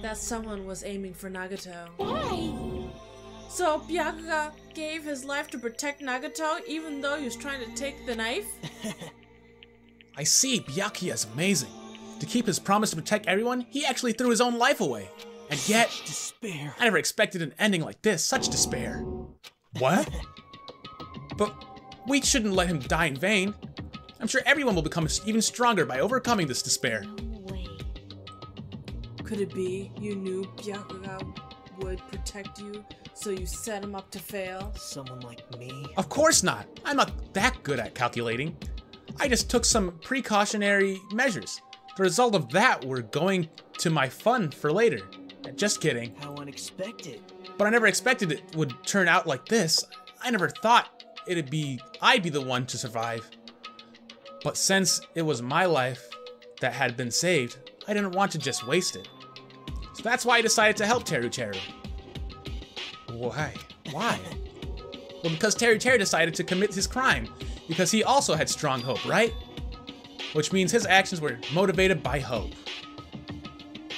That someone was aiming for Nagato. Why? So Byakuya gave his life to protect Nagato even though he was trying to take the knife? I see, Byakuya is amazing. To keep his promise to protect everyone, he actually threw his own life away. And yet, despair. I never expected an ending like this, such despair. What? But we shouldn't let him die in vain. I'm sure everyone will become even stronger by overcoming this despair. Could it be you knew Byakuya would protect you, so you set him up to fail? Someone like me? Of course not. I'm not that good at calculating. I just took some precautionary measures. The result of that were going to my fun for later. Just kidding. How unexpected. But I never expected it would turn out like this. I never thought I'd be the one to survive. But since it was my life that had been saved, I didn't want to just waste it. So that's why I decided to help Teru. Why? Why? Well, because Teru decided to commit his crime, because he also had strong hope, right? Which means his actions were motivated by hope.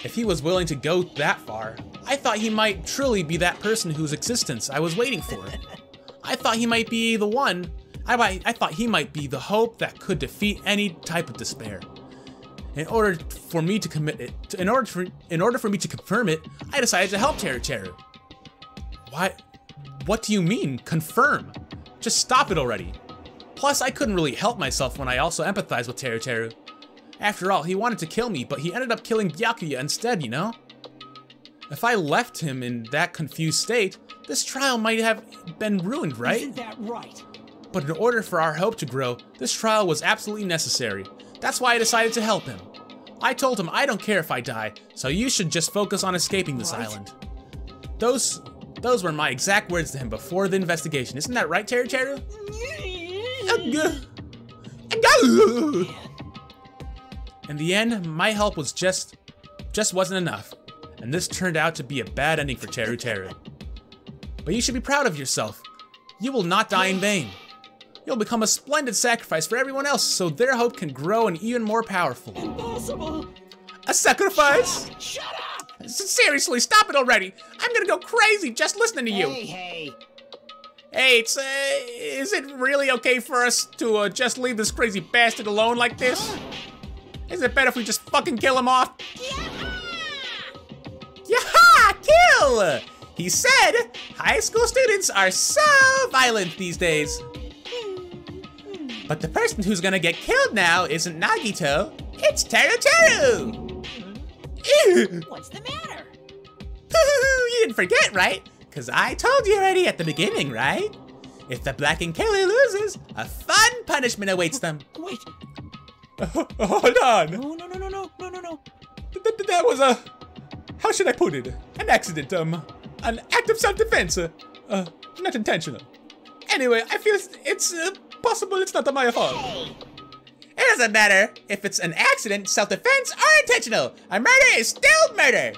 If he was willing to go that far, I thought he might truly be that person whose existence I was waiting for. I thought he might be the one. I thought he might be the hope that could defeat any type of despair. In order for me to confirm it, I decided to help Teru. What do you mean, confirm? Just stop it already. Plus, I couldn't really help myself when I also empathized with Teru. After all, he wanted to kill me, but he ended up killing Byakuya instead, you know? If I left him in that confused state, this trial might have been ruined, right? Isn't that right? But in order for our hope to grow, this trial was absolutely necessary. That's why I decided to help him. I told him I don't care if I die, so you should just focus on escaping this island. Those were my exact words to him before the investigation. Isn't that right, Teru? In the end, my help was just wasn't enough, and this turned out to be a bad ending for Teru. But you should be proud of yourself. You will not die in vain. You'll become a splendid sacrifice for everyone else, so their hope can grow and even more powerful. Impossible! A sacrifice? Shut up! Seriously, stop it already! I'm gonna go crazy just listening to you! Hey! Hey, is it really okay for us to just leave this crazy bastard alone like this? Is it better if we just fucking kill him off? Yaha! Kill! He said, high school students are so violent these days. But the person who's gonna get killed now isn't Nagito, it's Teru Teru! What's the matter? You didn't forget, right? Cause I told you already at the beginning, right? If the blackened killer loses, a fun punishment awaits them. Wait. Hold on. No. That was a... How should I put it? An accident, an act of self-defense. Not intentional. Anyway, I feel it's possible it's not my fault. It doesn't matter if it's an accident, self-defense, or intentional. A murder is still murder.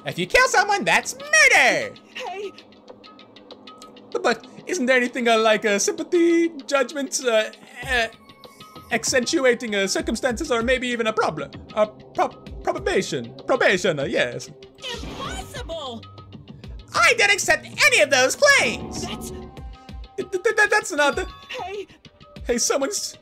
If you kill someone, that's murder. Hey. But isn't there anything like sympathy, judgment, accentuating circumstances, or maybe even a problem? Probation, yes. Impossible! I don't accept any of those claims! That's not... Hey! Hey, someone's...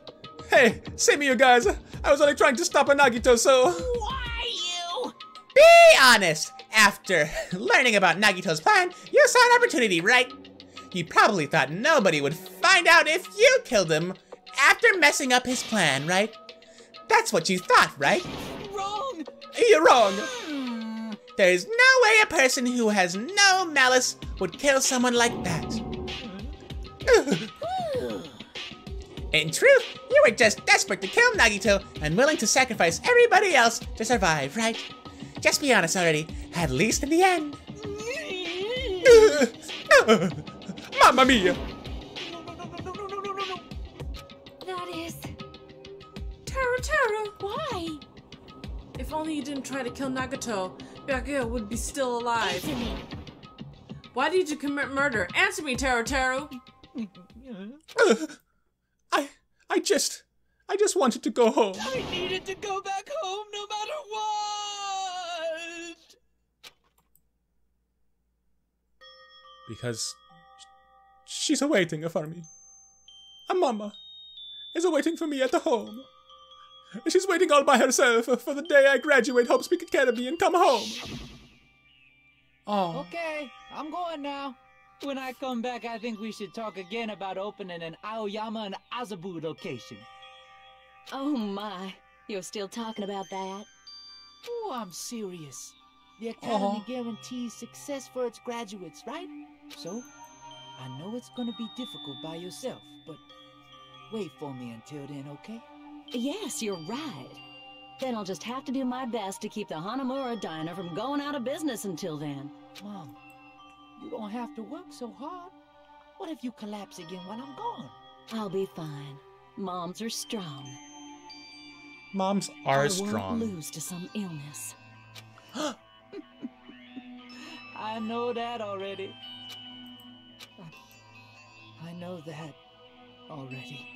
Hey, save me, you guys. I was only trying to stop a Nagito, so... Why you? Be honest! After learning about Nagito's plan, you saw an opportunity, right? You probably thought nobody would find out if you killed him after messing up his plan, right? That's what you thought, right? Wrong! You're wrong! There's no way a person who has no malice would kill someone like that. In truth, you were just desperate to kill Nagito and willing to sacrifice everybody else to survive, right? Just be honest already, at least in the end. Mamma mia! That is... Teru! Why? If only you didn't try to kill Nagito, Byakuya would be still alive. Answer me. Why did you commit murder? Answer me, Teru! I just wanted to go home. I needed to go back home no matter what! Because she's awaiting for me. A mama is awaiting for me at the home. She's waiting all by herself for the day I graduate Hope Speak Academy and come home. Oh. Okay, I'm going now. When I come back, I think we should talk again about opening an Aoyama and Azabu location. Oh my, you're still talking about that? Oh, I'm serious. The Academy guarantees success for its graduates, right? So, I know it's gonna be difficult by yourself, but wait for me until then, okay? Yes, you're right. Then I'll just have to do my best to keep the Hanamura Diner from going out of business until then. Mom, you don't have to work so hard. What if you collapse again while I'm gone? I'll be fine. Moms are strong. Moms are I strong. won't lose to some illness. I know that already. I know that already.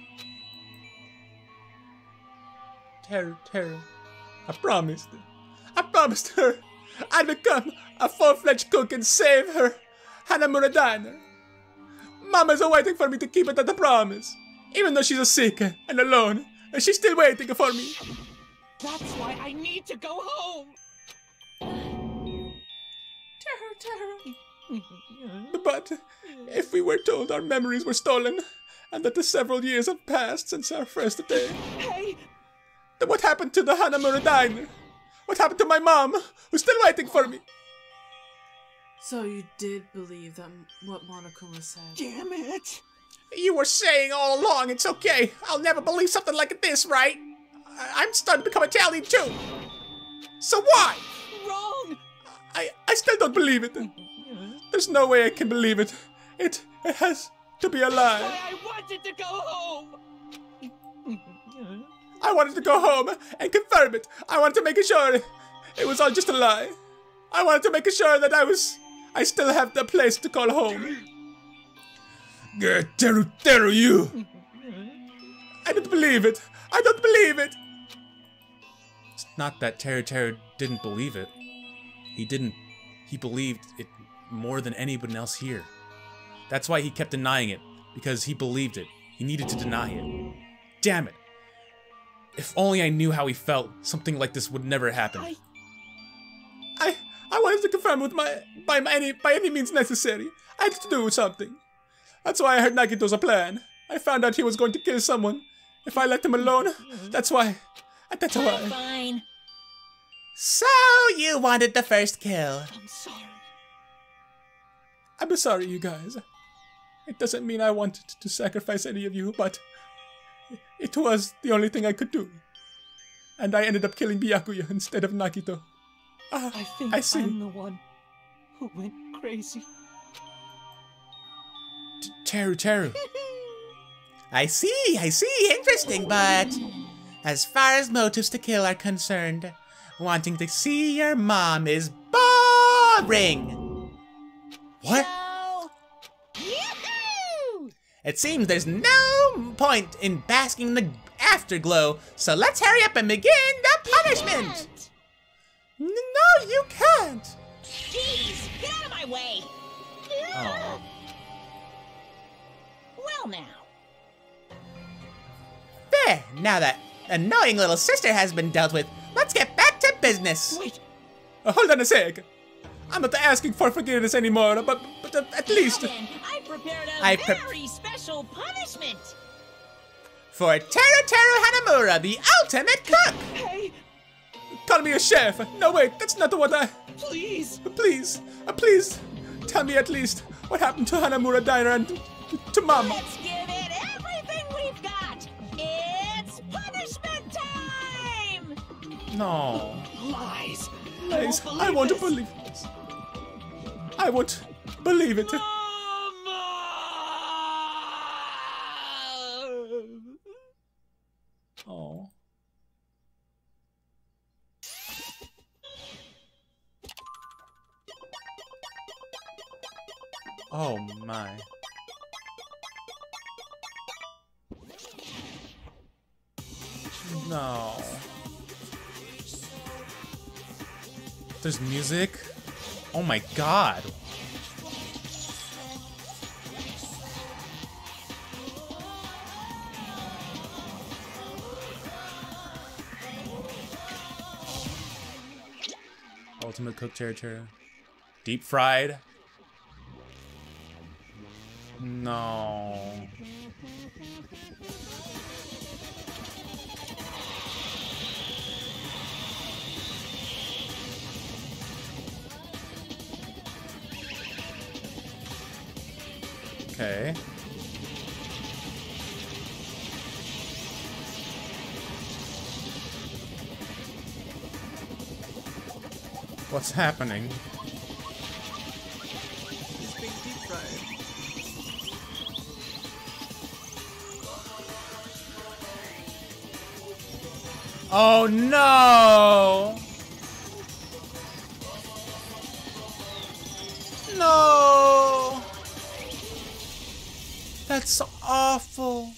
Teru, I promised her I'd become a full-fledged cook and save her Hanamura Diner. Mama's waiting for me to keep it at the promise. Even though she's sick and alone, and she's still waiting for me. That's why I need to go home! Teru! But if we were told our memories were stolen, and that the several years have passed since our first day, hey! Then what happened to the Hanamura Diner? What happened to my mom, who's still waiting for me? So you did believe that what Monokuma said? Damn it! You were saying all along it's okay. I'll never believe something like this, right? I'm starting to become Italian too. So why? Wrong! I still don't believe it. There's no way I can believe it. It has to be a lie. That's why I wanted to go home! I wanted to go home and confirm it. I wanted to make sure it was all just a lie. I wanted to make sure that I still have the place to call home. Teru, you! I don't believe it. I don't believe it. It's not that Teru didn't believe it. He believed it more than anyone else here. That's why he kept denying it, because he believed it. He needed to deny it. Damn it. If only I knew how he felt, something like this would never happen. I wanted to confirm with by any means necessary. I had to do something. That's why I heard Nagito's a plan. I found out he was going to kill someone. If I let him alone, that's why. Fine. So you wanted the first kill. I'm sorry. I'm sorry, you guys. It doesn't mean I wanted to sacrifice any of you, but it was the only thing I could do. And I ended up killing Byakuya instead of Nagito. I think I'm the one who went crazy. Teru. I see. Interesting, but as far as motives to kill are concerned, wanting to see your mom is boring. What? It seems there's no point in basking the afterglow, so let's hurry up and begin the punishment. No, you can't. Jeez, get out of my way. Oh. Well now. There, now that annoying little sister has been dealt with, let's get back to business. Wait. Hold on a sec. I'm not asking for forgiveness anymore, but at least... Then, I prepared a very special punishment. For Teru Hanamura, the ultimate cook. Hey. Call me a chef. No, wait, that's not what I... Please. Please. Tell me at least what happened to Hanamura Diner and to Mama. Let's give it everything we've got. It's punishment time. No. Lies. I won't believe this. I won't believe it. Oh. Oh my. No. There's music? Oh my god. Ultimate cooked Teru. Deep fried? No. Okay. What's happening? He's being deep fried. Oh no! No! That's so awful.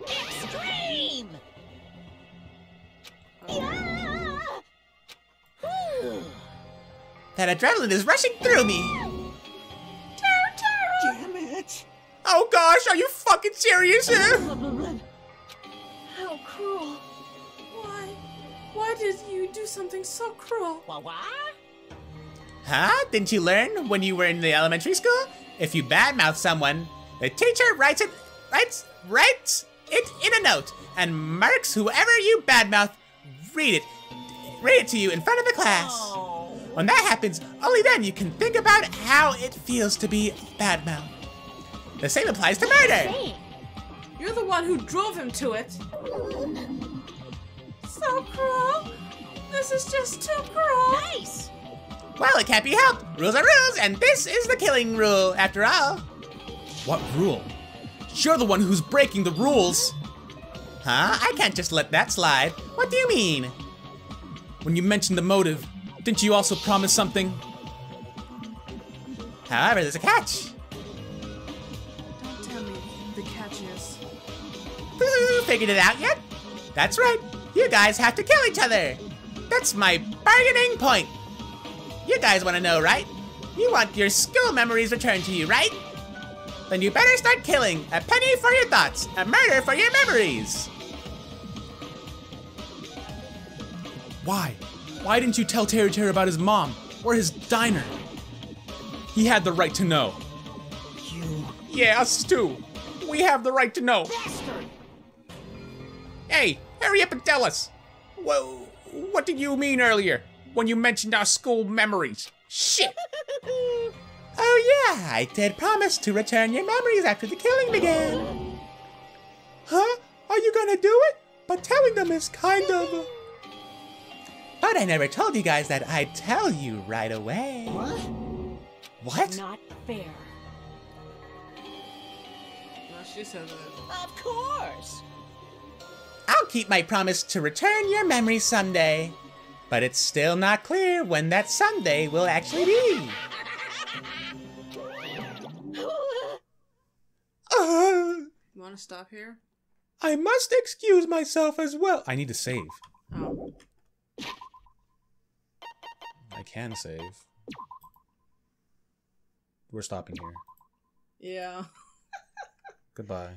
Extreme! That adrenaline is rushing through me. Damn it. Oh gosh, are you fucking serious? How cruel. Why did you do something so cruel? What? Huh? Didn't you learn when you were in the elementary school? If you badmouth someone, the teacher writes it in a note and marks whoever you badmouth. Read it to you in front of the class. Oh. When that happens, only then you can think about how it feels to be badmouthed. The same applies to murder. You're the one who drove him to it. So cruel. This is just too cruel. Nice. Well, it can't be helped. Rules are rules, and this is the killing rule, after all. What rule? You're the one who's breaking the rules. Huh? I can't just let that slide. What do you mean? When you mentioned the motive, didn't you also promise something? However, there's a catch. Don't tell me the catch is... Figured it out yet? That's right. You guys have to kill each other. That's my bargaining point. You guys want to know, right? You want your school memories returned to you, right? Then you better start killing. A penny for your thoughts, a murder for your memories. Why? Why didn't you tell Terry about his mom or his diner? He had the right to know. You... Yeah, us too. We have the right to know. Bastard! Hey, hurry up and tell us. Whoa, what did you mean earlier when you mentioned our school memories? Shit! Oh yeah, I did promise to return your memories after the killing began. Huh? Are you gonna do it? But telling them is kind of... But I never told you guys that I'd tell you right away. What? What? Not fair. No, she said that. Of course. I'll keep my promise to return your memories someday. But it's still not clear when that someday will actually be. You want to stop here? I must excuse myself as well. I need to save. Oh. I can save. We're stopping here. Yeah. Goodbye.